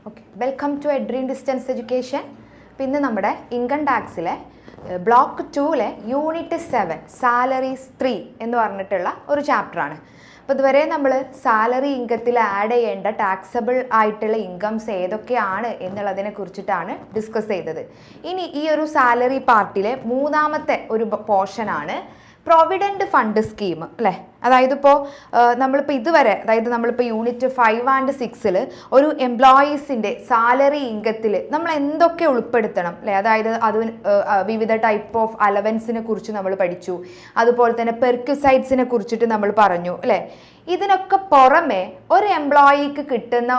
Okay, welcome to edream distance education. പിന്നെ നമ്മുടെ income ടാക്സിലെ ബ്ലോക്ക് 2-ലെ യൂണിറ്റ് 7 സാലറീസ് 3 എന്ന് പറഞ്ഞിട്ടുള്ള ഒരു ചാപ്റ്ററാണ്. അപ്പോൾ ഇതുവരെ നമ്മൾ സാലറി ഇൻകത്തിൽ ആഡ് ചെയ്യേണ്ട ടാക്സബിൾ ആയിട്ടുള്ള ഇൻകംസ് ഏതൊക്കെയാണ് എന്നുള്ളതിനെ കുറിച്ചിട്ടാണ് ഡിസ്കസ് ചെയ്തത്. ഇനി ഈ ഒരു സാലറി പാർട്ടിലെ മൂന്നാമത്തെ ഒരു പോർഷനാണ് പ്രൊവിഡൻറ്റ് ഫണ്ട് സ്കീം, അല്ലേ? അതായത് ഇപ്പോൾ നമ്മളിപ്പോൾ ഇതുവരെ, അതായത് നമ്മളിപ്പോൾ യൂണിറ്റ് 5 ആൻഡ് 6-ൽ ഒരു എംപ്ലോയീസിൻ്റെ സാലറി ഇൻകത്തിൽ നമ്മൾ എന്തൊക്കെ ഉൾപ്പെടുത്തണം, അല്ലേ? അതായത് അത് വിവിധ ടൈപ്പ് ഓഫ് അലവൻസിനെ കുറിച്ച് നമ്മൾ പഠിച്ചു, അതുപോലെ തന്നെ പെർക്യുസൈഡ്സിനെ കുറിച്ചിട്ട് നമ്മൾ പറഞ്ഞു, അല്ലേ? ഇതിനൊക്കെ പുറമെ ഒരു എംപ്ലോയിക്ക് കിട്ടുന്ന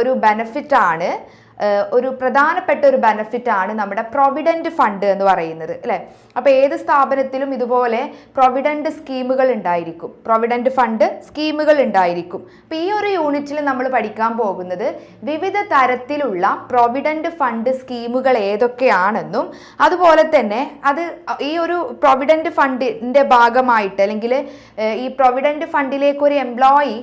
ഒരു ബെനഫിറ്റാണ്, ഒരു പ്രധാനപ്പെട്ട ഒരു ബെനഫിറ്റാണ് നമ്മുടെ പ്രൊവിഡൻറ്റ് ഫണ്ട് എന്ന് പറയുന്നത്, അല്ലേ? അപ്പോൾ ഏത് സ്ഥാപനത്തിലും ഇതുപോലെ പ്രൊവിഡൻറ്റ് സ്കീമുകൾ ഉണ്ടായിരിക്കും, പ്രൊവിഡൻറ്റ് ഫണ്ട് സ്കീമുകൾ ഉണ്ടായിരിക്കും. അപ്പോൾ ഈ ഒരു യൂണിറ്റിൽ നമ്മൾ പഠിക്കാൻ പോകുന്നത് വിവിധ തരത്തിലുള്ള പ്രൊവിഡൻറ്റ് ഫണ്ട് സ്കീമുകൾ ഏതൊക്കെയാണെന്നും അതുപോലെ തന്നെ അത് ഈ ഒരു പ്രൊവിഡൻറ്റ് ഫണ്ടിൻ്റെ ഭാഗമായിട്ട് അല്ലെങ്കിൽ ഈ പ്രൊവിഡൻറ്റ് ഫണ്ടിലേക്ക് ഒരു എംപ്ലോയി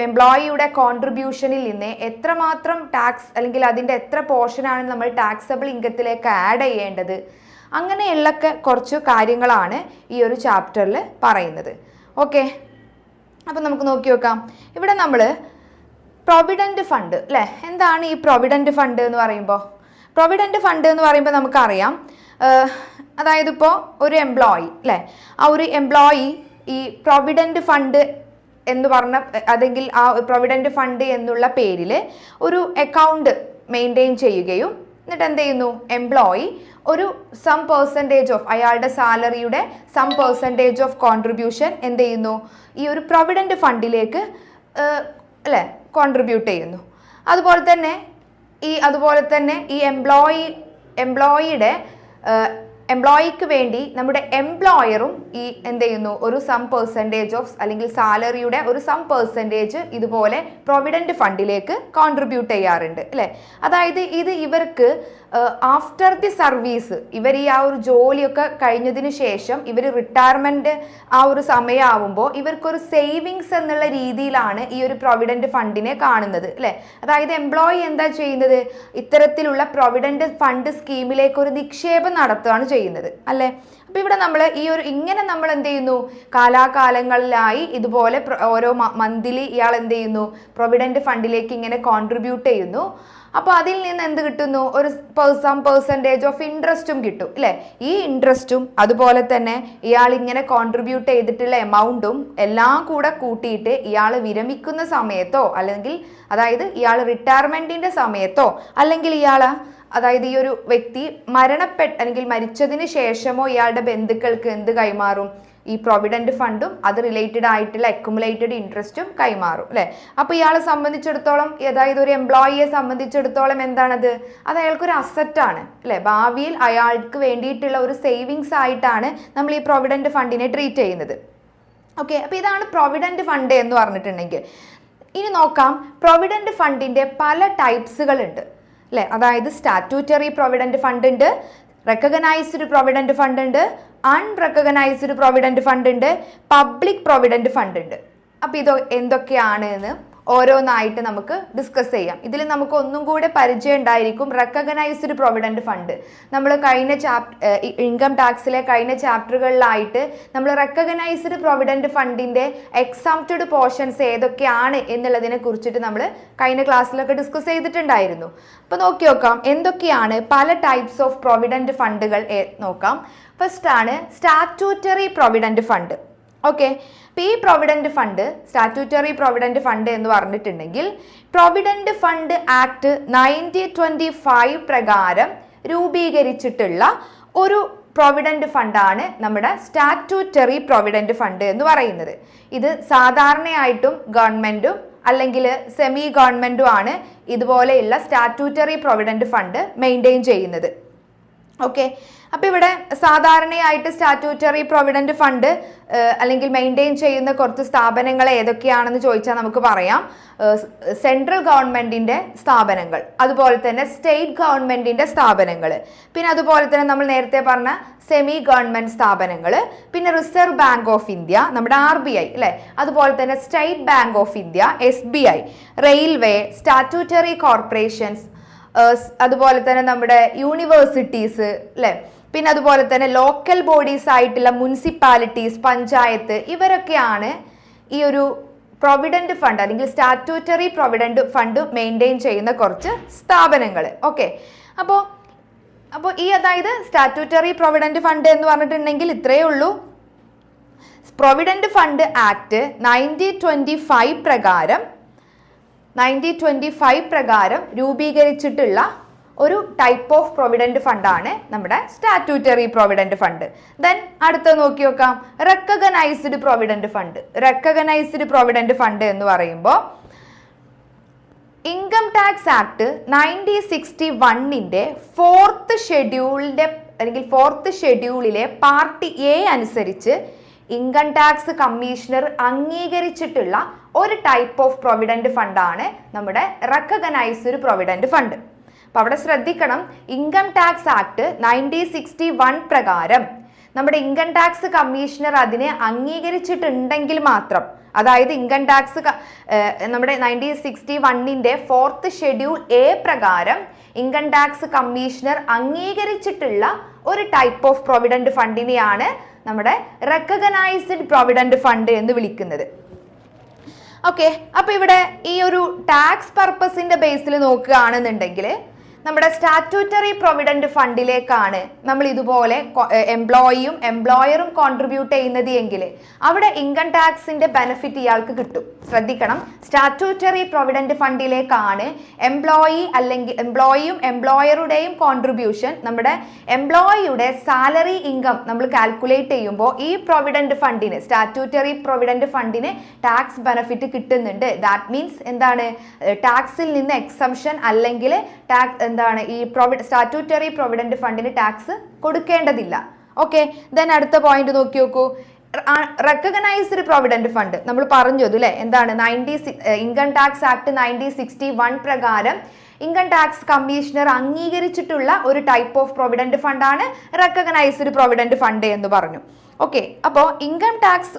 എംപ്ലോയിയുടെ കോൺട്രിബ്യൂഷനിൽ നിന്ന് എത്രമാത്രം ടാക്സ് അല്ലെങ്കിൽ അതിൻ്റെ എത്ര പോർഷനാണ് നമ്മൾ ടാക്സബിൾ ഇൻകത്തിലേക്ക് ആഡ് ചെയ്യേണ്ടത്, അങ്ങനെയുള്ള കുറച്ച് കാര്യങ്ങളാണ് ഈ ഒരു ചാപ്റ്ററിൽ പറയുന്നത്. ഓക്കെ, അപ്പം നമുക്ക് നോക്കി നോക്കാം. ഇവിടെ നമ്മൾ പ്രൊവിഡൻറ്റ് ഫണ്ട്, അല്ലേ? എന്താണ് ഈ പ്രൊവിഡൻറ്റ് ഫണ്ട് എന്ന് പറയുമ്പോൾ? പ്രൊവിഡൻറ്റ് ഫണ്ട് എന്ന് പറയുമ്പോൾ നമുക്കറിയാം, അതായത് ഇപ്പോൾ ഒരു എംപ്ലോയി, അല്ലേ? ആ ഒരു എംപ്ലോയി ഈ പ്രൊവിഡൻറ്റ് ഫണ്ട് എന്ന് പറഞ്ഞ അതെങ്കിൽ ആ പ്രൊവിഡൻറ്റ് ഫണ്ട് എന്നുള്ള പേരിൽ ഒരു അക്കൗണ്ട് മെയിൻറ്റെയിൻ ചെയ്യുകയും എന്നിട്ട് എന്ത് ചെയ്യുന്നു, എംപ്ലോയി ഒരു സം പെർസെൻറ്റേജ് ഓഫ് അയാളുടെ സാലറിയുടെ സം പെർസെൻറ്റേജ് ഓഫ് കോൺട്രിബ്യൂഷൻ എന്ത് ചെയ്യുന്നു, ഈ ഒരു പ്രൊവിഡൻറ്റ് ഫണ്ടിലേക്ക് അല്ലേ കോൺട്രിബ്യൂട്ട് ചെയ്യുന്നു. അതുപോലെ തന്നെ ഈ എംപ്ലോയിക്ക് വേണ്ടി നമ്മുടെ എംപ്ലോയറും ഈ എന്ത് ചെയ്യുന്നു, ഒരു സം പെർസെൻറ്റേജ് ഓഫ് അല്ലെങ്കിൽ സാലറിയുടെ ഒരു സം പെർസെൻറ്റേജ് ഇതുപോലെ പ്രൊവിഡൻറ്റ് ഫണ്ടിലേക്ക് കോൺട്രിബ്യൂട്ട് ചെയ്യാറുണ്ട്, അല്ലേ? അതായത് ഇത് ഇവർക്ക് ആഫ്റ്റർ ദി സർവീസ്, ഇവർ ഈ ആ ഒരു ജോലിയൊക്കെ കഴിഞ്ഞതിന് ശേഷം ഇവർ റിട്ടയർമെൻറ്റ് ആ ഒരു സമയമാവുമ്പോൾ ഇവർക്കൊരു സേവിങ്സ് എന്നുള്ള രീതിയിലാണ് ഈ ഒരു പ്രൊവിഡൻറ്റ് ഫണ്ടിനെ കാണുന്നത്, അല്ലേ? അതായത് എംപ്ലോയി എന്താ ചെയ്യുന്നത്, ഇത്തരത്തിലുള്ള പ്രൊവിഡൻറ്റ് ഫണ്ട് സ്കീമിലേക്ക് ഒരു നിക്ഷേപം നടത്തുകയാണ് ചെയ്യുന്നത്, അല്ലേ? അപ്പോൾ ഇവിടെ നമ്മൾ ഇങ്ങനെ നമ്മൾ എന്ത് ചെയ്യുന്നു, കാലാകാലങ്ങളിലായി ഇതുപോലെ ഓരോ മന്ത്ലി ഇയാൾ എന്ത് ചെയ്യുന്നു, പ്രൊവിഡൻറ്റ് ഫണ്ടിലേക്ക് ഇങ്ങനെ കോൺട്രിബ്യൂട്ട് ചെയ്യുന്നു. അപ്പോൾ അതിൽ നിന്ന് എന്ത് കിട്ടുന്നു, ഒരു സം പെർസെൻറ്റേജ് ഓഫ് ഇൻട്രസ്റ്റും കിട്ടും, അല്ലേ? ഈ ഇൻട്രസ്റ്റും അതുപോലെ തന്നെ ഇയാൾ ഇങ്ങനെ കോൺട്രിബ്യൂട്ട് ചെയ്തിട്ടുള്ള എമൗണ്ടും എല്ലാം കൂടെ കൂട്ടിയിട്ട് ഇയാൾ വിരമിക്കുന്ന സമയത്തോ അല്ലെങ്കിൽ അതായത് ഇയാൾ റിട്ടയർമെൻറ്റിൻ്റെ സമയത്തോ അല്ലെങ്കിൽ അതായത് ഈ ഒരു വ്യക്തി അല്ലെങ്കിൽ മരിച്ചതിന് ശേഷമോ ഇയാളുടെ ബന്ധുക്കൾക്ക് എന്ത് കൈമാറും, ഈ പ്രൊവിഡൻറ്റ് ഫണ്ടും അത് റിലേറ്റഡ് ആയിട്ടുള്ള അക്യുമുലേറ്റഡ് ഇൻട്രസ്റ്റും കൈമാറും, അല്ലേ? അപ്പോൾ ഇയാളെ സംബന്ധിച്ചിടത്തോളം, അതായത് ഒരു എംപ്ലോയിയെ സംബന്ധിച്ചിടത്തോളം എന്താണത്, അത് അയാൾക്കൊരു അസറ്റാണ്, അല്ലേ? ഭാവിയിൽ അയാൾക്ക് വേണ്ടിയിട്ടുള്ള ഒരു സേവിങ്സ് ആയിട്ടാണ് നമ്മൾ ഈ പ്രൊവിഡൻറ്റ് ഫണ്ടിനെ ട്രീറ്റ് ചെയ്യുന്നത്. ഓക്കെ, അപ്പോൾ ഇതാണ് പ്രൊവിഡൻറ്റ് ഫണ്ട് എന്ന് പറഞ്ഞിട്ടുണ്ടെങ്കിൽ. ഇനി നോക്കാം, പ്രൊവിഡൻറ്റ് ഫണ്ടിൻ്റെ പല ടൈപ്സുകളുണ്ട്, അല്ലേ? അതായത് സ്റ്റാറ്റ്യൂട്ടറി പ്രൊവിഡൻറ്റ് ഫണ്ട് ഉണ്ട്, റെക്കഗ്നൈസ്ഡ് പ്രൊവിഡൻറ്റ് ഫണ്ട് ഉണ്ട്, അൺറെക്കഗ്നൈസ്ഡ് പ്രൊവിഡൻറ്റ് ഫണ്ട് ഉണ്ട്, പബ്ലിക് പ്രൊവിഡൻറ്റ് ഫണ്ട് ഉണ്ട്. അപ്പോൾ ഇത് എന്തൊക്കെയാണ് എന്ന് ഓരോന്നായിട്ട് നമുക്ക് ഡിസ്കസ് ചെയ്യാം. ഇതിൽ നമുക്ക് ഒന്നും കൂടെ പരിചയം ഉണ്ടായിരിക്കും റെക്കഗ്നൈസ്ഡ് പ്രൊവിഡൻറ്റ് ഫണ്ട്. നമ്മൾ ഇൻകം ടാക്സിലെ കഴിഞ്ഞ ചാപ്റ്ററുകളിലായിട്ട് നമ്മൾ റെക്കഗ്നൈസ്ഡ് പ്രൊവിഡൻറ്റ് ഫണ്ടിൻ്റെ എക്സംപ്റ്റഡ് പോർഷൻസ് ഏതൊക്കെയാണ് എന്നുള്ളതിനെ കുറിച്ചിട്ട് നമ്മൾ കഴിഞ്ഞ ക്ലാസ്സിലൊക്കെ ഡിസ്കസ് ചെയ്തിട്ടുണ്ടായിരുന്നു. അപ്പോൾ നോക്കി നോക്കാം എന്തൊക്കെയാണ് പല ടൈപ്സ് ഓഫ് പ്രൊവിഡൻറ്റ് ഫണ്ടുകൾ നോക്കാം. ഫസ്റ്റ് ആണ് സ്റ്റാറ്റ്യൂട്ടറി പ്രൊവിഡൻറ്റ് ഫണ്ട്. ഓക്കെ, അപ്പോൾ ഈ provident fund, statutory provident fund എന്ന് പറഞ്ഞിട്ടുണ്ടെങ്കിൽ പ്രൊവിഡൻറ്റ് ഫണ്ട് ആക്ട് 1925 പ്രകാരം രൂപീകരിച്ചിട്ടുള്ള ഒരു പ്രൊവിഡൻറ്റ് ഫണ്ടാണ് നമ്മുടെ സ്റ്റാറ്റ്യൂട്ടറി പ്രൊവിഡൻറ്റ് ഫണ്ട് എന്ന് പറയുന്നത്. ഇത് സാധാരണയായിട്ടും ഗവൺമെൻറ്റും അല്ലെങ്കിൽ സെമി ഗവൺമെൻറ്റും ആണ് ഇതുപോലെയുള്ള സ്റ്റാറ്റ്യൂട്ടറി പ്രൊവിഡൻറ്റ് ഫണ്ട് മെയിൻറ്റെയിൻ ചെയ്യുന്നത്. ഓക്കെ, അപ്പോൾ ഇവിടെ സാധാരണയായിട്ട് സ്റ്റാറ്റ്യൂട്ടറി പ്രൊവിഡന്റ് ഫണ്ട് അല്ലെങ്കിൽ മെയിൻറ്റെയിൻ ചെയ്യുന്ന കുറച്ച് സ്ഥാപനങ്ങൾ ഏതൊക്കെയാണെന്ന് ചോദിച്ചാൽ നമുക്ക് പറയാം. സെൻട്രൽ ഗവൺമെന്റിന്റെ സ്ഥാപനങ്ങൾ, അതുപോലെ തന്നെ സ്റ്റേറ്റ് ഗവൺമെന്റിന്റെ സ്ഥാപനങ്ങൾ, പിന്നെ അതുപോലെ തന്നെ നമ്മൾ നേരത്തെ പറഞ്ഞ സെമി ഗവൺമെന്റ് സ്ഥാപനങ്ങൾ, പിന്നെ റിസർവ് ബാങ്ക് ഓഫ് ഇന്ത്യ, നമ്മുടെ RBI അല്ലെ, അതുപോലെ തന്നെ state bank of India, SBI, railway, statutory corporations, അതുപോലെ തന്നെ നമ്മുടെ യൂണിവേഴ്സിറ്റീസ് അല്ലെ, പിന്നെ അതുപോലെ തന്നെ ലോക്കൽ ബോഡീസ് ആയിട്ടുള്ള മുനിസിപ്പാലിറ്റീസ്, പഞ്ചായത്ത്, ഇവരൊക്കെയാണ് ഈ ഒരു പ്രൊവിഡന്റ് ഫണ്ട് അല്ലെങ്കിൽ സ്റ്റാറ്റ്യൂട്ടറി പ്രൊവിഡന്റ് ഫണ്ട് മെയിൻറ്റെയിൻ ചെയ്യുന്ന കുറച്ച് സ്ഥാപനങ്ങൾ. ഓക്കെ, അപ്പോൾ ഈ അതായത് സ്റ്റാറ്റ്യൂട്ടറി പ്രൊവിഡന്റ് ഫണ്ട് എന്ന് പറഞ്ഞിട്ടുണ്ടെങ്കിൽ ഇത്രയേ ഉള്ളൂ. പ്രൊവിഡന്റ് ഫണ്ട് ആക്ട് 1925 പ്രകാരം രൂപീകരിച്ചിട്ടുള്ള ഒരു ടൈപ്പ് ഓഫ് പ്രൊവിഡന്റ് ഫണ്ടാണ് നമ്മുടെ സ്റ്റാറ്റ്യൂട്ടറി പ്രൊവിഡന്റ് ഫണ്ട്. ദെൻ അടുത്ത നോക്കി നോക്കാം, recognised provident fund. Recognised provident fund എന്ന് പറയുമ്പോൾ ഇൻകം ടാക്സ് ആക്ട് 1961 ഫോർത്ത് ഷെഡ്യൂളിലെ പാർട്ട് A അനുസരിച്ച് ഇൻകം ടാക്സ് കമ്മീഷണർ അംഗീകരിച്ചിട്ടുള്ള ഒരു ടൈപ്പ് ഓഫ് പ്രൊവിഡന്റ് ഫണ്ടാണ് നമ്മുടെ റെക്കഗ്നൈസ്ഡ് പ്രൊവിഡന്റ് ഫണ്ട്. അപ്പൊ അവിടെ ശ്രദ്ധിക്കണം, ഇൻകം ടാക്സ് ആക്ട് 1961 പ്രകാരം നമ്മുടെ ഇൻകം ടാക്സ് കമ്മീഷണർ അതിനെ അംഗീകരിച്ചിട്ടുണ്ടെങ്കിൽ മാത്രം, അതായത് ഇൻകം ടാക്സ് നമ്മുടെ 1961 ഫോർത്ത് ഷെഡ്യൂൾ A പ്രകാരം ഇൻകം ടാക്സ് കമ്മീഷണർ അംഗീകരിച്ചിട്ടുള്ള ഒരു ടൈപ്പ് ഓഫ് പ്രൊവിഡന്റ് ഫണ്ടിനെയാണ് നമ്മുടെ റെക്കഗ്നൈസ്ഡ് പ്രൊവിഡന്റ് ഫണ്ട് എന്ന് വിളിക്കുന്നത്. ഓക്കെ, അപ്പൊ ഇവിടെ ഈ ഒരു ടാക്സ് പർപ്പസിന്റെ ബേസിൽ നോക്കുകയാണെന്നുണ്ടെങ്കിൽ നമ്മുടെ സ്റ്റാറ്റ്യൂട്ടറി പ്രൊവിഡന്റ് ഫണ്ടിലേക്കാണ് നമ്മൾ ഇതുപോലെ എംപ്ലോയിയും എംപ്ലോയറും കോൺട്രിബ്യൂട്ട് ചെയ്യുന്നത് എങ്കിൽ അവിടെ ഇൻകം ടാക്സിന്റെ ബെനിഫിറ്റ് ഇയാൾക്ക് കിട്ടും. ശ്രദ്ധിക്കണം, സ്റ്റാറ്റ്യൂട്ടറി പ്രൊവിഡന്റ് ഫണ്ടിലേക്കാണ് എംപ്ലോയിയും എംപ്ലോയറുടെയും കോൺട്രിബ്യൂഷൻ, നമ്മുടെ എംപ്ലോയിയുടെ സാലറി ഇൻകം നമ്മൾ കാൽക്കുലേറ്റ് ചെയ്യുമ്പോൾ ഈ പ്രൊവിഡന്റ് ഫണ്ടിന്, സ്റ്റാറ്റ്യൂട്ടറി പ്രൊവിഡന്റ് ഫണ്ടിന് ടാക്സ് ബെനിഫിറ്റ് കിട്ടുന്നുണ്ട്. ദാറ്റ് മീൻസ് എന്താണ്, ടാക്സിൽ നിന്ന് എക്സംഷൻ അല്ലെങ്കിൽ ടാക്സ് എന്താണ് ഈ സ്റ്റാറ്റ്യൂട്ടറി പ്രൊവിഡന്റ് ഫണ്ടിന് ടാക്സ് കൊടുക്കേണ്ടതില്ല. ഓക്കെ, ദെൻ അടുത്ത പോയിന്റ് നോക്കി നോക്കൂ, റെക്കഗ്നൈസ്ഡ് പ്രൊവിഡന്റ് ഫണ്ട് നമ്മൾ പറഞ്ഞു അല്ലേ, എന്താണ് ഇൻകം ടാക്സ് ആക്ട് 1961 പ്രകാരം ഇൻകം ടാക്സ് കമ്മീഷണർ അംഗീകരിച്ചിട്ടുള്ള ഒരു ടൈപ്പ് ഓഫ് പ്രൊവിഡന്റ് ഫണ്ടാണ് റെക്കഗ്നൈസ്ഡ് പ്രൊവിഡന്റ് ഫണ്ട് എന്ന് പറഞ്ഞു. ഓക്കെ, അപ്പോൾ ഇൻകം ടാക്സ്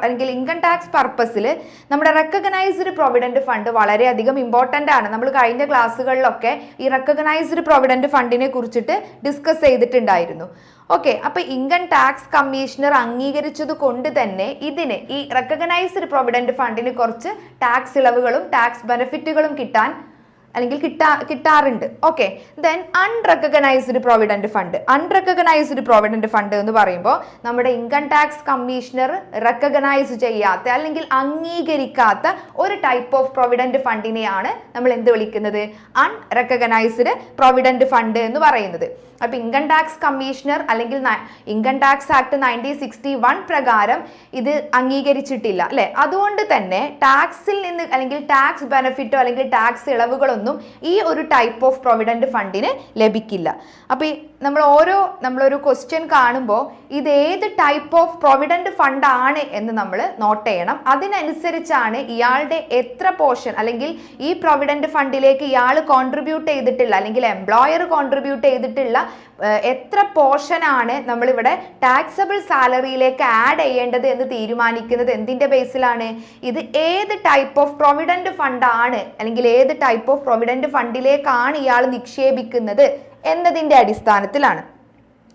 അല്ലെങ്കിൽ ഇൻകം ടാക്സ് പർപ്പസിൽ നമ്മുടെ റെക്കഗ്നൈസ്ഡ് പ്രൊവിഡന്റ് ഫണ്ട് വളരെയധികം ഇമ്പോർട്ടൻ്റ് ആണ്. നമ്മൾ കഴിഞ്ഞ ക്ലാസ്സുകളിലൊക്കെ ഈ റെക്കഗ്നൈസ്ഡ് പ്രൊവിഡന്റ് ഫണ്ടിനെ കുറിച്ചിട്ട് ഡിസ്കസ് ചെയ്തിട്ടുണ്ടായിരുന്നു. ഓക്കെ, അപ്പൊ ഇൻകം ടാക്സ് കമ്മീഷണർ അംഗീകരിച്ചത് കൊണ്ട് തന്നെ ഇതിന് ഈ റെക്കഗ്നൈസ്ഡ് പ്രൊവിഡന്റ് ഫണ്ടിന് കുറച്ച് ടാക്സ് ഇളവുകളും ടാക്സ് ബെനിഫിറ്റുകളും അല്ലെങ്കിൽ കിട്ടാറുണ്ട്. Okay, then unrecognised provident fund. Unrecognised provident fund എന്ന് പറയുമ്പോൾ നമ്മുടെ ഇൻകം ടാക്സ് കമ്മീഷണർ റെക്കഗ്നൈസ് ചെയ്യാത്ത അല്ലെങ്കിൽ അംഗീകരിക്കാത്ത ഒരു ടൈപ്പ് ഓഫ് പ്രൊവിഡന്റ് ഫണ്ടിനെയാണ് നമ്മൾ എന്ത് വിളിക്കുന്നത്, അൺറെക്കഗ്നൈസ്ഡ് പ്രൊവിഡന്റ് ഫണ്ട് എന്ന് പറയുന്നത്. അപ്പൊ ഇൻകം ടാക്സ് കമ്മീഷണർ അല്ലെങ്കിൽ ഇൻകം ടാക്സ് ആക്ട് 1961 പ്രകാരം ഇത് അംഗീകരിച്ചിട്ടില്ല അല്ലെ, അതുകൊണ്ട് തന്നെ ടാക്സിൽ നിന്ന് അല്ലെങ്കിൽ ടാക്സ് ബെനിഫിറ്റോ അല്ലെങ്കിൽ ടാക്സ് ഇളവുകളൊന്നും ഈ ഒരു ടൈപ്പ് ഓഫ് പ്രൊവിഡന്റ് ഫണ്ടിന് ലഭിക്കില്ല. അപ്പൊ നമ്മളൊരു ക്വസ്റ്റ്യൻ കാണുമ്പോൾ ഇത് ഏത് ടൈപ്പ് ഓഫ് പ്രൊവിഡന്റ് ഫണ്ട് ആണ് എന്ന് നമ്മൾ നോട്ട് ചെയ്യണം. അതിനനുസരിച്ചാണ് ഇയാളുടെ എത്ര പോർഷൻ അല്ലെങ്കിൽ ഈ പ്രൊവിഡന്റ് ഫണ്ടിലേക്ക് ഇയാൾ കോൺട്രിബ്യൂട്ട് ചെയ്തിട്ടുള്ള അല്ലെങ്കിൽ എംപ്ലോയർ കോൺട്രിബ്യൂട്ട് ചെയ്തിട്ടുള്ള എത്ര പോർഷൻ ആണ് നമ്മളിവിടെ ടാക്സബിൾ സാലറിയിലേക്ക് ആഡ് ചെയ്യേണ്ടത് എന്ന് തീരുമാനിക്കുന്നത് എന്തിന്റെ ബേസിലാണ്, ഇത് ഏത് ടൈപ്പ് ഓഫ് പ്രൊവിഡന്റ് ഫണ്ട് ആണ് അല്ലെങ്കിൽ ഏത് ടൈപ്പ് ഓഫ് പ്രൊവിഡന്റ് ഫണ്ടിലേക്കാണ് ഇയാൾ നിക്ഷേപിക്കുന്നത് എന്നതിന്റെ അടിസ്ഥാനത്തിലാണ്.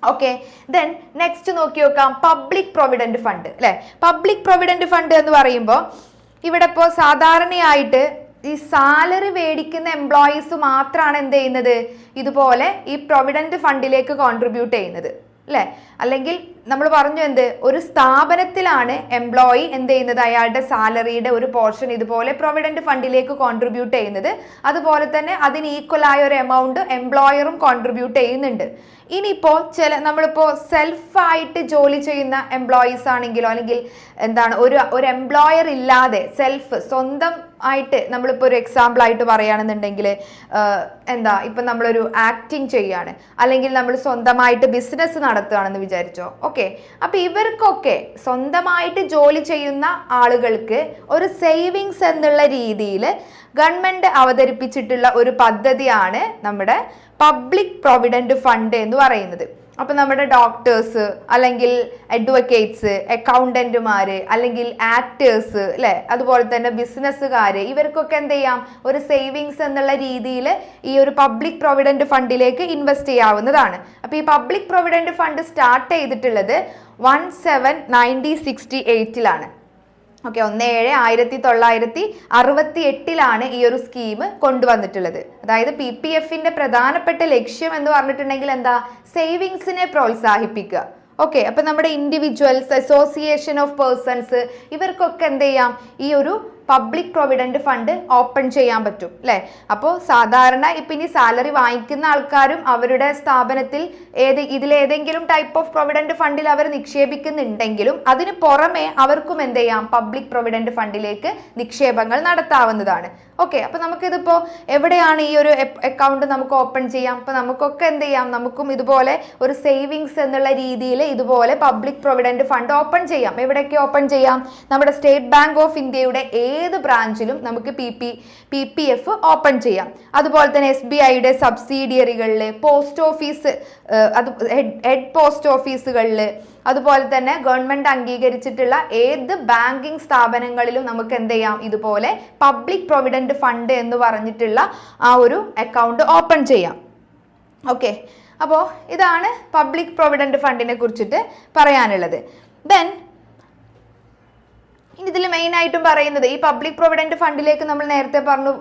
ഓക്കെ, ദെൻ നെക്സ്റ്റ് നോക്കി നോക്കാം, പബ്ലിക് പ്രൊവിഡന്റ് ഫണ്ട് അല്ലെ. പബ്ലിക് പ്രൊവിഡന്റ് ഫണ്ട് എന്ന് പറയുമ്പോൾ ഇവിടെ ഇപ്പോൾ സാധാരണയായിട്ട് ഈ സാലറി മേടിക്കുന്ന എംപ്ലോയീസ് മാത്രമാണ് എന്ത് ചെയ്യുന്നത്, ഇതുപോലെ ഈ പ്രൊവിഡന്റ് ഫണ്ടിലേക്ക് കോൺട്രിബ്യൂട്ട് ചെയ്യുന്നത് അല്ലെ. അല്ലെങ്കിൽ നമ്മൾ പറഞ്ഞു എന്ത്, ഒരു സ്ഥാപനത്തിലാണ് എംപ്ലോയി എന്ത് ചെയ്യുന്നത്, അയാളുടെ സാലറിയുടെ ഒരു പോർഷൻ ഇതുപോലെ പ്രൊവിഡന്റ് ഫണ്ടിലേക്ക് കോൺട്രിബ്യൂട്ട് ചെയ്യുന്നത്. അതുപോലെ തന്നെ അതിന് ഈക്വലായ ഒരു എമൗണ്ട് എംപ്ലോയറും കോൺട്രിബ്യൂട്ട് ചെയ്യുന്നുണ്ട്. ഇനിയിപ്പോ നമ്മളിപ്പോ സെൽഫായിട്ട് ജോലി ചെയ്യുന്ന എംപ്ലോയീസ് ആണെങ്കിലോ അല്ലെങ്കിൽ എന്താണ് ഒരു എംപ്ലോയർ ഇല്ലാതെ സ്വന്തം ആയിട്ട് നമ്മളിപ്പോൾ ഒരു എക്സാമ്പിൾ ആയിട്ട് പറയുകയാണെന്നുണ്ടെങ്കിൽ എന്താ ഇപ്പം നമ്മളൊരു ആക്ടിങ് ചെയ്യാണ്, അല്ലെങ്കിൽ നമ്മൾ സ്വന്തമായിട്ട് ബിസിനസ് നടത്തുകയാണെന്ന് വിചാരിച്ചോ. ഓക്കെ, അപ്പം ഇവർക്കൊക്കെ സ്വന്തമായിട്ട് ജോലി ചെയ്യുന്ന ആളുകൾക്ക് ഒരു സേവിങ്സ് എന്നുള്ള രീതിയിൽ ഗവൺമെന്റ് അവതരിപ്പിച്ചിട്ടുള്ള ഒരു പദ്ധതിയാണ് നമ്മുടെ പബ്ലിക് പ്രൊവിഡന്റ് ഫണ്ട് എന്ന് പറയുന്നത്. അപ്പൊ നമ്മുടെ ഡോക്ടേഴ്സ്, അല്ലെങ്കിൽ അഡ്വക്കേറ്റ്സ്, അക്കൗണ്ടന്റുമാര്, അല്ലെങ്കിൽ ആക്ടേഴ്സ്, അല്ലെ, അതുപോലെ തന്നെ ബിസിനസ്സുകാര്, ഇവർക്കൊക്കെ എന്ത് ചെയ്യാം, ഒരു സേവിങ്സ് എന്നുള്ള രീതിയിൽ ഈ ഒരു പബ്ലിക് പ്രൊവിഡന്റ് ഫണ്ടിലേക്ക് ഇൻവെസ്റ്റ് ചെയ്യാവുന്നതാണ്. അപ്പൊ ഈ പബ്ലിക് പ്രൊവിഡന്റ് ഫണ്ട് സ്റ്റാർട്ട് ചെയ്തിട്ടുള്ളത് 17/90/68 ഓക്കെ, 17/1968 ഈ ഒരു സ്കീം കൊണ്ടുവന്നിട്ടുള്ളത്. അതായത് PPFന്റെ പ്രധാനപ്പെട്ട ലക്ഷ്യം എന്ന് പറഞ്ഞിട്ടുണ്ടെങ്കിൽ എന്താ, സേവിങ്സിനെ പ്രോത്സാഹിപ്പിക്കുക. ഓക്കെ, അപ്പൊ നമ്മുടെ ഇൻഡിവിജ്വൽസ്, അസോസിയേഷൻ ഓഫ് പേഴ്സൺസ്, ഇവർക്കൊക്കെ എന്ത് ചെയ്യാം, ഈ ഒരു പബ്ലിക് പ്രൊവിഡന്റ് ഫണ്ട് ഓപ്പൺ ചെയ്യാൻ പറ്റും, അല്ലെ. അപ്പോൾ സാധാരണ ഇപ്പൊ ഇനി സാലറി വാങ്ങിക്കുന്ന ആൾക്കാരും അവരുടെ സ്ഥാപനത്തിൽ ഇതിലേതെങ്കിലും ടൈപ്പ് ഓഫ് പ്രൊവിഡന്റ് ഫണ്ടിൽ അവർ നിക്ഷേപിക്കുന്നുണ്ടെങ്കിലും അതിന് പുറമെ അവർക്കും എന്ത് ചെയ്യാം, പബ്ലിക് പ്രൊവിഡന്റ് ഫണ്ടിലേക്ക് നിക്ഷേപങ്ങൾ നടത്താവുന്നതാണ്. ഓക്കെ, അപ്പൊ നമുക്കിതിപ്പോ എവിടെയാണ് ഈ ഒരു അക്കൗണ്ട് നമുക്ക് ഓപ്പൺ ചെയ്യാം? അപ്പൊ നമുക്കൊക്കെ എന്ത് ചെയ്യാം, നമുക്കും ഇതുപോലെ ഒരു സേവിങ്സ് എന്നുള്ള രീതിയിൽ ഇതുപോലെ പബ്ലിക് പ്രൊവിഡന്റ് ഫണ്ട് ഓപ്പൺ ചെയ്യാം. എവിടെയൊക്കെ ഓപ്പൺ ചെയ്യാം? നമ്മുടെ സ്റ്റേറ്റ് ബാങ്ക് ഓഫ് ഇന്ത്യയുടെ ഏത് ബ്രാഞ്ചിലും നമുക്ക് PPF ഓപ്പൺ ചെയ്യാം. അതുപോലെ തന്നെ SBIയുടെ സബ്സിഡിയറികളിൽ, പോസ്റ്റ് ഓഫീസ്, ഹെഡ് പോസ്റ്റ് ഓഫീസുകളിൽ, അതുപോലെ തന്നെ ഗവൺമെന്റ് അംഗീകരിച്ചിട്ടുള്ള ഏത് ബാങ്കിങ് സ്ഥാപനങ്ങളിലും നമുക്ക് എന്ത് ചെയ്യാം, ഇതുപോലെ പബ്ലിക് പ്രൊവിഡന്റ് ഫണ്ട് എന്ന് പറഞ്ഞിട്ടുള്ള ആ ഒരു അക്കൗണ്ട് ഓപ്പൺ ചെയ്യാം. ഓക്കെ, അപ്പോൾ ഇതാണ് പബ്ലിക് പ്രൊവിഡന്റ് ഫണ്ടിനെ കുറിച്ചിട്ട് പറയാനുള്ളത്. ദെൻ ഇനി ഇതിൽ മെയിൻ ആയിട്ടും പറയുന്നത് ഈ പബ്ലിക് പ്രൊവിഡന്റ് ഫണ്ടിലേക്ക് നമ്മൾ നേരത്തെ പറഞ്ഞു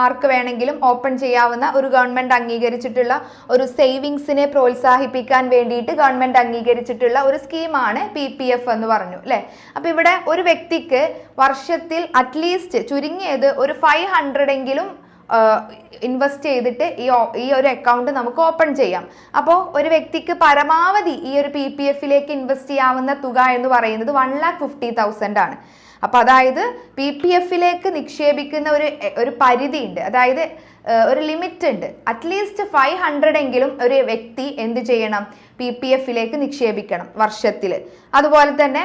ആർക്ക് വേണമെങ്കിലും ഓപ്പൺ ചെയ്യാവുന്ന ഒരു ഗവൺമെന്റ് അംഗീകരിച്ചിട്ടുള്ള ഒരു സേവിങ്സിനെ പ്രോത്സാഹിപ്പിക്കാൻ വേണ്ടിയിട്ട് ഗവൺമെന്റ് അംഗീകരിച്ചിട്ടുള്ള ഒരു സ്കീമാണ് PPF എന്ന് പറഞ്ഞു, അല്ലെ. അപ്പൊ ഇവിടെ ഒരു വ്യക്തിക്ക് വർഷത്തിൽ അറ്റ്ലീസ്റ്റ് ചുരുങ്ങിയത് ഒരു 500 എങ്കിലും ഇൻവെസ്റ്റ് ചെയ്തിട്ട് ഈ ഒരു അക്കൗണ്ട് നമുക്ക് ഓപ്പൺ ചെയ്യാം. അപ്പോൾ ഒരു വ്യക്തിക്ക് പരമാവധി ഈ ഒരു PPFലേക്ക് ഇൻവെസ്റ്റ് ചെയ്യാവുന്ന തുക എന്ന് പറയുന്നത് 1,50,000 ആണ്. അപ്പൊ അതായത് PPFലേക്ക് നിക്ഷേപിക്കുന്ന ഒരു പരിധി ഉണ്ട്, അതായത് ഒരു ലിമിറ്റ് ഉണ്ട്. അറ്റ്ലീസ്റ്റ് 500 എങ്കിലും ഒരു വ്യക്തി എന്ത് ചെയ്യണം, PPFലേക്ക് നിക്ഷേപിക്കണം വർഷത്തിൽ. അതുപോലെ തന്നെ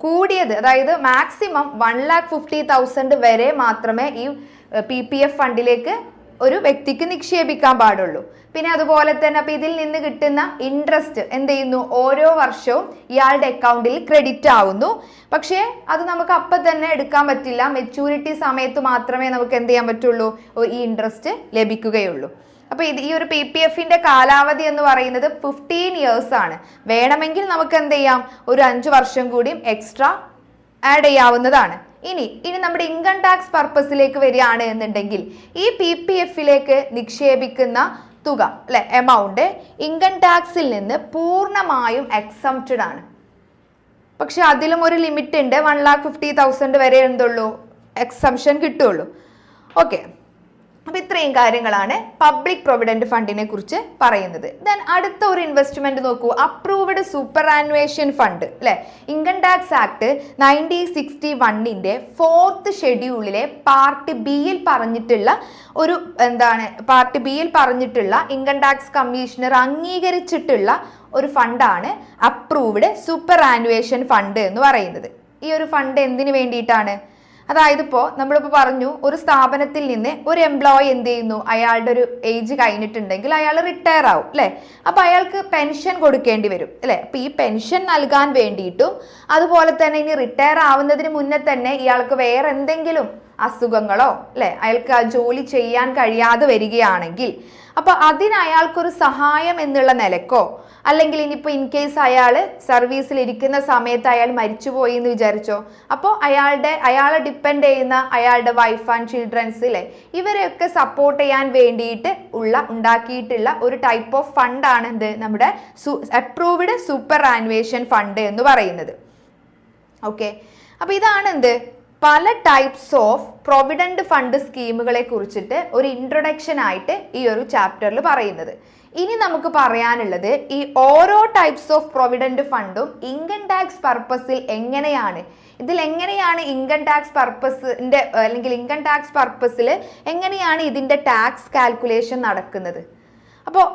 കൂടിയത്, അതായത് മാക്സിമം 1,50,000 വരെ മാത്രമേ ഈ PPF ഫണ്ടിലേക്ക് ഒരു വ്യക്തിക്ക് നിക്ഷേപിക്കാൻ പാടുള്ളൂ. പിന്നെ അതുപോലെ തന്നെ അപ്പൊ ഇതിൽ നിന്ന് കിട്ടുന്ന ഇൻട്രസ്റ്റ് എന്ത് ചെയ്യുന്നു, ഓരോ വർഷവും ഇയാളുടെ അക്കൗണ്ടിൽ ക്രെഡിറ്റ് ആവുന്നു. പക്ഷേ അത് നമുക്ക് അപ്പം തന്നെ എടുക്കാൻ പറ്റില്ല, മെച്യൂരിറ്റി സമയത്ത് മാത്രമേ നമുക്ക് എന്ത് ചെയ്യാൻ പറ്റുള്ളൂ, ഈ ഇൻട്രസ്റ്റ് ലഭിക്കുകയുള്ളൂ. അപ്പൊ ഈ ഒരു PPFന്റെ കാലാവധി എന്ന് പറയുന്നത് 15 years ആണ്. വേണമെങ്കിൽ നമുക്ക് എന്ത് ചെയ്യാം, ഒരു 5 വർഷം കൂടിയും എക്സ്ട്രാ ആഡ് ചെയ്യാവുന്നതാണ്. ഇനി നമ്മുടെ ഇൻകം ടാക്സ് പർപ്പസിലേക്ക് വരികയാണ് എന്നുണ്ടെങ്കിൽ ഈ PPFലേക്ക് നിക്ഷേപിക്കുന്ന തുക, അല്ലെ, എമൗണ്ട് ഇൻകം ടാക്സിൽ നിന്ന് പൂർണ്ണമായും എക്സംപ്റ്റഡ് ആണ്. പക്ഷെ അതിലും ഒരു ലിമിറ്റ് ഉണ്ട്, 1,50,000 വരെ എന്തുള്ളൂ, എക്സംഷൻ കിട്ടുള്ളൂ. ഓക്കെ, അപ്പൊ ഇത്രയും കാര്യങ്ങളാണ് പബ്ലിക് പ്രൊവിഡന്റ് ഫണ്ടിനെ കുറിച്ച് പറയുന്നത്. ദെൻ അടുത്ത ഒരു ഇൻവെസ്റ്റ്മെന്റ് നോക്കൂ, അപ്രൂവ്ഡ് സൂപ്പർ ആനുവേഷൻ ഫണ്ട്, അല്ലെ. ഇൻകം ടാക്സ് ആക്ട് 1961ന്റെ 4th ഷെഡ്യൂളിലെ പാർട്ട് ബിയിൽ പറഞ്ഞിട്ടുള്ള ഒരു പാർട്ട് ബിയിൽ പറഞ്ഞിട്ടുള്ള ഇൻകം ടാക്സ് കമ്മീഷണർ അംഗീകരിച്ചിട്ടുള്ള ഒരു ഫണ്ടാണ് അപ്രൂവ്ഡ് സൂപ്പർ ആനുവേഷൻ ഫണ്ട് എന്ന് പറയുന്നത്. ഈ ഒരു ഫണ്ട് എന്തിനു വേണ്ടിയിട്ടാണ്? അതായത് ഇപ്പോൾ നമ്മളിപ്പോൾ പറഞ്ഞു, ഒരു സ്ഥാപനത്തിൽ നിന്ന് ഒരു എംപ്ലോയി എന്ത് ചെയ്യുന്നു, അയാളുടെ ഒരു ഏജ് കഴിഞ്ഞിട്ടുണ്ടെങ്കിൽ അയാൾ റിട്ടയർ ആവും, അല്ലെ. അപ്പൊ അയാൾക്ക് പെൻഷൻ കൊടുക്കേണ്ടി വരും, അല്ലെ. അപ്പൊ ഈ പെൻഷൻ നൽകാൻ വേണ്ടിയിട്ടും അതുപോലെ തന്നെ ഇനി റിട്ടയർ ആവുന്നതിന് മുന്നേ തന്നെ ഇയാൾക്ക് വേറെ എന്തെങ്കിലും അസുഖങ്ങളോ, അല്ലെ, അയാൾക്ക് ആ ജോലി ചെയ്യാൻ കഴിയാതെ വരികയാണെങ്കിൽ അപ്പൊ അതിന് അയാൾക്കൊരു സഹായം എന്നുള്ള നിലക്കോ, അല്ലെങ്കിൽ ഇനിയിപ്പോൾ ഇൻ കേസ് അയാൾ സർവീസിൽ ഇരിക്കുന്ന സമയത്ത് അയാൾ മരിച്ചുപോയി എന്ന് വിചാരിച്ചോ, അപ്പോൾ അയാളെ ഡിപ്പെൻഡ് ചെയ്യുന്ന അയാളുടെ വൈഫ് ആൻഡ് ചിൽഡ്രൻസ്, അല്ലെ, ഇവരെയൊക്കെ സപ്പോർട്ട് ചെയ്യാൻ വേണ്ടിയിട്ട് ഉണ്ടാക്കിയിട്ടുള്ള ഒരു ടൈപ്പ് ഓഫ് ഫണ്ടാണ് എന്ത്, നമ്മുടെ അപ്രൂവ്ഡ് സൂപ്പർ ആനുവേഷൻ ഫണ്ട് എന്ന് പറയുന്നത്. ഓക്കെ, അപ്പൊ ഇതാണ് എന്ത്, പല ടൈപ്സ് ഓഫ് പ്രൊവിഡന്റ് ഫണ്ട് സ്കീമുകളെ കുറിച്ചിട്ട് ഒരു ഇൻട്രൊഡക്ഷൻ ആയിട്ട് ഈ ഒരു ചാപ്റ്ററിൽ പറയുന്നത്. ഇനി നമുക്ക് പറയാനുള്ളത് ഈ ഓരോ ടൈപ്സ് ഓഫ് പ്രൊവിഡന്റ് ഫണ്ടും ഇൻകം ടാക്സ് പർപ്പസിൽ എങ്ങനെയാണ്, ഇതിൽ എങ്ങനെയാണ് ഇൻകം ടാക്സ് പർപ്പസിന്റെ അല്ലെങ്കിൽ ഇൻകം ടാക്സ് പർപ്പസിൽ എങ്ങനെയാണ് ഇതിന്റെ ടാക്സ് കാൽക്കുലേഷൻ നടക്കുന്നത്. അപ്പോൾ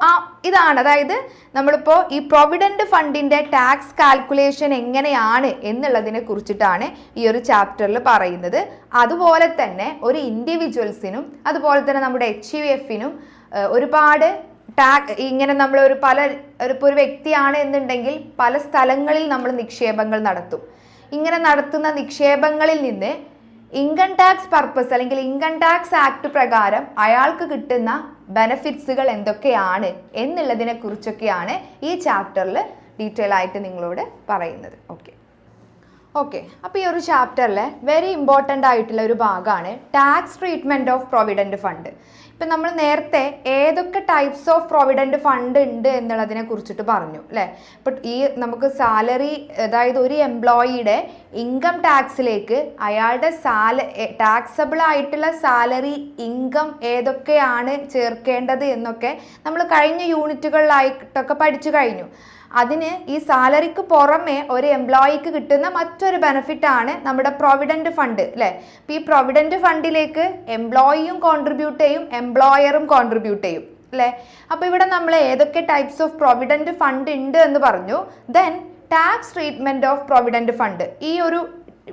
ഇതാണ്, അതായത് നമ്മളിപ്പോൾ ഈ പ്രൊവിഡന്റ് ഫണ്ടിന്റെ ടാക്സ് കാൽക്കുലേഷൻ എങ്ങനെയാണ് എന്നുള്ളതിനെ കുറിച്ചിട്ടാണ് ഈ ഒരു ചാപ്റ്ററിൽ പറയുന്നത്. അതുപോലെ തന്നെ ഒരു ഇൻഡിവിജ്വൽസിനും അതുപോലെ തന്നെ നമ്മുടെ HUFനും ഒരുപാട് ഇങ്ങനെ നമ്മൾ ഒരു വ്യക്തിയാണ് എന്നുണ്ടെങ്കിൽ പല സ്ഥലങ്ങളിൽ നമ്മൾ നിക്ഷേപങ്ങൾ നടത്തും. ഇങ്ങനെ നടത്തുന്ന നിക്ഷേപങ്ങളിൽ നിന്ന് ഇൻകം ടാക്സ് പർപ്പസ് അല്ലെങ്കിൽ ഇൻകം ടാക്സ് ആക്ട് പ്രകാരം അയാൾക്ക് കിട്ടുന്ന ബെനഫിറ്റ്സുകൾ എന്തൊക്കെയാണ് എന്നുള്ളതിനെ കുറിച്ചൊക്കെയാണ് ഈ ചാപ്റ്ററിൽ ഡീറ്റെയിൽ ആയിട്ട് നിങ്ങളോട് പറയുന്നത്. ഓക്കെ അപ്പോൾ ഈ ഒരു ചാപ്റ്ററിലെ വെരി ഇമ്പോർട്ടൻ്റ് ആയിട്ടുള്ള ഒരു ഭാഗമാണ് tax treatment of provident fund. ഇപ്പം നമ്മൾ നേരത്തെ ഏതൊക്കെ ടൈപ്സ് ഓഫ് പ്രൊവിഡൻറ്റ് ഫണ്ട് ഉണ്ട് എന്നുള്ളതിനെ കുറിച്ചിട്ട് പറഞ്ഞു അല്ലേ. ഇപ്പം നമുക്ക് സാലറി, അതായത് ഒരു എംപ്ലോയിയുടെ ഇൻകം ടാക്സിലേക്ക് അയാളുടെ ടാക്സബിൾ ആയിട്ടുള്ള സാലറി ഇൻകം ഏതൊക്കെയാണ് ചേർക്കേണ്ടത് എന്നൊക്കെ നമ്മൾ കഴിഞ്ഞ യൂണിറ്റുകളിലായിട്ടൊക്കെ പഠിച്ചു കഴിഞ്ഞു. അതിന് ഈ സാലറിക്ക് പുറമെ ഒരു എംപ്ലോയിക്ക് കിട്ടുന്ന മറ്റൊരു ബെനിഫിറ്റ് ആണ് നമ്മുടെ പ്രൊവിഡൻറ്റ് ഫണ്ട് അല്ലേ. അപ്പോൾ ഈ പ്രൊവിഡൻറ്റ് ഫണ്ടിലേക്ക് എംപ്ലോയിയും കോൺട്രിബ്യൂട്ട് ചെയ്യും, എംപ്ലോയറും കോൺട്രിബ്യൂട്ട് ചെയ്യും അല്ലേ. അപ്പോൾ ഇവിടെ നമ്മൾ ഏതൊക്കെ ടൈപ്സ് ഓഫ് പ്രൊവിഡൻറ്റ് ഫണ്ട് ഉണ്ട് എന്ന് പറഞ്ഞു. Then tax treatment of provident fund, ഈ ഒരു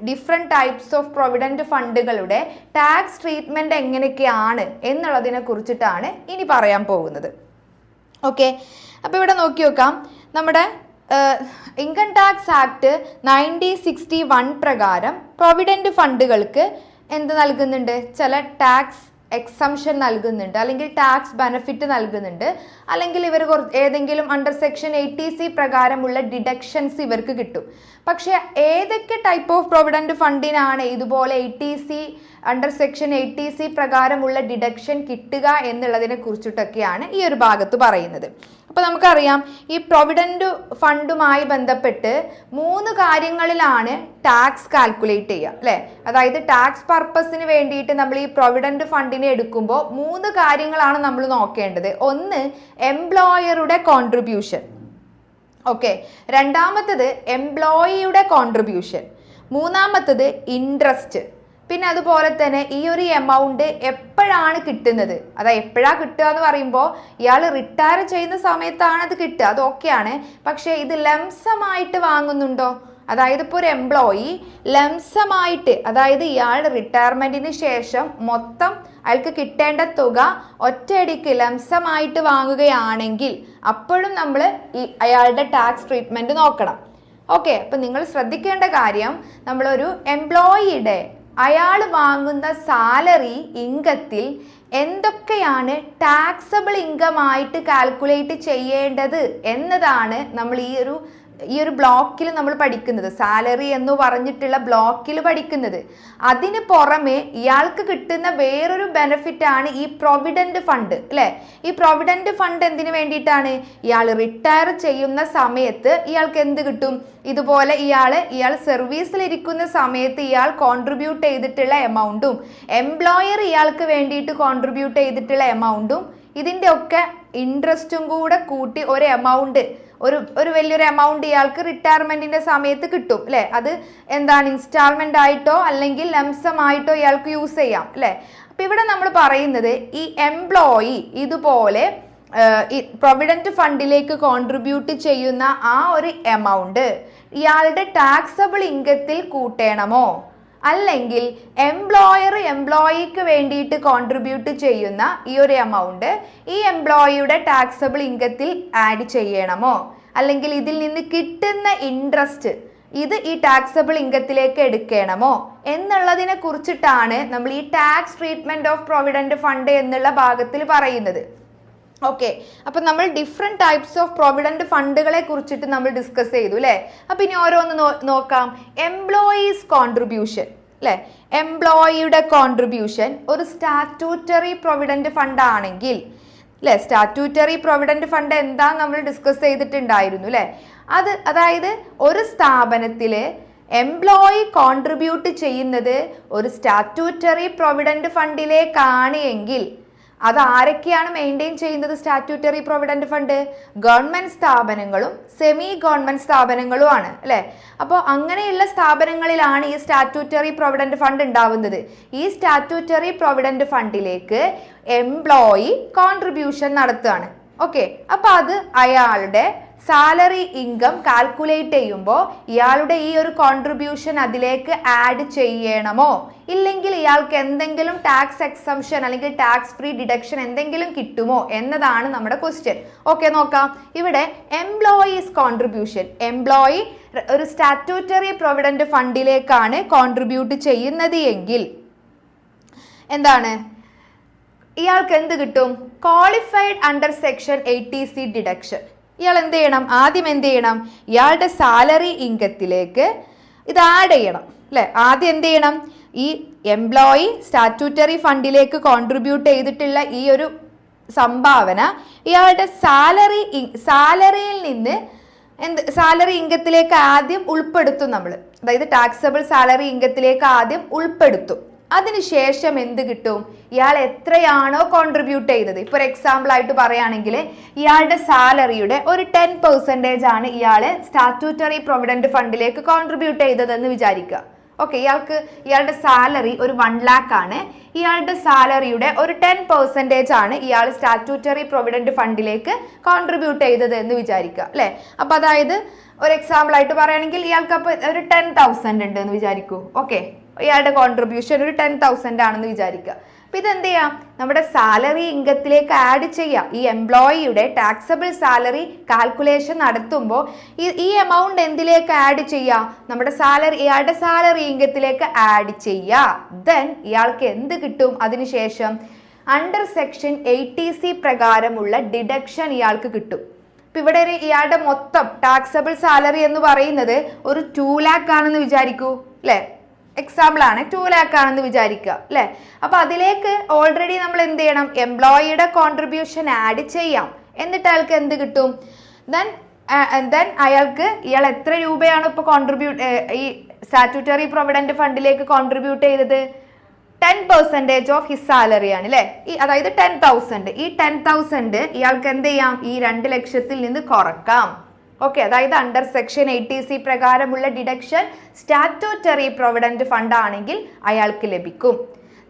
ഡിഫറെൻറ്റ് ടൈപ്സ് ഓഫ് പ്രൊവിഡൻറ്റ് ഫണ്ടുകളുടെ ടാക്സ് ട്രീറ്റ്മെൻറ്റ് എങ്ങനെയൊക്കെയാണ് എന്നുള്ളതിനെ കുറിച്ചിട്ടാണ് ഇനി പറയാൻ പോകുന്നത്. ഓക്കെ, അപ്പോൾ ഇവിടെ നോക്കി നോക്കാം. നമ്മുടെ ഇൻകം ടാക്സ് ആക്ട് 1961 പ്രകാരം പ്രൊവിഡൻറ്റ് ഫണ്ടുകൾക്ക് എന്ത് നൽകുന്നുണ്ട്, ചില ടാക്സ് എക്സംഷൻ നൽകുന്നുണ്ട്, അല്ലെങ്കിൽ ടാക്സ് ബെനിഫിറ്റ് നൽകുന്നുണ്ട്, അല്ലെങ്കിൽ ഇവർ ഏതെങ്കിലും അണ്ടർ സെക്ഷൻ 80C പ്രകാരമുള്ള ഡിഡക്ഷൻസ് ഇവർക്ക് കിട്ടും. പക്ഷേ ഏതൊക്കെ ടൈപ്പ് ഓഫ് പ്രൊവിഡൻറ്റ് ഫണ്ടിനാണ് ഇതുപോലെ അണ്ടർ സെക്ഷൻ 80C പ്രകാരമുള്ള ഡിഡക്ഷൻ കിട്ടുക എന്നുള്ളതിനെ കുറിച്ചിട്ടൊക്കെയാണ് ഈ ഒരു ഭാഗത്ത് പറയുന്നത്. അപ്പോൾ നമുക്കറിയാം ഈ പ്രൊവിഡൻറ്റ് ഫണ്ടുമായി ബന്ധപ്പെട്ട് 3 കാര്യങ്ങളിലാണ് ടാക്സ് കാൽക്കുലേറ്റ് ചെയ്യുക അല്ലേ. അതായത് ടാക്സ് പർപ്പസിന് വേണ്ടിയിട്ട് നമ്മൾ ഈ പ്രൊവിഡൻറ്റ് ഫണ്ടിനെ എടുക്കുമ്പോൾ 3 കാര്യങ്ങളാണ് നമ്മൾ നോക്കേണ്ടത്. ഒന്ന്, എംപ്ലോയറുടെ കോൺട്രിബ്യൂഷൻ. ഓക്കെ, രണ്ടാമത്തത് എംപ്ലോയിയുടെ കോൺട്രിബ്യൂഷൻ, മൂന്നാമത്തത് ഇൻട്രസ്റ്റ്. പിന്നെ അതുപോലെ തന്നെ ഈ ഒരു എമൗണ്ട് എപ്പോഴാണ് കിട്ടുന്നത്, അതായത് എപ്പോഴാണ് കിട്ടുക എന്ന് പറയുമ്പോൾ ഇയാൾ റിട്ടയർ ചെയ്യുന്ന സമയത്താണ് അത് കിട്ടുക, അത് ഓക്കെയാണ്. പക്ഷേ ഇത് ലംസമായിട്ട് വാങ്ങുന്നുണ്ടോ, അതായത് ഇപ്പോൾ ഒരു എംപ്ലോയി ലംസമായിട്ട്, അതായത് ഇയാൾ റിട്ടയർമെൻറ്റിന് ശേഷം മൊത്തം അയാൾക്ക് കിട്ടേണ്ട തുക ഒറ്റയടിക്ക് ലംസമായിട്ട് വാങ്ങുകയാണെങ്കിൽ അപ്പോഴും നമ്മൾ അയാളുടെ ടാക്സ് ട്രീറ്റ്മെൻറ്റ് നോക്കണം. ഓക്കെ, അപ്പം നിങ്ങൾ ശ്രദ്ധിക്കേണ്ട കാര്യം, നമ്മളൊരു എംപ്ലോയിയുടെ അയാൾ വാങ്ങുന്ന സാലറി ഇൻകത്തിൽ എന്തൊക്കെയാണ് ടാക്സബിൾ ഇൻകം ആയിട്ട് കാൽക്കുലേറ്റ് ചെയ്യേണ്ടത് എന്നതാണ് നമ്മൾ ഈ ഒരു ബ്ലോക്കിൽ നമ്മൾ പഠിക്കുന്നത്, സാലറി എന്ന് പറഞ്ഞിട്ടുള്ള ബ്ലോക്കിൽ പഠിക്കുന്നത്. അതിന് പുറമെ ഇയാൾക്ക് കിട്ടുന്ന വേറൊരു ബെനിഫിറ്റ് ആണ് ഈ പ്രൊവിഡൻറ്റ് ഫണ്ട് അല്ലേ. ഈ പ്രൊവിഡൻറ്റ് ഫണ്ട് എന്തിനു വേണ്ടിയിട്ടാണ്, ഇയാൾ റിട്ടയർ ചെയ്യുന്ന സമയത്ത് ഇയാൾക്ക് എന്ത് കിട്ടും, ഇതുപോലെ ഇയാൾ സർവീസിലിരിക്കുന്ന സമയത്ത് ഇയാൾ കോൺട്രിബ്യൂട്ട് ചെയ്തിട്ടുള്ള എമൗണ്ടും എംപ്ലോയർ ഇയാൾക്ക് വേണ്ടിയിട്ട് കോൺട്രിബ്യൂട്ട് ചെയ്തിട്ടുള്ള എമൗണ്ടും ഇതിൻ്റെ ഒക്കെ ഇൻട്രസ്റ്റും കൂടെ കൂട്ടി ഒരു എമൗണ്ട്, ഒരു വലിയൊരു എമൗണ്ട് ഇയാൾക്ക് റിട്ടയർമെന്റിന്റെ സമയത്ത് കിട്ടും അല്ലെ. അത് എന്താണ്, ഇൻസ്റ്റാൾമെന്റ് ആയിട്ടോ അല്ലെങ്കിൽ ലംസമായിട്ടോ ഇയാൾക്ക് യൂസ് ചെയ്യാം അല്ലെ. അപ്പൊ ഇവിടെ നമ്മൾ പറയുന്നത് ഈ എംപ്ലോയി ഇതുപോലെ ഈ പ്രൊവിഡന്റ് ഫണ്ടിലേക്ക് കോൺട്രിബ്യൂട്ട് ചെയ്യുന്ന ആ ഒരു എമൗണ്ട് ഇയാളുടെ ടാക്സബിൾ ഇൻകത്തിൽ കൂട്ടണമോ, അല്ലെങ്കിൽ എംപ്ലോയർ എംപ്ലോയിക്ക് വേണ്ടിയിട്ട് കോൺട്രിബ്യൂട്ട് ചെയ്യുന്ന ഈ ഒരു എമൗണ്ട് ഈ എംപ്ലോയിയുടെ ടാക്സബിൾ ഇൻകത്തിൽ ആഡ് ചെയ്യണമോ, അല്ലെങ്കിൽ ഇതിൽ നിന്ന് കിട്ടുന്ന ഇൻട്രസ്റ്റ് ഇത് ഈ ടാക്സബിൾ ഇൻകത്തിലേക്ക് എടുക്കണമോ എന്നുള്ളതിനെ കുറിച്ചിട്ടാണ് നമ്മൾ ഈ tax treatment of provident fund എന്നുള്ള ഭാഗത്തിൽ പറയുന്നത്. ഓക്കെ, അപ്പൊ നമ്മൾ ഡിഫറെന്റ് ടൈപ്സ് ഓഫ് പ്രൊവിഡന്റ് ഫണ്ടുകളെ കുറിച്ചിട്ട് നമ്മൾ ഡിസ്കസ് ചെയ്തു അല്ലെ. അപ്പൊ ഇനി ഓരോന്ന് നോക്കാം. എംപ്ലോയീസ് കോൺട്രിബ്യൂഷൻ അല്ലെ, എംപ്ലോയിയുടെ കോൺട്രിബ്യൂഷൻ ഒരു സ്റ്റാറ്റ്യൂട്ടറി പ്രൊവിഡന്റ് ഫണ്ട് ആണെങ്കിൽ അല്ലെ, സ്റ്റാറ്റ്യൂട്ടറി പ്രൊവിഡന്റ് ഫണ്ട് എന്താ നമ്മൾ ഡിസ്കസ് ചെയ്തിട്ടുണ്ടായിരുന്നു അല്ലെ. അതായത് ഒരു സ്ഥാപനത്തില് എംപ്ലോയി കോൺട്രിബ്യൂട്ട് ചെയ്യുന്നത് ഒരു സ്റ്റാറ്റ്യൂട്ടറി പ്രൊവിഡന്റ് ഫണ്ടിലേക്കാണ് എങ്കിൽ അത് ആരൊക്കെയാണ് മെയിൻറ്റെയിൻ ചെയ്യുന്നത്? സ്റ്റാറ്റ്യൂട്ടറി പ്രൊവിഡന്റ് ഫണ്ട് ഗവൺമെന്റ് സ്ഥാപനങ്ങളും സെമി ഗവൺമെന്റ് സ്ഥാപനങ്ങളുമാണ് അല്ലെ. അപ്പോൾ അങ്ങനെയുള്ള സ്ഥാപനങ്ങളിലാണ് ഈ സ്റ്റാറ്റ്യൂട്ടറി പ്രൊവിഡന്റ് ഫണ്ട് ഉണ്ടാവുന്നത്. ഈ സ്റ്റാറ്റ്യൂട്ടറി പ്രൊവിഡന്റ് ഫണ്ടിലേക്ക് എംപ്ലോയി കോൺട്രിബ്യൂഷൻ നടത്തുകയാണ്. ഓക്കെ, അപ്പൊ അത് അയാളുടെ സാലറി ഇൻകം കാൽക്കുലേറ്റ് ചെയ്യുമ്പോൾ ഇയാളുടെ ഈ ഒരു കോൺട്രിബ്യൂഷൻ അതിലേക്ക് ആഡ് ചെയ്യണമോ, ഇല്ലെങ്കിൽ ഇയാൾക്ക് എന്തെങ്കിലും ടാക്സ് എക്സംഷൻ അല്ലെങ്കിൽ ടാക്സ് ഫ്രീ ഡിഡക്ഷൻ എന്തെങ്കിലും കിട്ടുമോ എന്നതാണ് നമ്മുടെ ക്വസ്റ്റ്യൻ. ഓക്കെ, നോക്കാം. ഇവിടെ എംപ്ലോയീസ് കോൺട്രിബ്യൂഷൻ, എംപ്ലോയി ഒരു സ്റ്റാറ്റ്യൂട്ടറി പ്രൊവിഡന്റ് ഫണ്ടിലേക്കാണ് കോൺട്രിബ്യൂട്ട് ചെയ്യുന്നത് എങ്കിൽ എന്താണ് ഇയാൾക്ക് എന്ത് കിട്ടും? Qualified under section 80C deduction. ഇയാൾ എന്ത് ചെയ്യണം? ആദ്യം എന്ത് ചെയ്യണം? ഇയാളുടെ സാലറി ഇൻകത്തിലേക്ക് ഇത് ആഡ് ചെയ്യണം അല്ലെ. ആദ്യം എന്ത് ചെയ്യണം? ഈ എംപ്ലോയി സ്റ്റാറ്റ്യൂട്ടറി ഫണ്ടിലേക്ക് കോൺട്രിബ്യൂട്ട് ചെയ്തിട്ടുള്ള ഈ ഒരു സംഭാവന ഇയാളുടെ സാലറിയിൽ നിന്ന് സാലറി ഇൻകത്തിലേക്ക് ആദ്യം ഉൾപ്പെടുത്തും നമ്മൾ. അതായത് ടാക്സബിൾ സാലറി ഇൻകത്തിലേക്ക് ആദ്യം ഉൾപ്പെടുത്തും. അതിനുശേഷം എന്ത് കിട്ടും? ഇയാൾ എത്രയാണോ കോൺട്രിബ്യൂട്ട് ചെയ്തത്, ഇപ്പോൾ ഒരു എക്സാമ്പിൾ ആയിട്ട് പറയുകയാണെങ്കിൽ ഇയാളുടെ സാലറിയുടെ ഒരു 10% ആണ് ഇയാൾ സ്റ്റാറ്റ്യൂട്ടറി പ്രൊവിഡന്റ് ഫണ്ടിലേക്ക് കോൺട്രിബ്യൂട്ട് ചെയ്തതെന്ന് വിചാരിക്കുക. ഓക്കെ, ഇയാളുടെ സാലറി ഒരു 1 lakh ആണ്. ഇയാളുടെ സാലറിയുടെ ഒരു 10% ആണ് ഇയാൾ സ്റ്റാറ്റ്യൂട്ടറി പ്രൊവിഡന്റ് ഫണ്ടിലേക്ക് കോൺട്രിബ്യൂട്ട് ചെയ്തത് എന്ന് വിചാരിക്കുക അല്ലെ. അപ്പൊ അതായത് ഒരു എക്സാമ്പിൾ ആയിട്ട് പറയുകയാണെങ്കിൽ ഇയാൾക്ക് അപ്പോൾ ഒരു 10,000 ഉണ്ട് എന്ന് വിചാരിക്കൂ. ഓക്കെ, ഇയാളുടെ കോൺട്രിബ്യൂഷൻ ഒരു 10,000 ആണെന്ന് വിചാരിക്കുക. അപ്പൊ ഇതെന്ത് ചെയ്യാം? നമ്മുടെ സാലറി ഇൻകത്തിലേക്ക് ആഡ് ചെയ്യാം. ഈ എംപ്ലോയിയുടെ ടാക്സബിൾ സാലറി കാൽക്കുലേഷൻ നടത്തുമ്പോൾ ഈ എമൗണ്ട് എന്തിലേക്ക് ആഡ് ചെയ്യാം? നമ്മുടെ ഇയാളുടെ സാലറി ഇൻകത്തിലേക്ക് ആഡ് ചെയ്യാം. ദെൻ ഇയാൾക്ക് എന്ത് കിട്ടും? അതിനുശേഷം അണ്ടർ സെക്ഷൻ 80C പ്രകാരമുള്ള ഡിഡക്ഷൻ ഇയാൾക്ക് കിട്ടും. ഇപ്പൊ ഇവിടെ ഇയാളുടെ മൊത്തം ടാക്സബിൾ സാലറി എന്ന് പറയുന്നത് ഒരു 2 lakh ആണെന്ന് വിചാരിക്കൂ അല്ലെ. എക്സാമ്പിൾ ആണ്, 2 lakh ആണെന്ന് വിചാരിക്കുക അല്ലെ. അപ്പൊ അതിലേക്ക് ഓൾറെഡി നമ്മൾ എന്ത് ചെയ്യണം? എംപ്ലോയിയുടെ കോൺട്രിബ്യൂഷൻ ആഡ് ചെയ്യാം. എന്നിട്ട് അയാൾക്ക് എന്ത് കിട്ടും? ദെൻ ഇയാൾ എത്ര രൂപയാണ് ഇപ്പൊ ഈ സ്റ്റാറ്റ്യൂട്ടറി പ്രൊവിഡന്റ് ഫണ്ടിലേക്ക് കോൺട്രിബ്യൂട്ട് ചെയ്തത്? 10% ഓഫ് ഹിസ് സാലറി ആണ് അല്ലെ. അതായത് 10,000. ഈ 10,000 ഇയാൾക്ക് എന്ത് ചെയ്യാം? ഈ 2 ലക്ഷത്തിൽ നിന്ന് കുറക്കാം. ഓക്കെ, അതായത് അണ്ടർ സെക്ഷൻ 80C പ്രകാരമുള്ള ഡിഡക്ഷൻ സ്റ്റാറ്റ്യൂട്ടറി പ്രൊവിഡന്റ് ഫണ്ട് ആണെങ്കിൽ അയാൾക്ക് ലഭിക്കും.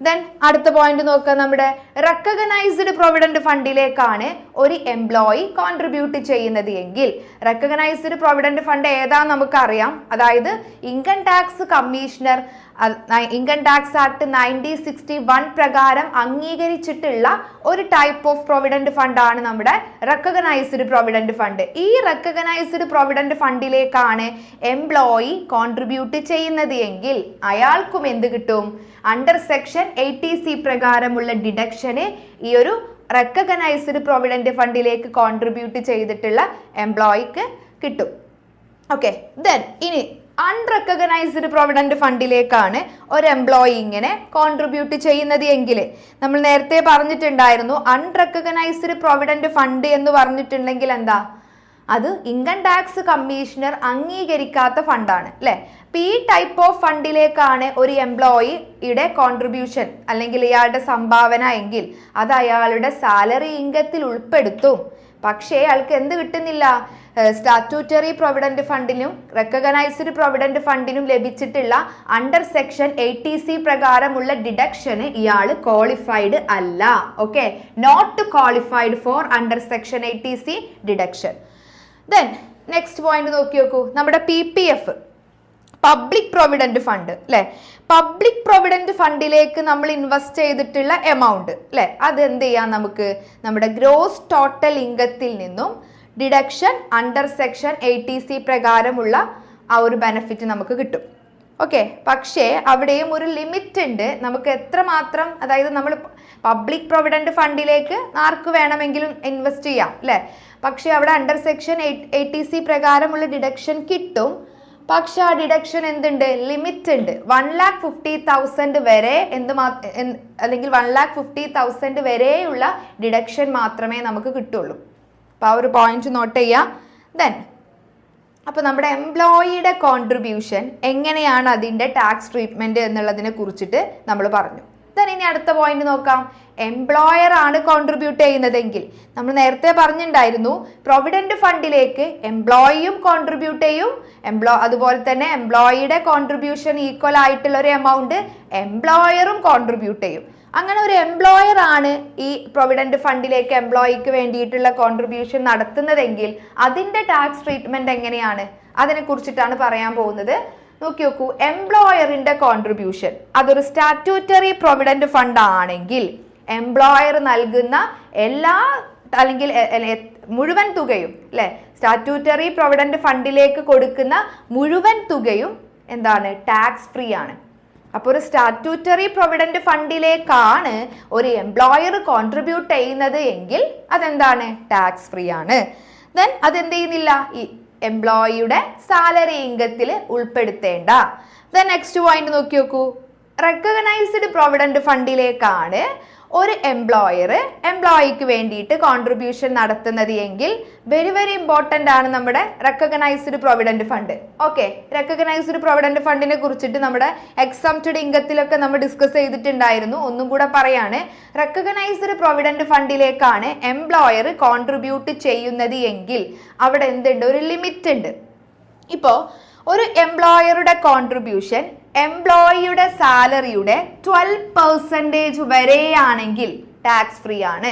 ദെൻ അടുത്ത പോയിന്റ് നോക്കുക. നമ്മുടെ റെക്കഗ്നൈസ്ഡ് പ്രൊവിഡന്റ് ഫണ്ടിലേക്കാണ് ഒരു എംപ്ലോയി കോൺട്രിബ്യൂട്ട് ചെയ്യുന്നത് എങ്കിൽ റെക്കഗ്നൈസ്ഡ് പ്രൊവിഡന്റ് ഫണ്ട് ഏതാന്ന് നമുക്കറിയാം. അതായത് income tax commissioner income tax act 1961 പ്രകാരം അംഗീകരിച്ചിട്ടുള്ള ഒരു ടൈപ്പ് ഓഫ് പ്രൊവിഡന്റ് ഫണ്ട് ആണ് നമ്മുടെ റെക്കഗ്നൈസ്ഡ് പ്രൊവിഡന്റ് ഫണ്ട്. ഈ റെക്കഗ്നൈസ്ഡ് പ്രൊവിഡന്റ് ഫണ്ടിലേക്കാണ് എംപ്ലോയി കോൺട്രിബ്യൂട്ട് ചെയ്യുന്നത് എങ്കിൽ അയാൾക്കും എന്ത് കിട്ടും? അണ്ടർ സെക്ഷൻ 80C പ്രകാരമുള്ള ഡിഡക്ഷന് ഈ ഒരു റെക്കഗ്നൈസ്ഡ് പ്രൊവിഡന്റ് ഫണ്ടിലേക്ക് കോൺട്രിബ്യൂട്ട് ചെയ്തിട്ടുള്ള എംപ്ലോയിക്ക് കിട്ടും. ഓക്കെ, ദെൻ ഇനി അൺറെക്കഗ്നൈസ്ഡ് പ്രൊവിഡന്റ് ഫണ്ടിലേക്കാണ് ഒരു എംപ്ലോയി ഇങ്ങനെ കോൺട്രിബ്യൂട്ട് ചെയ്യുന്നത് എങ്കിൽ നമ്മൾ നേരത്തെ പറഞ്ഞിട്ടുണ്ടായിരുന്നു അൺറെക്കഗ്നൈസ്ഡ് പ്രൊവിഡന്റ് ഫണ്ട് എന്ന് പറഞ്ഞിട്ടുണ്ടെങ്കിൽ എന്താ? അത് ഇൻകം ടാക്സ് കമ്മീഷണർ അംഗീകരിക്കാത്ത ഫണ്ടാണ് അല്ലെ. അപ്പൊ ഈ ടൈപ്പ് ഓഫ് ഫണ്ടിലേക്കാണ് ഒരു എംപ്ലോയിയുടെ കോൺട്രിബ്യൂഷൻ അല്ലെങ്കിൽ ഇയാളുടെ സംഭാവന എങ്കിൽ അത് അയാളുടെ സാലറി ഇൻകത്തിൽ ഉൾപ്പെടുത്തും. പക്ഷേ അയാൾക്ക് എന്ത് കിട്ടുന്നില്ല? സ്റ്റാറ്റ്യൂട്ടറി പ്രൊവിഡന്റ് ഫണ്ടിനും റെക്കഗ്നൈസ്ഡ് പ്രൊവിഡന്റ് ഫണ്ടിനും ലഭിച്ചിട്ടുള്ള അണ്ടർ സെക്ഷൻ 80C പ്രകാരമുള്ള ഡിഡക്ഷന് ഇയാൾ ക്വാളിഫൈഡ് അല്ല. Okay, not qualified for under section 80C deduction. Then next point നോക്കി നോക്കൂ. നമ്മുടെ PPF പബ്ലിക് പ്രൊവിഡന്റ് ഫണ്ട് അല്ലെ. പബ്ലിക് പ്രൊവിഡന്റ് ഫണ്ടിലേക്ക് നമ്മൾ ഇൻവെസ്റ്റ് ചെയ്തിട്ടുള്ള എമൗണ്ട് അല്ലെ, അത് എന്ത് ചെയ്യാം? നമുക്ക് നമ്മുടെ ഗ്രോസ് ടോട്ടൽ ഇൻകത്തിൽ നിന്നും ഡിഡക്ഷൻ അണ്ടർ സെക്ഷൻ 80C പ്രകാരമുള്ള ആ ഒരു ബെനിഫിറ്റ് നമുക്ക് കിട്ടും. ഓക്കെ, പക്ഷേ അവിടെയും ഒരു ലിമിറ്റ് ഉണ്ട്. നമുക്ക് എത്രമാത്രം, അതായത് നമ്മൾ പബ്ലിക് പ്രൊവിഡന്റ് ഫണ്ടിലേക്ക് ആർക്ക് വേണമെങ്കിലും ഇൻവെസ്റ്റ് ചെയ്യാം അല്ലെ. പക്ഷെ അവിടെ അണ്ടർ സെക്ഷൻ 80C പ്രകാരമുള്ള ഡിഡക്ഷൻ കിട്ടും. പക്ഷെ ആ ഡിഡക്ഷൻ എന്തുണ്ട്? ലിമിറ്റ് ഉണ്ട്. 1,50,000 വരെ അല്ലെങ്കിൽ 1,50,000 വരെയുള്ള ഡിഡക്ഷൻ മാത്രമേ നമുക്ക് കിട്ടുള്ളൂ. അപ്പോൾ ആ ഒരു പോയിന്റ് നോട്ട് ചെയ്യാം. ദെൻ അപ്പോൾ നമ്മുടെ എംപ്ലോയിയുടെ കോൺട്രിബ്യൂഷൻ എങ്ങനെയാണ് അതിൻ്റെ ടാക്സ് ട്രീറ്റ്മെൻറ്റ് എന്നുള്ളതിനെ കുറിച്ചിട്ട് നമ്മൾ പറഞ്ഞു. ദെൻ ഇനി അടുത്ത പോയിന്റ് നോക്കാം. എംപ്ലോയർ ആണ് കോൺട്രിബ്യൂട്ട് ചെയ്യുന്നതെങ്കിൽ, നമ്മൾ നേരത്തെ പറഞ്ഞിട്ടുണ്ടായിരുന്നു പ്രൊവിഡന്റ് ഫണ്ടിലേക്ക് എംപ്ലോയിയും കോൺട്രിബ്യൂട്ട് ചെയ്യും, അതുപോലെ തന്നെ എംപ്ലോയിയുടെ കോൺട്രിബ്യൂഷൻ ഈക്വൽ ആയിട്ടുള്ള ഒരു എമൗണ്ട് എംപ്ലോയറും കോൺട്രിബ്യൂട്ട് ചെയ്യും. അങ്ങനെ ഒരു എംപ്ലോയർ ആണ് ഈ പ്രൊവിഡന്റ് ഫണ്ടിലേക്ക് എംപ്ലോയിക്ക് വേണ്ടിയിട്ടുള്ള കോൺട്രിബ്യൂഷൻ നടത്തുന്നതെങ്കിൽ അതിന്റെ ടാക്സ് ട്രീറ്റ്മെന്റ് എങ്ങനെയാണ്, അതിനെ കുറിച്ചിട്ടാണ് പറയാൻ പോകുന്നത്. നോക്കി നോക്കൂ, എംപ്ലോയറിന്റെ കോൺട്രിബ്യൂഷൻ അതൊരു സ്റ്റാറ്റ്യൂട്ടറി പ്രൊവിഡന്റ് ഫണ്ട് ആണെങ്കിൽ എംപ്ലോയർ നൽകുന്ന എല്ലാ അല്ലെങ്കിൽ മുഴുവൻ തുകയും അല്ലെ, സ്റ്റാറ്റ്യൂട്ടറി പ്രൊവിഡന്റ് ഫണ്ടിലേക്ക് കൊടുക്കുന്ന മുഴുവൻ തുകയും എന്താണ്, ടാക്സ് ഫ്രീ ആണ്. അപ്പോൾ ഒരു സ്റ്റാറ്റ്യൂട്ടറി പ്രൊവിഡന്റ് ഫണ്ടിലേക്കാണ് ഒരു എംപ്ലോയർ കോൺട്രിബ്യൂട്ട് ചെയ്യുന്നത് എങ്കിൽ അതെന്താണ്, ടാക്സ് ഫ്രീ ആണ്. ദെൻ അതെന്ത് ചെയ്യുന്നില്ല, ഈ എംപ്ലോയിയുടെ സാലറി ഇൻകത്തിൽ ഉൾപ്പെടുത്തേണ്ട. ദെൻ നെക്സ്റ്റ് പോയിന്റ് നോക്കി നോക്കൂ, റെക്കഗ്നൈസ്ഡ് പ്രൊവിഡന്റ് ഫണ്ടിലേക്കാണ് ഒരു എംപ്ലോയർ എംപ്ലോയിക്ക് വേണ്ടിയിട്ട് കോൺട്രിബ്യൂഷൻ നടത്തുന്നത് എങ്കിൽ വെരി വെരി ഇമ്പോർട്ടൻ്റ് ആണ് നമ്മുടെ recognised provident fund. Okay, recognised provident ഫണ്ടിനെ കുറിച്ചിട്ട് നമ്മുടെ എക്സംപ്റ്റഡ് ഇൻകത്തിലൊക്കെ നമ്മൾ ഡിസ്കസ് ചെയ്തിട്ടുണ്ടായിരുന്നു. ഒന്നും കൂടെ പറയാണ്, റെക്കഗ്നൈസ്ഡ് പ്രൊവിഡന്റ് ഫണ്ടിലേക്കാണ് എംപ്ലോയർ കോൺട്രിബ്യൂട്ട് ചെയ്യുന്നത് എങ്കിൽ അവിടെ എന്തുണ്ട്, ഒരു ലിമിറ്റ് ഉണ്ട്. ഇപ്പോൾ ഒരു എംപ്ലോയറുടെ കോൺട്രിബ്യൂഷൻ എംപ്ലോയിയുടെ സാലറിയുടെ 12% വരെയാണെങ്കിൽ ടാക്സ് ഫ്രീ ആണ്.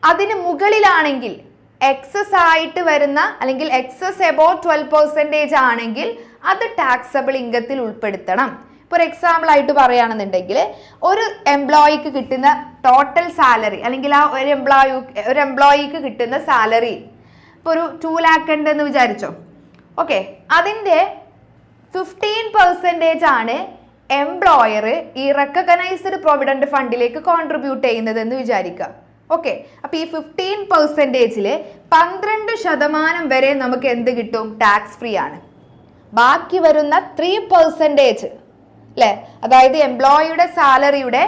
അതിന് മുകളിലാണെങ്കിൽ എക്സസ് ആയിട്ട് വരുന്ന അല്ലെങ്കിൽ എക്സസ് എബോവ് 12% ആണെങ്കിൽ അത് ടാക്സബിൾ ഇൻകത്തിൽ ഉൾപ്പെടുത്തണം. ഇപ്പോൾ ഒരു എക്സാമ്പിൾ ആയിട്ട് പറയുകയാണെന്നുണ്ടെങ്കിൽ ഒരു എംപ്ലോയിക്ക് കിട്ടുന്ന ടോട്ടൽ സാലറി അല്ലെങ്കിൽ ആ ഒരു എംപ്ലോയിക്ക് കിട്ടുന്ന സാലറി ഇപ്പോൾ ഒരു 2 lakh ഉണ്ടെന്ന് വിചാരിച്ചോ. ഓക്കെ, അതിൻ്റെ 15% ആണ് എംപ്ലോയർ ഈ റെക്കഗ്നൈസ്ഡ് പ്രൊവിഡന്റ് ഫണ്ടിലേക്ക് കോൺട്രിബ്യൂട്ട് ചെയ്യുന്നത് എന്ന് വിചാരിക്കുക. ഓക്കെ, അപ്പോൾ ഈ 15%-ൽ 12% വരെ നമുക്ക് എന്ത് കിട്ടും, ടാക്സ് ഫ്രീ ആണ്. ബാക്കി വരുന്ന 3% അല്ലേ, അതായത് എംപ്ലോയിയുടെ സാലറിയുടെ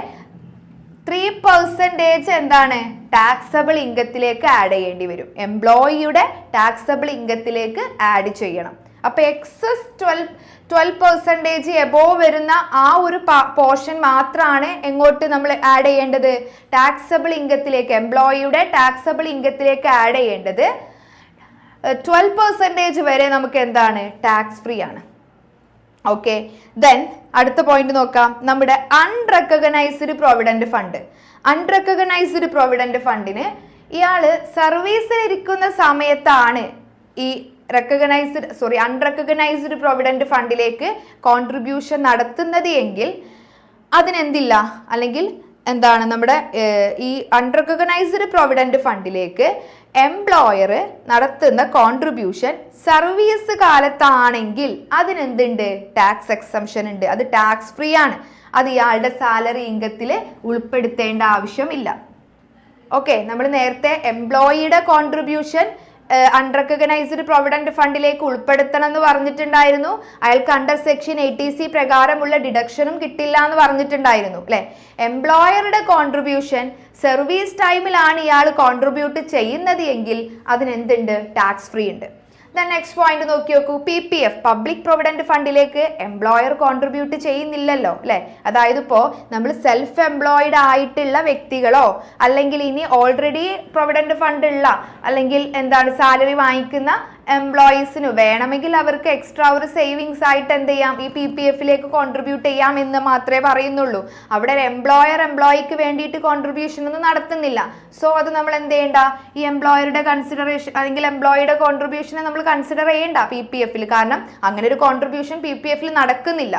3% എന്താണ്, ടാക്സബിൾ ഇൻകത്തിലേക്ക് ആഡ് ചെയ്യേണ്ടി വരും. എംപ്ലോയിയുടെ ടാക്സബിൾ ഇൻകത്തിലേക്ക് ആഡ് ചെയ്യണം. അപ്പൊ എക്സസ് 12% എബോവ് വരുന്ന ആ ഒരു പോർഷൻ മാത്രമാണ് എങ്ങോട്ട് നമ്മൾ ആഡ് ചെയ്യേണ്ടത്, ടാക്സബിൾ ഇൻകത്തിലേക്ക്, എംപ്ലോയിയുടെ ടാക്സബിൾ ഇൻകത്തിലേക്ക് ആഡ് ചെയ്യേണ്ടത്. 12% വരെ നമുക്ക് എന്താണ്, ടാക്സ് ഫ്രീ ആണ്. ഓക്കെ, ദെൻ അടുത്ത പോയിന്റ് നോക്കാം, നമ്മുടെ unrecognised provident fund. Unrecognised provident ഫണ്ടിന് ഇയാള് സർവീസിൽ ഇരിക്കുന്ന സമയത്താണ് ഈ അൺറെക്കഗ്നൈസ്ഡ് പ്രൊവിഡന്റ് ഫണ്ടിലേക്ക് കോൺട്രിബ്യൂഷൻ നടത്തുന്നത് എങ്കിൽ അതിനെന്തില്ല, അല്ലെങ്കിൽ എന്താണ്, നമ്മുടെ ഈ അൺറെക്കഗ്നൈസ്ഡ് പ്രൊവിഡന്റ് ഫണ്ടിലേക്ക് എംപ്ലോയർ നടത്തുന്ന കോൺട്രിബ്യൂഷൻ സർവീസ് കാലത്താണെങ്കിൽ അതിനെന്തുണ്ട്, ടാക്സ് എക്സംഷൻ ഉണ്ട്, അത് ടാക്സ് ഫ്രീ ആണ്. അത് ഇയാളുടെ സാലറി ഇൻകത്തിൽ ഉൾപ്പെടുത്തേണ്ട ആവശ്യമില്ല. ഓക്കെ, നമ്മൾ നേരത്തെ എംപ്ലോയിയുടെ കോൺട്രിബ്യൂഷൻ അൺറെക്കഗ്നൈസ്ഡ് പ്രൊവിഡന്റ് ഫണ്ടിലേക്ക് ഉൾപ്പെടുത്തണം എന്ന് പറഞ്ഞിട്ടുണ്ടായിരുന്നു. അയാൾക്ക് അണ്ടർ സെക്ഷൻ 80C പ്രകാരമുള്ള ഡിഡക്ഷനും കിട്ടില്ല എന്ന് പറഞ്ഞിട്ടുണ്ടായിരുന്നു അല്ലെ. എംപ്ലോയറുടെ കോൺട്രിബ്യൂഷൻ സർവീസ് ടൈമിലാണ് ഇയാൾ കോൺട്രിബ്യൂട്ട് ചെയ്യുന്നത് എങ്കിൽ അതിനെന്തുണ്ട്, ടാക്സ് ഫ്രീ ഉണ്ട്. നെക്സ്റ്റ് പോയിന്റ് നോക്കി നോക്കൂ, PPF പബ്ലിക് പ്രൊവിഡന്റ് ഫണ്ടിലേക്ക് എംപ്ലോയർ കോൺട്രിബ്യൂട്ട് ചെയ്യുന്നില്ലല്ലോ അല്ലെ. അതായത് ഇപ്പോൾ നമ്മൾ സെൽഫ് എംപ്ലോയിഡ് ആയിട്ടുള്ള വ്യക്തികളോ അല്ലെങ്കിൽ ഇനി ഓൾറെഡി പ്രൊവിഡന്റ് ഫണ്ട് ഉള്ള അല്ലെങ്കിൽ എന്താണ് സാലറി വാങ്ങിക്കുന്ന എംപ്ലോയീസിന് വേണമെങ്കിൽ അവർക്ക് എക്സ്ട്രാ ഒരു സേവിങ്സ് ആയിട്ട് എന്ത് ചെയ്യാം, ഈ PPF-ലേക്ക് കോൺട്രിബ്യൂട്ട് ചെയ്യാം എന്ന് മാത്രമേ പറയുന്നുള്ളൂ. അവിടെ എംപ്ലോയർ എംപ്ലോയിക്ക് വേണ്ടിയിട്ട് കോൺട്രിബ്യൂഷൻ ഒന്നും നടത്തുന്നില്ല. സോ അത് നമ്മൾ എന്ത് ചെയ്യേണ്ട, ഈ എംപ്ലോയറുടെ കൺസിഡറേഷൻ അല്ലെങ്കിൽ എംപ്ലോയിയുടെ കോൺട്രിബ്യൂഷനെ നമ്മൾ കൺസിഡർ ചെയ്യേണ്ട PPF-ൽ, കാരണം അങ്ങനെ ഒരു കോൺട്രിബ്യൂഷൻ PPF-ൽ നടക്കുന്നില്ല.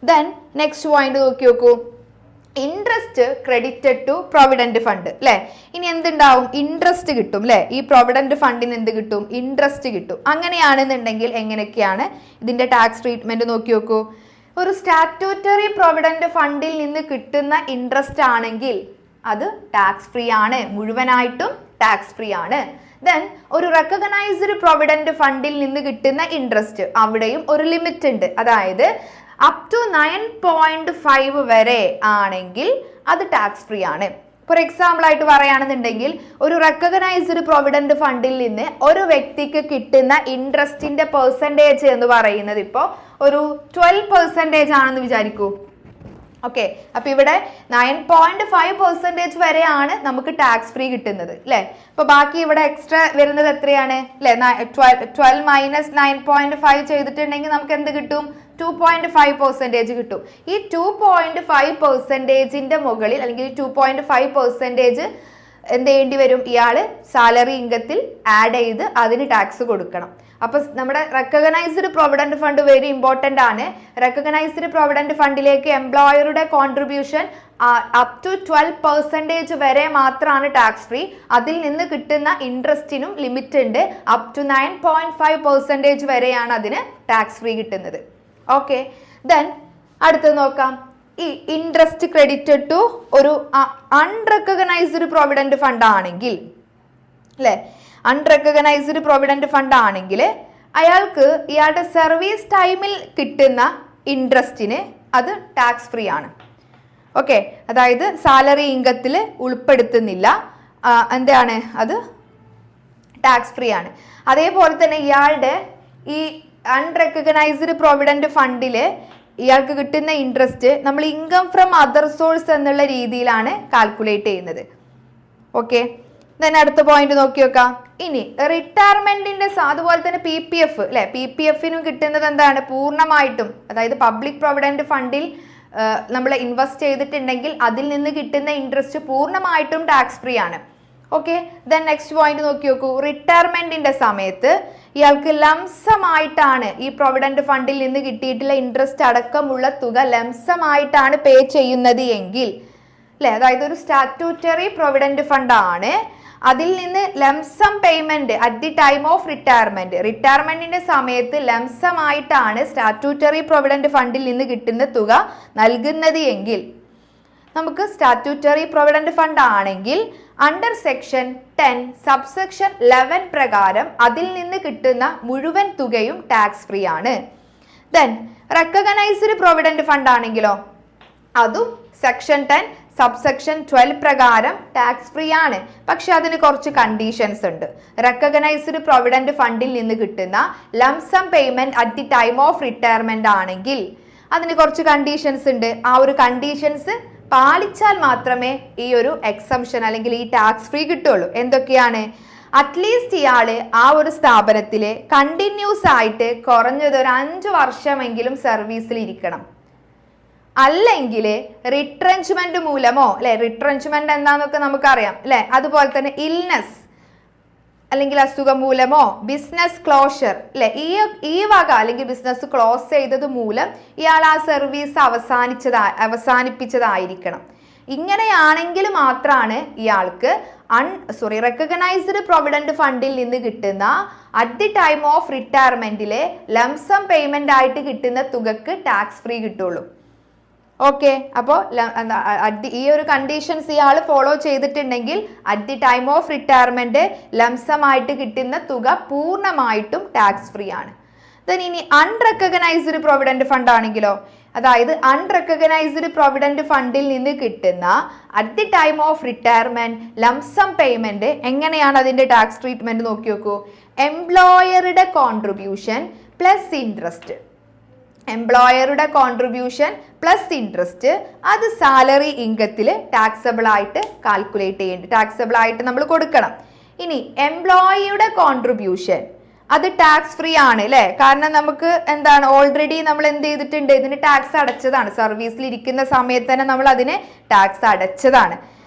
ദെൻ നെക്സ്റ്റ് പോയിന്റ് നോക്കി നോക്കൂ, interest credited to provident fund അല്ലെ. ഇനി എന്തുണ്ടാവും, ഇൻട്രസ്റ്റ് കിട്ടും അല്ലെ. ഈ പ്രൊവിഡന്റ് ഫണ്ടിന് എന്ത് കിട്ടും, ഇൻട്രസ്റ്റ് കിട്ടും. അങ്ങനെയാണെന്നുണ്ടെങ്കിൽ എങ്ങനെയൊക്കെയാണ് ഇതിന്റെ ടാക്സ് ട്രീറ്റ്മെന്റ് നോക്കി നോക്കൂ. ഒരു സ്റ്റാറ്റ്യൂട്ടറി പ്രൊവിഡന്റ് ഫണ്ടിൽ നിന്ന് കിട്ടുന്ന ഇൻട്രസ്റ്റ് ആണെങ്കിൽ അത് ടാക്സ് ഫ്രീ ആണ്, മുഴുവനായിട്ടും ടാക്സ് ഫ്രീ ആണ്. ദെൻ ഒരു റെക്കഗ്നൈസ്ഡ് പ്രൊവിഡന്റ് ഫണ്ടിൽ നിന്ന് കിട്ടുന്ന ഇൻട്രസ്റ്റ്, അവിടെയും ഒരു ലിമിറ്റ് ഉണ്ട്. അതായത് അപ് ടു 9.5 വരെ ആണെങ്കിൽ അത് ടാക്സ് ഫ്രീ ആണ്. ഫോർ എക്സാമ്പിൾ ആയിട്ട് പറയുകയാണെന്നുണ്ടെങ്കിൽ ഒരു റെക്കഗ്നൈസ്ഡ് പ്രൊവിഡന്റ് ഫണ്ടിൽ നിന്ന് ഒരു വ്യക്തിക്ക് കിട്ടുന്ന ഇൻട്രസ്റ്റിന്റെ പെർസെൻറ്റേജ് എന്ന് പറയുന്നത് ഇപ്പോൾ ഒരു 12% ആണെന്ന് വിചാരിക്കൂ. ഓക്കെ, അപ്പൊ ഇവിടെ 9.5% വരെയാണ് നമുക്ക് ടാക്സ് ഫ്രീ കിട്ടുന്നത് അല്ലെ. അപ്പൊ ബാക്കി ഇവിടെ എക്സ്ട്രാ വരുന്നത് എത്രയാണ് അല്ലെ? 12 മൈനസ് 9.5 ചെയ്തിട്ടുണ്ടെങ്കിൽ നമുക്ക് എന്ത് കിട്ടും? 2.5% കിട്ടും. ഈ 2.5%ന്റെ മുകളിൽ അല്ലെങ്കിൽ 2.5% എന്ത് ചെയ്യേണ്ടി വരും? ഇയാള് സാലറി ഇൻകത്തിൽ ആഡ് ചെയ്ത് അതിന് ടാക്സ് കൊടുക്കണം. അപ്പൊ നമ്മുടെ recognised provident fund very important ആണ്. റെക്കഗ്നൈസ്ഡ് പ്രൊവിഡന്റ് ഫണ്ടിലേക്ക് എംപ്ലോയറുടെ കോൺട്രിബ്യൂഷൻ അപ് ടു 12% വരെ മാത്രമാണ് ടാക്സ് ഫ്രീ. അതിൽ നിന്ന് കിട്ടുന്ന ഇൻട്രസ്റ്റിനും ലിമിറ്റ് ഉണ്ട്. അപ് ടു 9.5% വരെയാണ് അതിന് ടാക്സ് ഫ്രീ കിട്ടുന്നത്. ഓക്കെ, ദെൻ അടുത്തത് നോക്കാം. ഈ ഇൻട്രസ്റ്റ് ക്രെഡിറ്റഡ് ടു ഒരു അൺറെക്കഗ്നൈസ്ഡ് പ്രൊവിഡന്റ് ഫണ്ട് ആണെങ്കിൽ അല്ലെ, അൺറെക്കഗ്നൈസ്ഡ് പ്രൊവിഡന്റ് ഫണ്ട് ആണെങ്കിൽ അയാൾക്ക് ഇയാളുടെ സർവീസ് ടൈമിൽ കിട്ടുന്ന ഇൻട്രസ്റ്റിന് അത് ടാക്സ് ഫ്രീ ആണ്. ഓക്കെ, അതായത് സാലറി ഇൻകത്തിൽ ഉൾപ്പെടുത്തുന്നില്ല, എന്താണ് അത് ടാക്സ് ഫ്രീ ആണ്. അതേപോലെ തന്നെ ഇയാളുടെ ഈ അൺറെക്കഗ്നൈസ്ഡ് പ്രൊവിഡന്റ് ഫണ്ടില് ഇയാൾക്ക് കിട്ടുന്ന ഇൻട്രസ്റ്റ് നമ്മൾ ഇൻകം ഫ്രം അതർ സോഴ്സ് എന്നുള്ള രീതിയിലാണ് കാൽക്കുലേറ്റ് ചെയ്യുന്നത്. ഓക്കെ, then അടുത്ത പോയിന്റ് നോക്കി നോക്കാം. ഇനി റിട്ടയർമെന്റിന്റെ അതുപോലെ തന്നെ PPF അല്ലെ, PPFനും കിട്ടുന്നത് എന്താണ്? പൂർണ്ണമായിട്ടും, അതായത് പബ്ലിക് പ്രൊവിഡന്റ് ഫണ്ടിൽ നമ്മൾ ഇൻവെസ്റ്റ് ചെയ്തിട്ടുണ്ടെങ്കിൽ അതിൽ നിന്ന് കിട്ടുന്ന ഇൻട്രസ്റ്റ് പൂർണ്ണമായിട്ടും ടാക്സ് ഫ്രീ ആണ്. ഓക്കെ, ദെൻ നെക്സ്റ്റ് പോയിന്റ് നോക്കി നോക്കൂ. റിട്ടയർമെന്റിന്റെ സമയത്ത് ഇയാൾക്ക് ലംസമായിട്ടാണ് ഈ പ്രൊവിഡന്റ് ഫണ്ടിൽ നിന്ന് കിട്ടിയിട്ടുള്ള ഇൻട്രസ്റ്റ് അടക്കമുള്ള തുക ലംസമായിട്ടാണ് പേ ചെയ്യുന്നത് എങ്കിൽ അല്ലെ, അതായത് ഒരു സ്റ്റാറ്റ്യൂട്ടറി പ്രൊവിഡന്റ് ഫണ്ട് ആണ്, അതിൽ നിന്ന് lump sum payment at the time of റിട്ടയർമെന്റിന്റെ സമയത്ത് ലംസമായിട്ടാണ് സ്റ്റാറ്റ്യൂട്ടറി പ്രൊവിഡന്റ് ഫണ്ടിൽ നിന്ന് കിട്ടുന്ന തുക നൽകുന്നത് എങ്കിൽ നമുക്ക് സ്റ്റാറ്റ്യൂട്ടറി പ്രൊവിഡന്റ് ഫണ്ട് ആണെങ്കിൽ അണ്ടർ സെക്ഷൻ 10 സബ്സെക്ഷൻ 11 പ്രകാരം അതിൽ നിന്ന് കിട്ടുന്ന മുഴുവൻ തുകയും ടാക്സ് ഫ്രീ ആണ്. ദെൻ റെക്കഗ്നൈസ്ഡ് പ്രൊവിഡന്റ് ഫണ്ട് ആണെങ്കിലോ അതും സെക്ഷൻ 10 സബ്സെക്ഷൻ 12 പ്രകാരം ടാക്സ് ഫ്രീ ആണ്. പക്ഷെ അതിന് കുറച്ച് കണ്ടീഷൻസ് ഉണ്ട്. റെക്കഗ്നൈസ്ഡ് പ്രൊവിഡന്റ് ഫണ്ടിൽ നിന്ന് കിട്ടുന്ന lump sum payment at the time of retirement ആണെങ്കിൽ അതിന് കുറച്ച് കണ്ടീഷൻസ് ഉണ്ട്. ആ ഒരു കണ്ടീഷൻസ് പാലിച്ചാൽ മാത്രമേ ഈ ഒരു എക്സംഷൻ അല്ലെങ്കിൽ ഈ ടാക്സ് ഫ്രീ കിട്ടുള്ളൂ. എന്തൊക്കെയാണ്? അറ്റ്ലീസ്റ്റ് ഇയാള് ആ ഒരു സ്ഥാപനത്തില് കണ്ടിന്യൂസ് ആയിട്ട് കുറഞ്ഞത് ഒരു 5 വർഷമെങ്കിലും സർവീസിൽ ഇരിക്കണം. അല്ലെങ്കിൽ റിട്രെഞ്ച്മെന്റ് മൂലമോ അല്ലെ, റിട്രെഞ്ച്മെന്റ് എന്താന്നൊക്കെ നമുക്കറിയാം അല്ലെ, അതുപോലെ തന്നെ ഇൽനെസ് അല്ലെങ്കിൽ അസുഖം മൂലമോ ബിസിനസ് ക്ലോഷർ അല്ലെ, ഈ വക അല്ലെങ്കിൽ ബിസിനസ് ക്ലോസ് ചെയ്തത് മൂലം ഇയാൾ ആ സർവീസ് അവസാനിപ്പിച്ചതായിരിക്കണം. ഇങ്ങനെയാണെങ്കിൽ മാത്രമാണ് ഇയാൾക്ക് റെക്കഗ്നൈസ്ഡ് പ്രൊവിഡന്റ് ഫണ്ടിൽ നിന്ന് കിട്ടുന്ന അറ്റ് ദി ടൈം ഓഫ് റിട്ടയർമെന്റിലെ ലംസം പേയ്മെന്റ് ആയിട്ട് കിട്ടുന്ന തുകക്ക് ടാക്സ് ഫ്രീ കിട്ടുള്ളൂ. ഓക്കെ, അപ്പോൾ ഈ ഒരു കണ്ടീഷൻസ് ഇയാൾ ഫോളോ ചെയ്തിട്ടുണ്ടെങ്കിൽ at the time of retirement ലംസമായിട്ട് കിട്ടുന്ന തുക പൂർണ്ണമായിട്ടും ടാക്സ് ഫ്രീ ആണ്. ദെൻ ഇനി അൺറെക്കഗ്നൈസ്ഡ് പ്രൊവിഡന്റ് ഫണ്ട് ആണെങ്കിലോ, അതായത് അൺറെക്കഗ്നൈസ്ഡ് പ്രൊവിഡന്റ് ഫണ്ടിൽ നിന്ന് കിട്ടുന്ന at the time of retirement lump sum payment എങ്ങനെയാണ് അതിന്റെ ടാക്സ് ട്രീറ്റ്മെന്റ് നോക്കി നോക്കൂ. എംപ്ലോയറുടെ കോൺട്രിബ്യൂഷൻ പ്ലസ് ഇൻട്രസ്റ്റ്, എംപ്ലോയറുടെ കോൺട്രിബ്യൂഷൻ പ്ലസ് ഇൻട്രസ്റ്റ് അത് സാലറി ഇൻകത്തിൽ ടാക്സബിൾ ആയിട്ട് കാൽക്കുലേറ്റ് ചെയ്യേണ്ടി, ടാക്സബിൾ ആയിട്ട് നമ്മൾ കൊടുക്കണം. ഇനി എംപ്ലോയിയുടെ കോൺട്രിബ്യൂഷൻ അത് ടാക്സ് ഫ്രീ ആണ് അല്ലെ, കാരണം നമുക്ക് എന്താണ് ഓൾറെഡി നമ്മൾ എന്ത് ചെയ്തിട്ടുണ്ട്, ഇതിന് ടാക്സ് അടച്ചതാണ്. സർവീസിൽ ഇരിക്കുന്ന സമയത്ത് തന്നെ നമ്മൾ അതിന് ടാക്സ് അടച്ചതാണ്.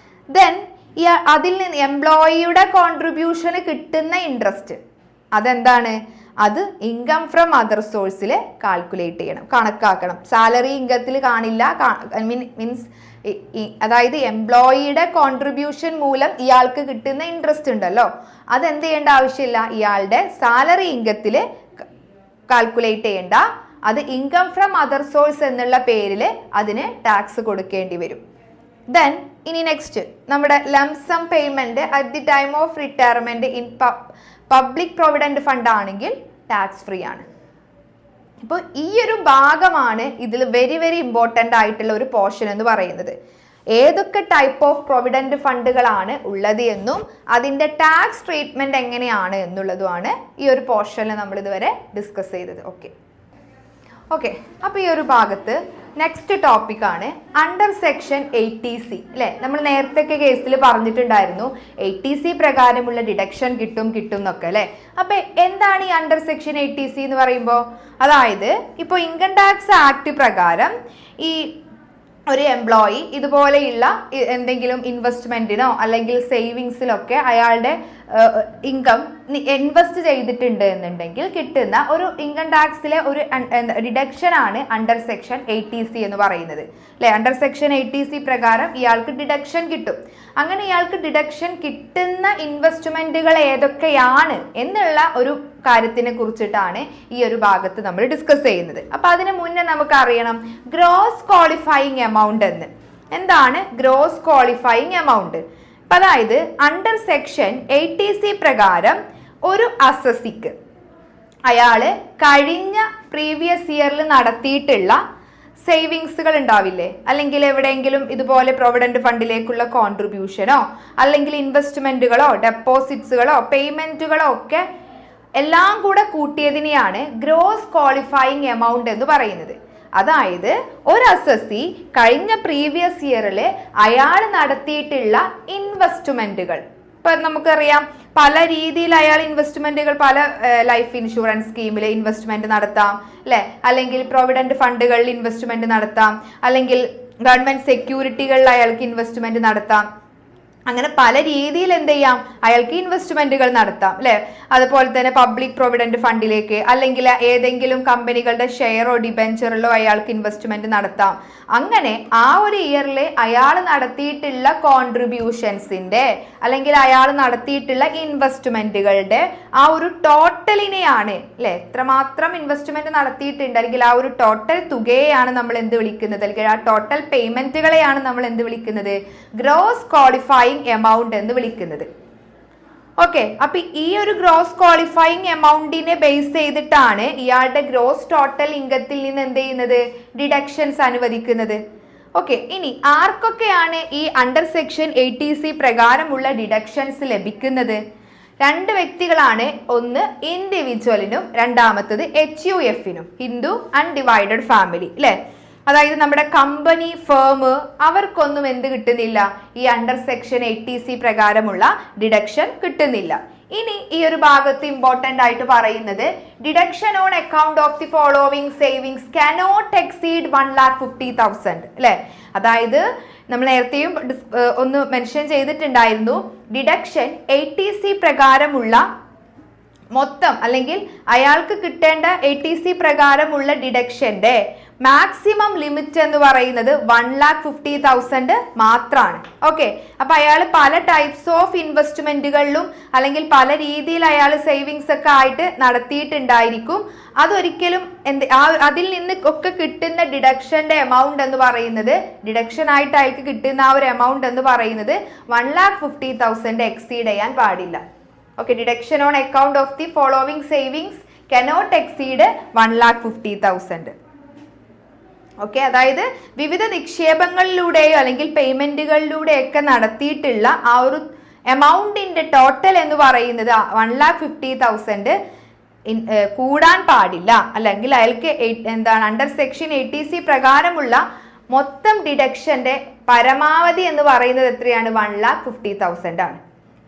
ദെൻ അതിൽ നിന്ന് എംപ്ലോയിയുടെ കോൺട്രിബ്യൂഷന് കിട്ടുന്ന ഇൻട്രസ്റ്റ് അതെന്താണ്, അത് ഇൻകം ഫ്രം അതർ സോഴ്സിൽ കാൽക്കുലേറ്റ് ചെയ്യണം, കണക്കാക്കണം. സാലറി ഇൻകത്തിൽ കാണില്ല, മീൻസ് അതായത് എംപ്ലോയിയുടെ കോൺട്രിബ്യൂഷൻ മൂലം ഇയാൾക്ക് കിട്ടുന്ന ഇൻട്രസ്റ്റ് ഉണ്ടല്ലോ, അതെന്ത് ചെയ്യേണ്ട ആവശ്യമില്ല, ഇയാളുടെ സാലറി ഇൻകത്തിൽ കാൽക്കുലേറ്റ് ചെയ്യേണ്ട, അത് ഇൻകം ഫ്രം അതർ സോഴ്സ് എന്നുള്ള പേരിൽ അതിന് ടാക്സ് കൊടുക്കേണ്ടി വരും. ദെൻ ഇനി നെക്സ്റ്റ് നമ്മുടെ lump sum payment at the time of retirement in public provident fund ആണെങ്കിൽ ടാക്സ് ഫ്രീ ആണ്. ഇപ്പോൾ ഈ ഒരു ഭാഗമാണ് ഇതിൽ വെരി വെരി ഇമ്പോർട്ടൻ്റ് ആയിട്ടുള്ള ഒരു പോർഷൻ എന്ന് പറയുന്നത്. ഏതൊക്കെ ടൈപ്പ് ഓഫ് പ്രൊവിഡന്റ് ഫണ്ടുകളാണ് ഉള്ളത് എന്നും അതിൻ്റെ ടാക്സ് ട്രീറ്റ്മെന്റ് എങ്ങനെയാണ് എന്നുള്ളതുമാണ് ഈ ഒരു പോർഷനിൽ നമ്മൾ ഇതുവരെ ഡിസ്കസ് ചെയ്തത്. ഓക്കെ, അപ്പോൾ ഈ ഒരു ഭാഗത്ത് നെക്സ്റ്റ് ടോപ്പിക് ആണ് അണ്ടർ സെക്ഷൻ 80C അല്ലെ. നമ്മൾ നേരത്തെ കേസിൽ പറഞ്ഞിട്ടുണ്ടായിരുന്നു 80C പ്രകാരമുള്ള ഡിഡക്ഷൻ കിട്ടും എന്നൊക്കെ അല്ലെ. അപ്പൊ എന്താണ് ഈ അണ്ടർ സെക്ഷൻ 80C എന്ന് പറയുമ്പോൾ? അതായത് ഇപ്പോൾ ഇൻകം ടാക്സ് ആക്ട് പ്രകാരം ഈ ഒരു എംപ്ലോയി ഇതുപോലെയുള്ള എന്തെങ്കിലും ഇൻവെസ്റ്റ്മെന്റിനോ അല്ലെങ്കിൽ സേവിങ്സിലൊക്കെ അയാളുടെ ഇൻകം ഇൻവെസ്റ്റ് ചെയ്തിട്ടുണ്ട് എന്നുണ്ടെങ്കിൽ കിട്ടുന്ന ഒരു ഇൻകം ടാക്സിലെ ഒരു ഡിഡക്ഷൻ ആണ് അണ്ടർ സെക്ഷൻ 80C എന്ന് പറയുന്നത് അല്ലെ. അണ്ടർ സെക്ഷൻ 80C പ്രകാരം ഇയാൾക്ക് ഡിഡക്ഷൻ കിട്ടും. അങ്ങനെ ഇയാൾക്ക് ഡിഡക്ഷൻ കിട്ടുന്ന ഇൻവെസ്റ്റ്മെന്റുകൾ ഏതൊക്കെയാണ് എന്നുള്ള ഒരു കാര്യത്തിനെ കുറിച്ചിട്ടാണ് ഈ ഒരു ഭാഗത്ത് നമ്മൾ ഡിസ്കസ് ചെയ്യുന്നത്. അപ്പൊ അതിന് മുന്നേ നമുക്ക് അറിയണം ഗ്രോസ് ക്വാളിഫയിങ് എമൗണ്ട് എന്ന്. എന്താണ് ഗ്രോസ് ക്വാളിഫയിങ് എമൗണ്ട്? അതായത് അണ്ടർ സെക്ഷൻ 80C പ്രകാരം ഒരു അസസിക്ക് അയാള് കഴിഞ്ഞ പ്രീവിയസ് ഇയറിൽ നടത്തിയിട്ടുള്ള സേവിങ്സുകൾ ഉണ്ടാവില്ലേ, അല്ലെങ്കിൽ എവിടെയെങ്കിലും ഇതുപോലെ പ്രൊവിഡന്റ് ഫണ്ടിലേക്കുള്ള കോൺട്രിബ്യൂഷനോ അല്ലെങ്കിൽ ഇൻവെസ്റ്റ്മെന്റുകളോ ഡെപ്പോസിറ്റ്സുകളോ പേയ്മെന്റുകളോ ഒക്കെ എല്ലാം കൂടെ കൂട്ടിയതിനെയാണ് ഗ്രോസ് ക്വാളിഫയിങ് എമൗണ്ട് എന്ന് പറയുന്നത്. അതായത് ഒരു അസസി കഴിഞ്ഞ പ്രീവിയസ് ഇയറിൽ അയാൾ നടത്തിയിട്ടുള്ള ഇൻവെസ്റ്റ്മെന്റുകൾ, ഇപ്പൊ നമുക്കറിയാം പല രീതിയിൽ അയാൾ ഇൻവെസ്റ്റ്മെന്റുകൾ പല ലൈഫ് ഇൻഷുറൻസ് സ്കീമിൽ ഇൻവെസ്റ്റ്മെന്റ് നടത്താം അല്ലെ, അല്ലെങ്കിൽ പ്രൊവിഡന്റ് ഫണ്ടുകളിൽ ഇൻവെസ്റ്റ്മെന്റ് നടത്താം, അല്ലെങ്കിൽ ഗവൺമെന്റ് സെക്യൂരിറ്റികളിൽ അയാൾക്ക് ഇൻവെസ്റ്റ്മെന്റ് നടത്താം. അങ്ങനെ പല രീതിയിൽ എന്ത് ചെയ്യാം, അയാൾക്ക് ഇൻവെസ്റ്റ്മെന്റുകൾ നടത്താം അല്ലെ. അതുപോലെ തന്നെ പബ്ലിക് പ്രൊവിഡന്റ് ഫണ്ടിലേക്ക് അല്ലെങ്കിൽ ഏതെങ്കിലും കമ്പനികളുടെ ഷെയറോ ഡിബെഞ്ചറിലോ അയാൾക്ക് ഇൻവെസ്റ്റ്മെന്റ് നടത്താം. അങ്ങനെ ആ ഒരു ഇയറിൽ അയാൾ നടത്തിയിട്ടുള്ള കോൺട്രിബ്യൂഷൻസിന്റെ അല്ലെങ്കിൽ അയാൾ നടത്തിയിട്ടുള്ള ഇൻവെസ്റ്റ്മെന്റുകളുടെ ആ ഒരു ടോട്ടലിനെയാണ് അല്ലെ, എത്രമാത്രം ഇൻവെസ്റ്റ്മെന്റ് നടത്തിയിട്ടുണ്ട് അല്ലെങ്കിൽ ആ ഒരു ടോട്ടൽ തുകയെയാണ് നമ്മൾ എന്ത് വിളിക്കുന്നത്, അല്ലെങ്കിൽ ആ ടോട്ടൽ പേയ്മെന്റുകളെയാണ് നമ്മൾ എന്ത് വിളിക്കുന്നത്, ഗ്രോസ് ക്വാളിഫയിങ് എമൗണ്ട് എന്ന് വിളിക്കുന്നത്. ഓക്കെ, അപ്പൊ ഈ ഒരു ഗ്രോസ് ക്വാളിഫയിങ് എമൗണ്ടിനെ ബേസ് ചെയ്തിട്ടാണ് ഇയാളുടെ ഗ്രോസ് ടോട്ടൽ ഇൻകത്തിൽ നിന്ന് എന്ത് ചെയ്യുന്നത്, ഡിഡക്ഷൻസ് അനുവദിക്കുന്നത്. ഓക്കെ, ഇനി ആർക്കൊക്കെയാണ് ഈ അണ്ടർ സെക്ഷൻ 80C പ്രകാരമുള്ള ഡിഡക്ഷൻസ് ലഭിക്കുന്നത്? രണ്ട് വ്യക്തികളാണ്, ഒന്ന് ഇൻഡിവിജ്വലിനും രണ്ടാമത്തത് HUFനും, ഹിന്ദു അൺഡിവൈഡഡ് ഫാമിലി അല്ലെ. അതായത് നമ്മുടെ കമ്പനി ഫേം അവർക്കൊന്നും എന്ത് കിട്ടുന്നില്ല, ഈ അണ്ടർ സെക്ഷൻ 80C പ്രകാരമുള്ള ഡിഡക്ഷൻ കിട്ടുന്നില്ല. ഇനി ഈ ഒരു ഭാഗത്ത് ഇമ്പോർട്ടന്റ് ആയിട്ട് പറയുന്നത് deduction on account of the following savings cannot exceed 1,50,000 അല്ലെ. അതായത് നമ്മൾ നേരത്തെയും ഒന്ന് മെൻഷൻ ചെയ്തിട്ടുണ്ടായിരുന്നു, ഡിഡക്ഷൻ 80C പ്രകാരമുള്ള മൊത്തം അല്ലെങ്കിൽ അയാൾക്ക് കിട്ടേണ്ട 80C പ്രകാരമുള്ള ഡിഡക്ഷന്റെ മാക്സിമം ലിമിറ്റ് എന്ന് പറയുന്നത് 1,50,000 മാത്രമാണ്. ഓക്കെ, അപ്പൊ അയാൾ പല ടൈപ്സ് ഓഫ് ഇൻവെസ്റ്റ്മെന്റുകളിലും അല്ലെങ്കിൽ പല രീതിയിൽ അയാൾ സേവിങ്സ് ഒക്കെ ആയിട്ട് നടത്തിയിട്ടുണ്ടായിരിക്കും. അതൊരിക്കലും അതിൽ നിന്ന് ഒക്കെ കിട്ടുന്ന ഡിഡക്ഷന്റെ എമൗണ്ട് എന്ന് പറയുന്നത്, ഡിഡക്ഷൻ ആയിട്ട് അയാൾക്ക് കിട്ടുന്ന ആ ഒരു എമൗണ്ട് എന്ന് പറയുന്നത് 1,50,000 എക്സീഡ് ചെയ്യാൻ പാടില്ല. Okay, deduction on account of the following savings cannot exceed 1,50,000. Okay, അതായത് വിവിധ നിക്ഷേപങ്ങളിലൂടെയോ അല്ലെങ്കിൽ പേയ്മെന്റുകളിലൂടെയൊക്കെ നടത്തിയിട്ടുള്ള ആ ഒരു എമൗണ്ടിന്റെ ടോട്ടൽ എന്ന് പറയുന്നത് 1,50,000 കൂടാൻ പാടില്ല. അല്ലെങ്കിൽ അയാൾക്ക് എന്താണ് അണ്ടർ സെക്ഷൻ 80C പ്രകാരമുള്ള മൊത്തം ഡിഡക്ഷന്റെ പരമാവധി എന്ന് പറയുന്നത് എത്രയാണ്, 1,50,000 ആണ്.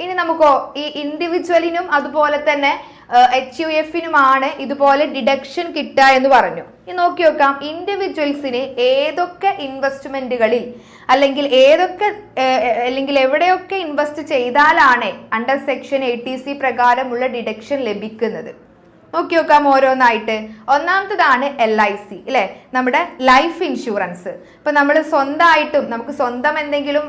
ഇനി നമുക്കോ ഈ ഇൻഡിവിജ്വലിനും അതുപോലെ തന്നെ HUFനുമാണ് ഇതുപോലെ ഡിഡക്ഷൻ കിട്ടുക എന്ന് പറഞ്ഞു. ഇനി നോക്കി നോക്കാം, ഇൻഡിവിജ്വൽസിന് ഏതൊക്കെ ഇൻവെസ്റ്റ്മെന്റുകളിൽ അല്ലെങ്കിൽ എവിടെയൊക്കെ ഇൻവെസ്റ്റ് ചെയ്താലാണ് അണ്ടർ സെക്ഷൻ 80C പ്രകാരമുള്ള ഡിഡക്ഷൻ ലഭിക്കുന്നത്. നോക്കി നോക്കാം ഓരോന്നായിട്ട്. ഒന്നാമത്തതാണ് LIC അല്ലെ, നമ്മുടെ ലൈഫ് ഇൻഷുറൻസ്. ഇപ്പൊ നമ്മൾ സ്വന്തമായിട്ടും നമുക്ക് സ്വന്തം എന്തെങ്കിലും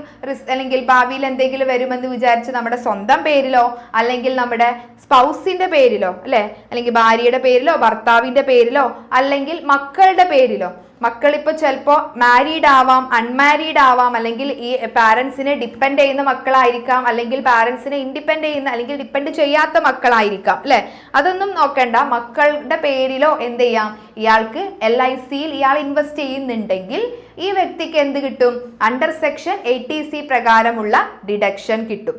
അല്ലെങ്കിൽ ഭാവിയിൽ എന്തെങ്കിലും വരുമെന്ന് വിചാരിച്ച് നമ്മുടെ സ്വന്തം പേരിലോ അല്ലെങ്കിൽ നമ്മുടെ സ്പൗസിന്റെ പേരിലോ അല്ലെ, അല്ലെങ്കിൽ ഭാര്യയുടെ പേരിലോ ഭർത്താവിന്റെ പേരിലോ അല്ലെങ്കിൽ മക്കളുടെ പേരിലോ, മക്കളിപ്പോൾ ചിലപ്പോൾ മാരീഡ് ആവാം, അൺമാരീഡ് ആവാം, അല്ലെങ്കിൽ ഈ പാരൻസിനെ ഡിപ്പെൻഡ് ചെയ്യുന്ന മക്കളായിരിക്കാം, അല്ലെങ്കിൽ പാരൻസിനെ ഇൻഡിപെൻഡ് ചെയ്യുന്ന അല്ലെങ്കിൽ ഡിപ്പെൻഡ് ചെയ്യാത്ത മക്കളായിരിക്കാം അല്ലെ. അതൊന്നും നോക്കണ്ട, മക്കളുടെ പേരിലോ എന്ത് ചെയ്യാം, ഇയാൾക്ക് LICയിൽ ഇയാൾ ഇൻവെസ്റ്റ് ചെയ്യുന്നുണ്ടെങ്കിൽ ഈ വ്യക്തിക്ക് എന്ത് കിട്ടും, അണ്ടർ സെക്ഷൻ 80C പ്രകാരമുള്ള ഡിഡക്ഷൻ കിട്ടും.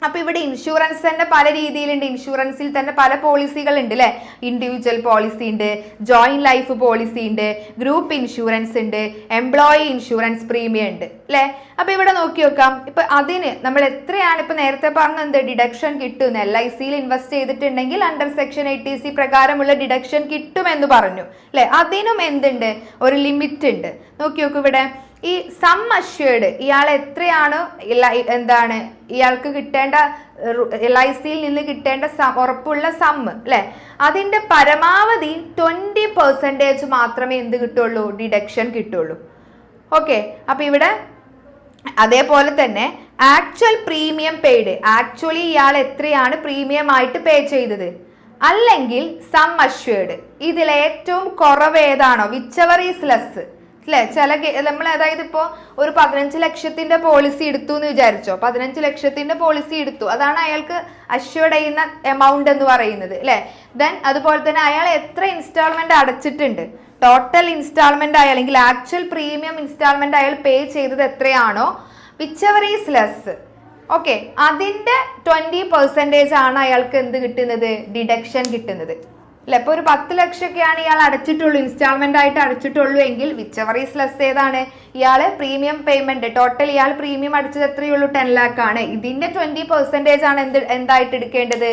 അപ്പൊ ഇവിടെ ഇൻഷുറൻസ് തന്നെ പല രീതിയിലുണ്ട്. ഇൻഷുറൻസിൽ തന്നെ പല പോളിസികൾ ഉണ്ട് അല്ലെ. ഇൻഡിവിജ്വൽ പോളിസി ഉണ്ട്, ജോയിന്റ് ലൈഫ് പോളിസി ഉണ്ട്, ഗ്രൂപ്പ് ഇൻഷുറൻസ് ഉണ്ട്, എംപ്ലോയി ഇൻഷുറൻസ് പ്രീമിയം ഉണ്ട് അല്ലെ. അപ്പൊ ഇവിടെ നോക്കി നോക്കാം. ഇപ്പൊ അതിന് നമ്മൾ എത്രയാണ് ഇപ്പൊ നേരത്തെ പറഞ്ഞത് ഡിഡക്ഷൻ കിട്ടും. LICയിൽ ഇൻവെസ്റ്റ് ചെയ്തിട്ടുണ്ടെങ്കിൽ അണ്ടർ സെക്ഷൻ 80C പ്രകാരമുള്ള ഡിഡക്ഷൻ കിട്ടുമെന്ന് പറഞ്ഞു അല്ലെ. അതിനും എന്തുണ്ട്, ഒരു ലിമിറ്റ് ഉണ്ട്. നോക്കി നോക്കൂ ഇവിടെ ഈ സം അഷ്വേർഡ് ഇയാൾ എത്രയാണ് എന്താണ് ഇയാൾക്ക് കിട്ടേണ്ട LICയിൽ നിന്ന് കിട്ടേണ്ട ഉറപ്പുള്ള സം അല്ലെ, അതിന്റെ പരമാവധി 20% മാത്രമേ എന്ത് കിട്ടുള്ളൂ, ഡിഡക്ഷൻ കിട്ടുള്ളൂ. ഓക്കെ, അപ്പൊ ഇവിടെ അതേപോലെ തന്നെ ആക്ച്വൽ പ്രീമിയം പെയ്ഡ്, ആക്ച്വലി ഇയാൾ എത്രയാണ് പ്രീമിയം ആയിട്ട് പേ ചെയ്തത്, അല്ലെങ്കിൽ സം അഷ്വേർഡ് ഇതിൽ ഏറ്റവും കുറവ് ഏതാണോ, വിച്ചവർ ഈസ് ലെസ് അല്ലെ. ചില നമ്മൾ അതായത് ഇപ്പോ ഒരു 15 ലക്ഷത്തിന്റെ പോളിസി എടുത്തു എന്ന് വിചാരിച്ചോ, 15 ലക്ഷത്തിന്റെ പോളിസി എടുത്തു, അതാണ് അയാൾക്ക് അഷ്വേർഡ് ചെയ്യുന്ന എമൗണ്ട് എന്ന് പറയുന്നത് അല്ലെ. ദെൻ അതുപോലെ തന്നെ അയാൾ എത്ര ഇൻസ്റ്റാൾമെന്റ് അടച്ചിട്ടുണ്ട്, ടോട്ടൽ ഇൻസ്റ്റാൾമെന്റ് ആയ അല്ലെങ്കിൽ ആക്ച്വൽ പ്രീമിയം ഇൻസ്റ്റാൾമെന്റ് അയാൾ പേ ചെയ്തത് എത്രയാണോ, വിച്ചവർ ഈസ് ലെസ്, ഓക്കെ, അതിന്റെ 20% ആണ് അയാൾക്ക് എന്ത് കിട്ടുന്നത്, ഡിഡക്ഷൻ കിട്ടുന്നത് അല്ലെ. ഇപ്പൊ ഒരു 10 ലക്ഷമൊക്കെയാണ് ഇയാൾ അടച്ചിട്ടുള്ളൂ, ഇൻസ്റ്റാൾമെന്റ് ആയിട്ട് അടച്ചിട്ടുള്ളൂ എങ്കിൽ വിച്ചവർ ഈസ് ലെസ് ഏതാണ്, ഇയാള് പ്രീമിയം പേയ്മെന്റ് ടോട്ടൽ ഇയാൾ പ്രീമിയം അടിച്ചത് എത്രയുള്ളൂ, 10 lakh ആണ്. ഇതിന്റെ 20% ആണ് എന്തായിട്ട് എടുക്കേണ്ടത്,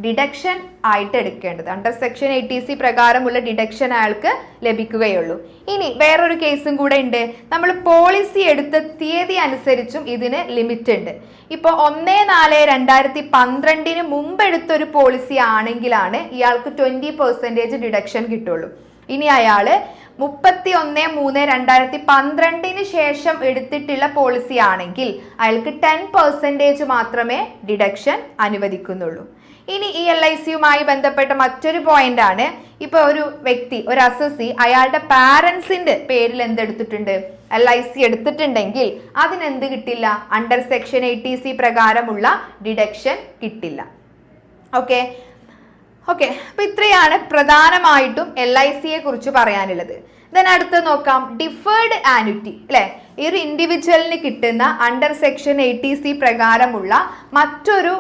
ഡിഡക്ഷൻ ആയിട്ട് എടുക്കേണ്ടത്. അണ്ടർ സെക്ഷൻ 80C പ്രകാരമുള്ള ഡിഡക്ഷൻ അയാൾക്ക് ലഭിക്കുകയുള്ളൂ. ഇനി വേറൊരു കേസും കൂടെ ഉണ്ട്. നമ്മൾ പോളിസി എടുത്ത തീയതി അനുസരിച്ചും ഇതിന് ലിമിറ്റ് ഉണ്ട്. ഇപ്പോൾ 1/4/2012 മുമ്പ് എടുത്തൊരു പോളിസി ആണെങ്കിലാണ് ഇയാൾക്ക് 20% ഡിഡക്ഷൻ കിട്ടുള്ളൂ. ഇനി അയാള് 31/3/2012 ശേഷം എടുത്തിട്ടുള്ള പോളിസി ആണെങ്കിൽ അയാൾക്ക് 10% മാത്രമേ ഡിഡക്ഷൻ അനുവദിക്കുന്നുള്ളൂ. ഇനി ഈ LICയുമായി ബന്ധപ്പെട്ട മറ്റൊരു പോയിന്റ് ആണ്, ഇപ്പൊ ഒരു വ്യക്തി, ഒരു അസസി അയാളുടെ പാരന്റ്സിന്റെ പേരിൽ എന്തെടുത്തിട്ടുണ്ട്, LIC എടുത്തിട്ടുണ്ടെങ്കിൽ അതിനെന്ത് കിട്ടില്ല, അണ്ടർ സെക്ഷൻ 80C പ്രകാരമുള്ള ഡിഡക്ഷൻ കിട്ടില്ല. ഓക്കെ ഓക്കെ അപ്പൊ ഇത്രയാണ് പ്രധാനമായിട്ടും LICയെ കുറിച്ച് പറയാനുള്ളത്. ദെൻ അടുത്ത് നോക്കാം, ഡിഫേർഡ് ആനുറ്റി അല്ലെ. ഈ ഒരു ഇൻഡിവിജ്വലിന് കിട്ടുന്ന അണ്ടർ സെക്ഷൻ 80C പ്രകാരമുള്ള മറ്റൊരു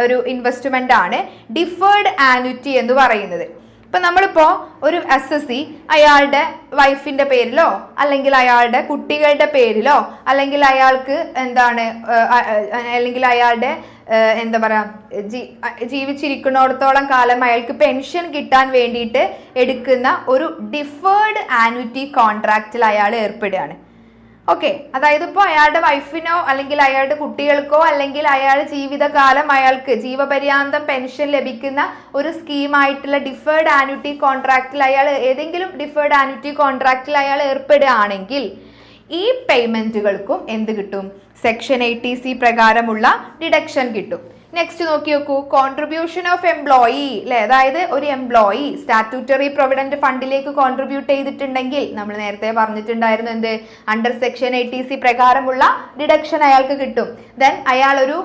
ഒരു ഇൻവെസ്റ്റ്മെന്റ് ആണ് ഡിഫേർഡ് ആനുറ്റി എന്ന് പറയുന്നത്. ഇപ്പൊ നമ്മളിപ്പോ ഒരു അസസി അയാളുടെ വൈഫിന്റെ പേരിലോ അല്ലെങ്കിൽ അയാളുടെ കുട്ടികളുടെ പേരിലോ അല്ലെങ്കിൽ അയാൾക്ക് എന്താണ് അല്ലെങ്കിൽ അയാളുടെ എന്താ പറയാ ജീവിച്ചിരിക്കുന്നിടത്തോളം കാലം അയാൾക്ക് പെൻഷൻ കിട്ടാൻ വേണ്ടിയിട്ട് എടുക്കുന്ന ഒരു ഡിഫേർഡ് ആനുറ്റി കോൺട്രാക്റ്റിൽ അയാൾ ഏർപ്പെടുകയാണ്. ഓക്കെ, അതായത് ഇപ്പോൾ അയാളുടെ വൈഫിനോ അല്ലെങ്കിൽ അയാളുടെ കുട്ടികൾക്കോ അല്ലെങ്കിൽ അയാൾ ജീവിതകാലം അയാൾക്ക് ജീവപര്യാന്തം പെൻഷൻ ലഭിക്കുന്ന ഒരു സ്കീമായിട്ടുള്ള ഡിഫേർഡ് ആനുറ്റി കോൺട്രാക്റ്റിൽ അയാൾ ഏതെങ്കിലും ഡിഫേർഡ് ആനുറ്റി കോൺട്രാക്റ്റിൽ അയാൾ ഏർപ്പെടുകയാണെങ്കിൽ ഈ പേയ്മെന്റുകൾക്കും എന്ത് കിട്ടും, സെക്ഷൻ 80C പ്രകാരമുള്ള ഡിഡക്ഷൻ കിട്ടും. നെക്സ്റ്റ് നോക്കി നോക്കൂ, കോൺട്രിബ്യൂഷൻ ഓഫ് എംപ്ലോയി അല്ലെ. അതായത് ഒരു എംപ്ലോയി സ്റ്റാറ്റ്യൂട്ടറി പ്രൊവിഡന്റ് ഫണ്ടിലേക്ക് കോൺട്രിബ്യൂട്ട് ചെയ്തിട്ടുണ്ടെങ്കിൽ നമ്മൾ നേരത്തെ പറഞ്ഞിട്ടുണ്ടായിരുന്നു എന്ത്, അണ്ടർ സെക്ഷൻ 80C പ്രകാരമുള്ള ഡിഡക്ഷൻ അയാൾക്ക് കിട്ടും. ദെൻ അയാൾ ഒരു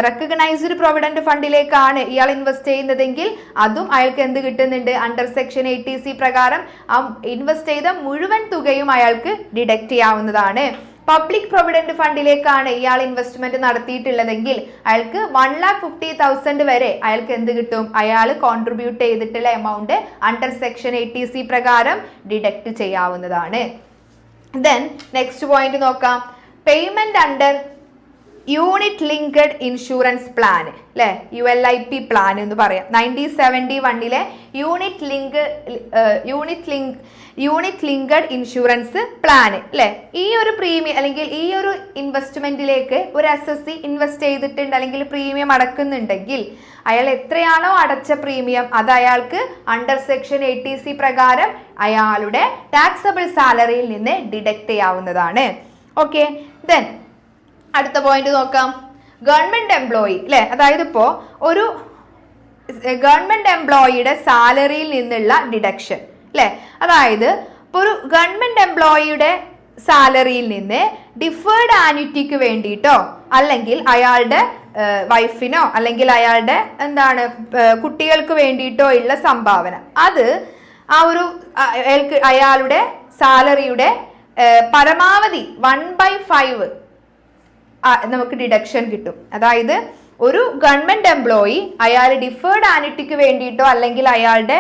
റെക്കഗ്നൈസ്ഡ് പ്രൊവിഡന്റ് ഫണ്ടിലേക്കാണ് ഇയാൾ ഇൻവെസ്റ്റ് ചെയ്യുന്നതെങ്കിൽ അതും അയാൾക്ക് എന്ത് കിട്ടുന്നുണ്ട്, അണ്ടർ സെക്ഷൻ 80C പ്രകാരം ആ ഇൻവെസ്റ്റ് ചെയ്ത മുഴുവൻ തുകയും അയാൾക്ക് ഡിഡക്റ്റ് ചെയ്യാവുന്നതാണ്. പബ്ലിക് പ്രൊവിഡന്റ് ഫണ്ടിലേക്കാണ് ഇയാൾ ഇൻവെസ്റ്റ്മെന്റ് നടത്തിയിട്ടുള്ളതെങ്കിൽ അയാൾക്ക് 1,50,000 വരെ അയാൾക്ക് എന്ത് കിട്ടും, അയാൾ കോൺട്രിബ്യൂട്ട് ചെയ്തിട്ടുള്ള എമൗണ്ട് അണ്ടർ സെക്ഷൻ 80C പ്രകാരം ഡിഡക്റ്റ് ചെയ്യാവുന്നതാണ്. ദെൻ നെക്സ്റ്റ് പോയിന്റ് നോക്കാം, payment under unit linked insurance plan അല്ലെ, ULIP പ്ലാൻ എന്ന് പറയാം. 1971 യൂണിറ്റ് ലിങ്ക്ഡ് ഇൻഷുറൻസ് പ്ലാൻ അല്ലെ. ഈ ഒരു പ്രീമിയം അല്ലെങ്കിൽ ഈ ഒരു ഇൻവെസ്റ്റ്മെന്റിലേക്ക് ഒരു അസസി ഇൻവെസ്റ്റ് ചെയ്തിട്ടുണ്ട് അല്ലെങ്കിൽ പ്രീമിയം അടക്കുന്നുണ്ടെങ്കിൽ അയാൾ എത്രയാണോ അടച്ച പ്രീമിയം അത് അയാൾക്ക് അണ്ടർ സെക്ഷൻ 80C പ്രകാരം അയാളുടെ ടാക്സബിൾ സാലറിയിൽ നിന്ന് ഡിഡക്റ്റ് ചെയ്യാവുന്നതാണ്. ഓക്കെ, ദെൻ അടുത്ത പോയിന്റ് നോക്കാം, ഗവൺമെന്റ് എംപ്ലോയി അല്ലെ. അതായത് ഇപ്പോ ഒരു ഗവൺമെന്റ് എംപ്ലോയിയുടെ സാലറിയിൽ നിന്നുള്ള ഡിഡക്ഷൻ അല്ലെ. അതായത് ഇപ്പൊ ഒരു ഗവൺമെന്റ് എംപ്ലോയിയുടെ സാലറിയിൽ നിന്ന് ഡിഫേർഡ് ആനുറ്റിക്ക് വേണ്ടിയിട്ടോ അല്ലെങ്കിൽ അയാളുടെ വൈഫിനോ അല്ലെങ്കിൽ അയാളുടെ എന്താണ് കുട്ടികൾക്ക് വേണ്ടിയിട്ടോ ഉള്ള സംഭാവന, അത് ആ ഒരു അയാളുടെ സാലറിയുടെ പരമാവധി 1/5 നമുക്ക് ഡിഡക്ഷൻ കിട്ടും. അതായത് ഒരു ഗവൺമെന്റ് എംപ്ലോയി അയാൾ ഡിഫേർഡ് ആനിറ്റിക്ക് വേണ്ടിയിട്ടോ അല്ലെങ്കിൽ അയാളുടെ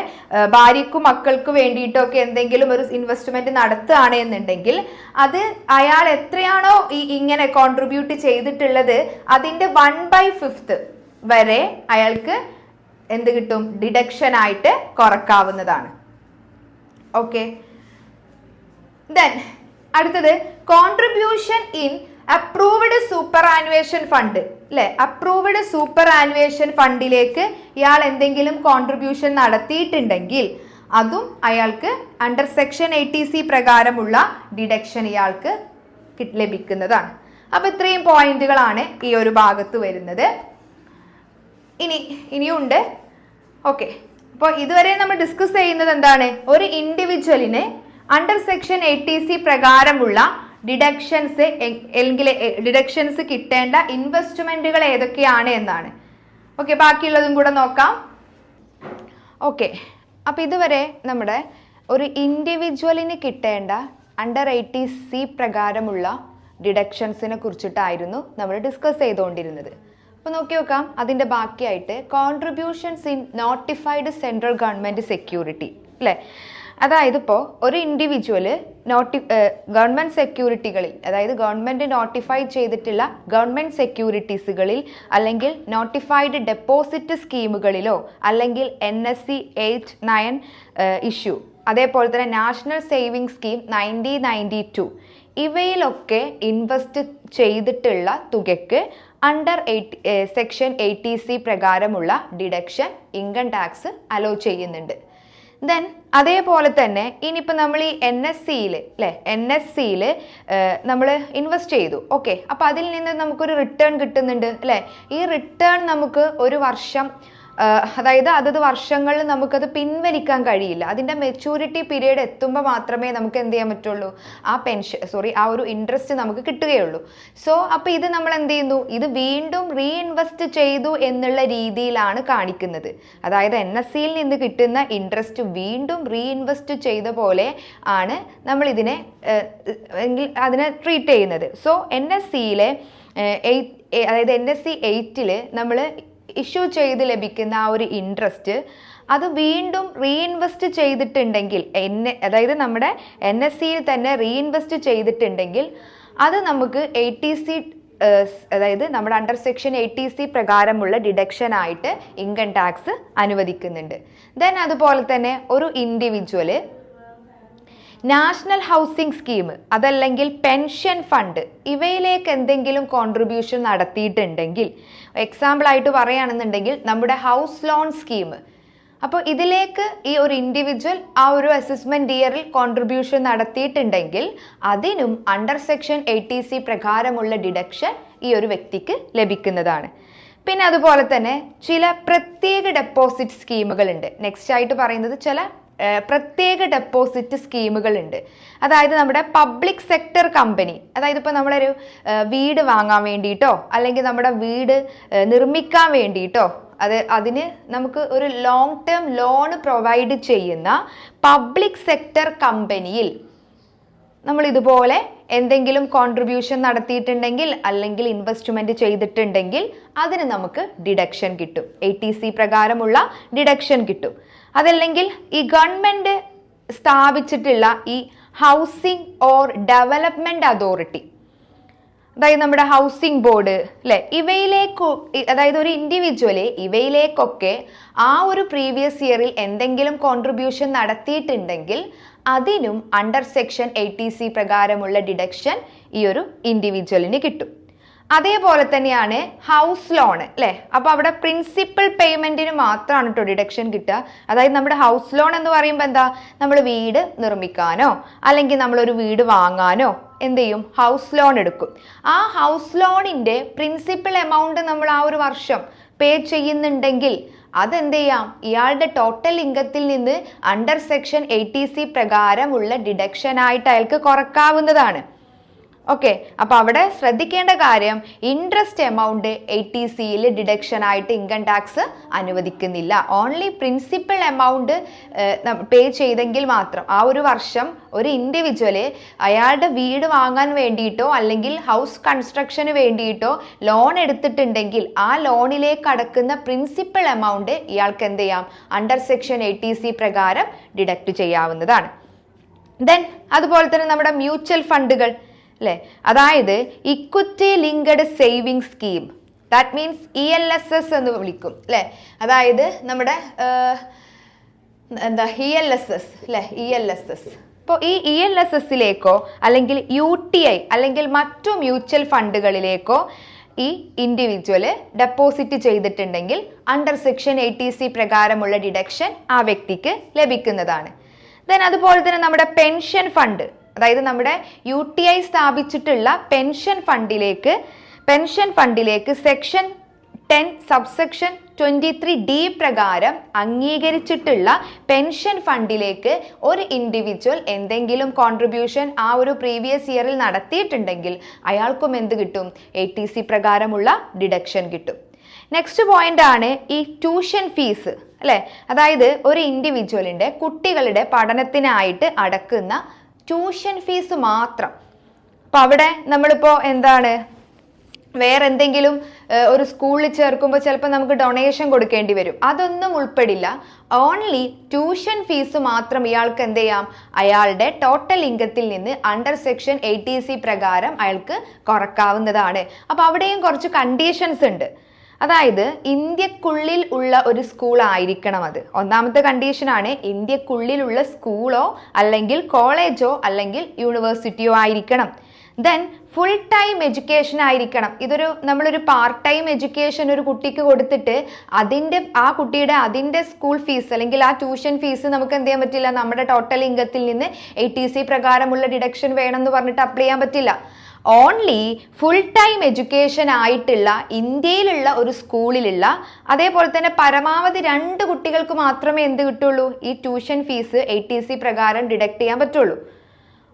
ഭാര്യക്കും മക്കൾക്ക് വേണ്ടിയിട്ടോ ഒക്കെ എന്തെങ്കിലും ഒരു ഇൻവെസ്റ്റ്മെന്റ് നടത്തുകയാണ് എന്നുണ്ടെങ്കിൽ അത് അയാൾ എത്രയാണോ ഇങ്ങനെ കോൺട്രിബ്യൂട്ട് ചെയ്തിട്ടുള്ളത് അതിന്റെ 1/5 വരെ അയാൾക്ക് എന്ത് കിട്ടും? ഡിഡക്ഷൻ ആയിട്ട് കുറക്കാവുന്നതാണ്. ഓക്കെ, ദെൻ അടുത്തത് contribution in approved superannuation fund അല്ലെ. അപ്രൂവ്ഡ് സൂപ്പർ ആനുവേഷൻ ഫണ്ടിലേക്ക് ഇയാൾ എന്തെങ്കിലും കോൺട്രിബ്യൂഷൻ നടത്തിയിട്ടുണ്ടെങ്കിൽ അതും അയാൾക്ക് അണ്ടർ സെക്ഷൻ 80C പ്രകാരമുള്ള ഡിഡക്ഷൻ ഇയാൾക്ക് ലഭിക്കുന്നതാണ്. അപ്പൊ ഇത്രയും പോയിന്റുകളാണ് ഈ ഒരു ഭാഗത്ത് വരുന്നത്. ഇനിയുണ്ട്. ഓക്കെ, അപ്പോൾ ഇതുവരെ നമ്മൾ ഡിസ്കസ് ചെയ്യുന്നത് എന്താണ്? ഒരു ഇൻഡിവിജ്വലിന് അണ്ടർ സെക്ഷൻ 80C പ്രകാരമുള്ള ഡിഡക്ഷൻസ് കിട്ടേണ്ട ഇൻവെസ്റ്റ്മെന്റുകൾ ഏതൊക്കെയാണ് എന്നാണ്. ഓക്കെ, ബാക്കിയുള്ളതും കൂടെ നോക്കാം. ഓക്കെ, അപ്പൊ ഇതുവരെ നമ്മുടെ ഒരു ഇൻഡിവിജ്വലിന് കിട്ടേണ്ട അണ്ടർ 80C പ്രകാരമുള്ള ഡിഡക്ഷൻസിനെ കുറിച്ചിട്ടായിരുന്നു നമ്മൾ ഡിസ്കസ് ചെയ്തുകൊണ്ടിരുന്നത്. അപ്പോൾ നോക്കി നോക്കാം, അതിൻ്റെ ബാക്കിയായിട്ട് contributions in notified central government security അല്ലേ. അതായത് ഇപ്പോൾ ഒരു ഇൻഡിവിജ്വല് ഗവൺമെൻറ് സെക്യൂരിറ്റികളിൽ, അതായത് ഗവൺമെൻറ് നോട്ടിഫൈ ചെയ്തിട്ടുള്ള ഗവൺമെൻറ് സെക്യൂരിറ്റീസുകളിൽ അല്ലെങ്കിൽ നോട്ടിഫൈഡ് ഡെപ്പോസിറ്റ് സ്കീമുകളിലോ അല്ലെങ്കിൽ NSC 8-9 ഇഷ്യൂ, അതേപോലെ തന്നെ നാഷണൽ സേവിങ് സ്കീം 9092 ഇവയിലൊക്കെ ഇൻവെസ്റ്റ് ചെയ്തിട്ടുള്ള തുകയ്ക്ക് അണ്ടർ സെക്ഷൻ 80C പ്രകാരമുള്ള ഡിഡക്ഷൻ ഇൻകം ടാക്സ് അലോ ചെയ്യുന്നുണ്ട്. ദെൻ അതേപോലെ തന്നെ ഇനിയിപ്പോൾ നമ്മൾ ഈ NSCയിൽ അല്ലേ, NSCയിൽ നമ്മൾ ഇൻവെസ്റ്റ് ചെയ്തു. ഓക്കെ, അപ്പോൾ അതിൽ നിന്ന് നമുക്കൊരു റിട്ടേൺ കിട്ടുന്നുണ്ട് അല്ലേ. ഈ റിട്ടേൺ നമുക്ക് ഒരു വർഷം, അതായത് അതത് വർഷങ്ങളിൽ നമുക്കത് പിൻവലിക്കാൻ കഴിയില്ല. അതിൻ്റെ മെച്യൂരിറ്റി പീരീഡ് എത്തുമ്പോൾ മാത്രമേ നമുക്ക് എന്ത് ചെയ്യാൻ പറ്റുള്ളൂ? ആ ഒരു ഇൻട്രസ്റ്റ് നമുക്ക് കിട്ടുകയുള്ളൂ. സോ അപ്പോൾ ഇത് നമ്മൾ എന്ത് ചെയ്യുന്നു? ഇത് വീണ്ടും റീഇൻവെസ്റ്റ് ചെയ്തു എന്നുള്ള രീതിയിലാണ് കാണിക്കുന്നത്. അതായത് NSCയിൽ നിന്ന് കിട്ടുന്ന ഇൻട്രസ്റ്റ് വീണ്ടും റീഇൻവെസ്റ്റ് ചെയ്ത പോലെ ആണ് നമ്മൾ അതിനെ ട്രീറ്റ് ചെയ്യുന്നത്. സോ NSCയിലെ അതായത് NSC 8-ൽ നമ്മൾ ഇഷ്യൂ ചെയ്ത് ലഭിക്കുന്ന ആ ഒരു ഇൻട്രസ്റ്റ് അത് വീണ്ടും റീഇൻവെസ്റ്റ് ചെയ്തിട്ടുണ്ടെങ്കിൽ, അതായത് നമ്മുടെ NSCയിൽ തന്നെ റീഇൻവെസ്റ്റ് ചെയ്തിട്ടുണ്ടെങ്കിൽ അത് നമുക്ക് 80C, അതായത് നമ്മുടെ അണ്ടർ സെക്ഷൻ 80C പ്രകാരമുള്ള ഡിഡക്ഷൻ ആയിട്ട് ഇൻകം ടാക്സ് അനുവദിക്കുന്നുണ്ട്. ദെൻ അതുപോലെ തന്നെ ഒരു ഇൻഡിവിജ്വല് നാഷണൽ ഹൗസിംഗ് സ്കീം അതല്ലെങ്കിൽ പെൻഷൻ ഫണ്ട് ഇവയിലേക്ക് എന്തെങ്കിലും കോൺട്രിബ്യൂഷൻ നടത്തിയിട്ടുണ്ടെങ്കിൽ, എക്സാമ്പിളായിട്ട് പറയുകയാണെന്നുണ്ടെങ്കിൽ നമ്മുടെ ഹൗസ് ലോൺ സ്കീം, അപ്പോൾ ഇതിലേക്ക് ഈ ഒരു ഇൻഡിവിജ്വൽ ആ ഒരു അസസ്മെന്റ് ഇയറിൽ കോൺട്രിബ്യൂഷൻ നടത്തിയിട്ടുണ്ടെങ്കിൽ അതിനും അണ്ടർ സെക്ഷൻ 80C പ്രകാരമുള്ള ഡിഡക്ഷൻ ഈ ഒരു വ്യക്തിക്ക് ലഭിക്കുന്നതാണ്. പിന്നെ അതുപോലെ തന്നെ ചില പ്രത്യേക ഡെപ്പോസിറ്റ് സ്കീമുകളുണ്ട്. നെക്സ്റ്റ് ആയിട്ട് പറയുന്നത് ചില പ്രത്യേക ഡെപ്പോസിറ്റ് സ്കീമുകളുണ്ട്. അതായത് നമ്മുടെ പബ്ലിക് സെക്ടർ കമ്പനി, അതായത് ഇപ്പോൾ നമ്മളൊരു വീട് വാങ്ങാൻ വേണ്ടിയിട്ടോ അല്ലെങ്കിൽ നമ്മുടെ വീട് നിർമ്മിക്കാൻ വേണ്ടിയിട്ടോ അതിന് നമുക്ക് ഒരു ലോങ് ടേം ലോൺ പ്രൊവൈഡ് ചെയ്യുന്ന പബ്ലിക് സെക്ടർ കമ്പനിയിൽ നമ്മൾ ഇതുപോലെ എന്തെങ്കിലും കോൺട്രിബ്യൂഷൻ നടത്തിയിട്ടുണ്ടെങ്കിൽ അല്ലെങ്കിൽ ഇൻവെസ്റ്റ്മെന്റ് ചെയ്തിട്ടുണ്ടെങ്കിൽ അതിന് നമുക്ക് ഡിഡക്ഷൻ കിട്ടും. 80C പ്രകാരമുള്ള ഡിഡക്ഷൻ കിട്ടും. അതല്ലെങ്കിൽ ഈ ഗവൺമെന്റ് സ്ഥാപിച്ചിട്ടുള്ള ഈ ഹൗസിംഗ് ഓർ ഡെവലപ്മെന്റ് അതോറിറ്റി, അതായത് നമ്മുടെ ഹൗസിംഗ് ബോർഡ് അല്ലെ, അതായത് ഒരു ഇൻഡിവിജ്വല് ഇവയിലേക്കൊക്കെ ആ ഒരു പ്രീവിയസ് ഇയറിൽ എന്തെങ്കിലും കോൺട്രിബ്യൂഷൻ നടത്തിയിട്ടുണ്ടെങ്കിൽ അതിനും അണ്ടർ സെക്ഷൻ 80C പ്രകാരമുള്ള ഡിഡക്ഷൻ ഈ ഒരു ഇൻഡിവിജ്വലിന് കിട്ടും. അതേപോലെ തന്നെയാണ് ഹൗസ് ലോൺ അല്ലേ. അപ്പോൾ അവിടെ പ്രിൻസിപ്പൽ പേയ്മെന്റിന് മാത്രമാണ് കേട്ടോ ഡിഡക്ഷൻ കിട്ടുക. അതായത് നമ്മുടെ ഹൗസ് ലോൺ എന്ന് പറയുമ്പോൾ എന്താ, നമ്മൾ വീട് നിർമ്മിക്കാനോ അല്ലെങ്കിൽ നമ്മളൊരു വീട് വാങ്ങാനോ എന്ത് ചെയ്യും, ഹൗസ് ലോൺ എടുക്കും. ആ ഹൗസ് ലോണിന്റെ പ്രിൻസിപ്പൽ എമൗണ്ട് നമ്മൾ ആ ഒരു വർഷം പേ ചെയ്യുന്നുണ്ടെങ്കിൽ അതെന്ത് ചെയ്യാം, ഇയാളുടെ ടോട്ടൽ ഇൻകത്തിൽ നിന്ന് അണ്ടർ സെക്ഷൻ 80C പ്രകാരമുള്ള ഡിഡക്ഷൻ ആയിട്ട് അയാൾക്ക് കുറക്കാവുന്നതാണ്. ഓക്കെ, അപ്പൊ അവിടെ ശ്രദ്ധിക്കേണ്ട കാര്യം ഇൻട്രസ്റ്റ് എമൗണ്ട് ATCയിൽ ഡിഡക്ഷൻ ആയിട്ട് ഇൻകം ടാക്സ് അനുവദിക്കുന്നില്ല. ഓൺലി പ്രിൻസിപ്പൽ എമൗണ്ട് പേ ചെയ്തെങ്കിൽ മാത്രം ആ ഒരു വർഷം ഒരു ഇൻഡിവിജ്വല് അയാളുടെ വീട് വാങ്ങാൻ വേണ്ടിയിട്ടോ അല്ലെങ്കിൽ ഹൗസ് കൺസ്ട്രക്ഷന് വേണ്ടിയിട്ടോ ലോൺ എടുത്തിട്ടുണ്ടെങ്കിൽ ആ ലോണിലേക്ക് അടക്കുന്ന പ്രിൻസിപ്പൽ എമൗണ്ട് ഇയാൾക്ക് എന്ത് ചെയ്യാം, അണ്ടർ സെക്ഷൻ 80C പ്രകാരം ഡിഡക്റ്റ് ചെയ്യാവുന്നതാണ്. ദെൻ അതുപോലെ തന്നെ നമ്മുടെ മ്യൂച്വൽ ഫണ്ടുകൾ അല്ലേ, അതായത് equity linked saving scheme, that means ELSS എന്ന് വിളിക്കും അല്ലേ. അതായത് നമ്മുടെ ELSS അല്ലേ, ELSS. ഇപ്പോൾ ഈ ELSSലേക്കോ അല്ലെങ്കിൽ UTI അല്ലെങ്കിൽ മറ്റു മ്യൂച്വൽ ഫണ്ടുകളിലേക്കോ ഈ ഇൻഡിവിജ്വല് ഡെപ്പോസിറ്റ് ചെയ്തിട്ടുണ്ടെങ്കിൽ അണ്ടർ സെക്ഷൻ 80C പ്രകാരമുള്ള ഡിഡക്ഷൻ ആ വ്യക്തിക്ക് ലഭിക്കുന്നതാണ്. ദെൻ അതുപോലെ തന്നെ നമ്മുടെ പെൻഷൻ ഫണ്ട്, അതായത് നമ്മുടെ UTI സ്ഥാപിച്ചിട്ടുള്ള പെൻഷൻ ഫണ്ടിലേക്ക് സെക്ഷൻ 10 സബ്സെക്ഷൻ 23D പ്രകാരം അംഗീകരിച്ചിട്ടുള്ള പെൻഷൻ ഫണ്ടിലേക്ക് ഒരു ഇൻഡിവിജ്വൽ എന്തെങ്കിലും കോൺട്രിബ്യൂഷൻ ആ ഒരു പ്രീവിയസ് ഇയറിൽ നടത്തിയിട്ടുണ്ടെങ്കിൽ അയാൾക്കും എന്ത് കിട്ടും, ATC പ്രകാരമുള്ള ഡിഡക്ഷൻ കിട്ടും. നെക്സ്റ്റ് പോയിന്റ് ആണ് ഈ ട്യൂഷൻ ഫീസ് അല്ലേ, അതായത് ഒരു ഇൻഡിവിജ്വലിന്റെ കുട്ടികളുടെ പഠനത്തിനായിട്ട് അടക്കുന്ന ട്യൂഷൻ ഫീസ് മാത്രം. അപ്പൊ അവിടെ നമ്മളിപ്പോ എന്താണ് വേറെ എന്തെങ്കിലും ഒരു സ്കൂളിൽ ചേർക്കുമ്പോൾ ചിലപ്പോൾ നമുക്ക് ഡൊണേഷൻ കൊടുക്കേണ്ടി വരും, അതൊന്നും ഉൾപ്പെടില്ല. ഓൺലി ട്യൂഷൻ ഫീസ് മാത്രം ഇയാൾക്ക് എന്ത് ചെയ്യാം, അയാളുടെ ടോട്ടൽ ഇൻകത്തിൽ നിന്ന് അണ്ടർ സെക്ഷൻ 80C പ്രകാരം അയാൾക്ക് കുറക്കാവുന്നതാണ്. അപ്പൊ അവിടെയും കുറച്ച് കണ്ടീഷൻസ് ഉണ്ട്. അതായത് ഇന്ത്യക്കുള്ളിൽ ഉള്ള ഒരു സ്കൂൾ ആയിരിക്കണം. അത് ഒന്നാമത്തെ കണ്ടീഷനാണ്. ഇന്ത്യക്കുള്ളിലുള്ള സ്കൂളോ അല്ലെങ്കിൽ കോളേജോ അല്ലെങ്കിൽ യൂണിവേഴ്സിറ്റിയോ ആയിരിക്കണം. ദെൻ ഫുൾ ടൈം എഡ്യൂക്കേഷൻ ആയിരിക്കണം. നമ്മളൊരു പാർട്ട് ടൈം എഡ്യൂക്കേഷൻ ഒരു കുട്ടിക്ക് കൊടുത്തിട്ട് ആ കുട്ടിയുടെ അതിൻ്റെ സ്കൂൾ ഫീസ് അല്ലെങ്കിൽ ആ ട്യൂഷൻ ഫീസ് നമുക്ക് എന്ത് ചെയ്യാൻ പറ്റില്ല, നമ്മുടെ ടോട്ടൽ ഇൻകത്തിൽ നിന്ന് 80C പ്രകാരമുള്ള ഡിഡക്ഷൻ വേണമെന്ന് പറഞ്ഞിട്ട് അപ്ലൈ ചെയ്യാൻ പറ്റില്ല. ഓൺലി ഫുൾ ടൈം എഡ്യൂക്കേഷൻ ആയിട്ടുള്ള ഇന്ത്യയിലുള്ള ഒരു സ്കൂളിലുള്ള, അതേപോലെ തന്നെ പരമാവധി 2 കുട്ടികൾക്ക് മാത്രമേ എന്ത് കിട്ടുള്ളൂ, ഈ ട്യൂഷൻ ഫീസ് 80C പ്രകാരം ഡിഡക്ട് ചെയ്യാൻ പറ്റുള്ളൂ.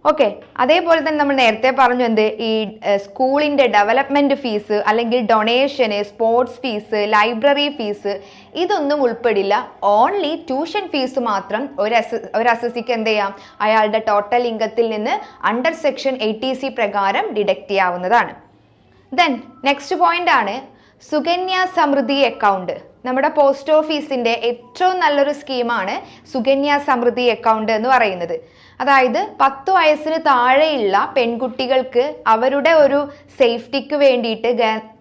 ഓക്കെ, അതേപോലെ തന്നെ നമ്മൾ നേരത്തെ പറഞ്ഞു എന്ത്, ഈ സ്കൂളിൻ്റെ ഡെവലപ്മെൻറ്റ് ഫീസ് അല്ലെങ്കിൽ ഡൊണേഷന്, സ്പോർട്സ് ഫീസ്, ലൈബ്രറി ഫീസ് ഇതൊന്നും ഉൾപ്പെടില്ല. ഓൺലി ട്യൂഷൻ ഫീസ് മാത്രം ഒരു അസസിക്ക് എന്ത് ചെയ്യാം, അയാളുടെ ടോട്ടൽ ഇൻകത്തിൽ നിന്ന് അണ്ടർ സെക്ഷൻ 80C പ്രകാരം ഡിഡക്റ്റ് ചെയ്യാവുന്നതാണ്. ദെൻ നെക്സ്റ്റ് പോയിന്റ് ആണ് സുകന്യ സമൃദ്ധി അക്കൗണ്ട്. നമ്മുടെ പോസ്റ്റ് ഓഫീസിൻ്റെ ഏറ്റവും നല്ലൊരു സ്കീമാണ് സുകന്യ സമൃദ്ധി അക്കൗണ്ട് എന്ന് പറയുന്നത്. അതായത് 10 വയസ്സിന് താഴെയുള്ള പെൺകുട്ടികൾക്ക് അവരുടെ ഒരു സേഫ്റ്റിക്ക് വേണ്ടിയിട്ട്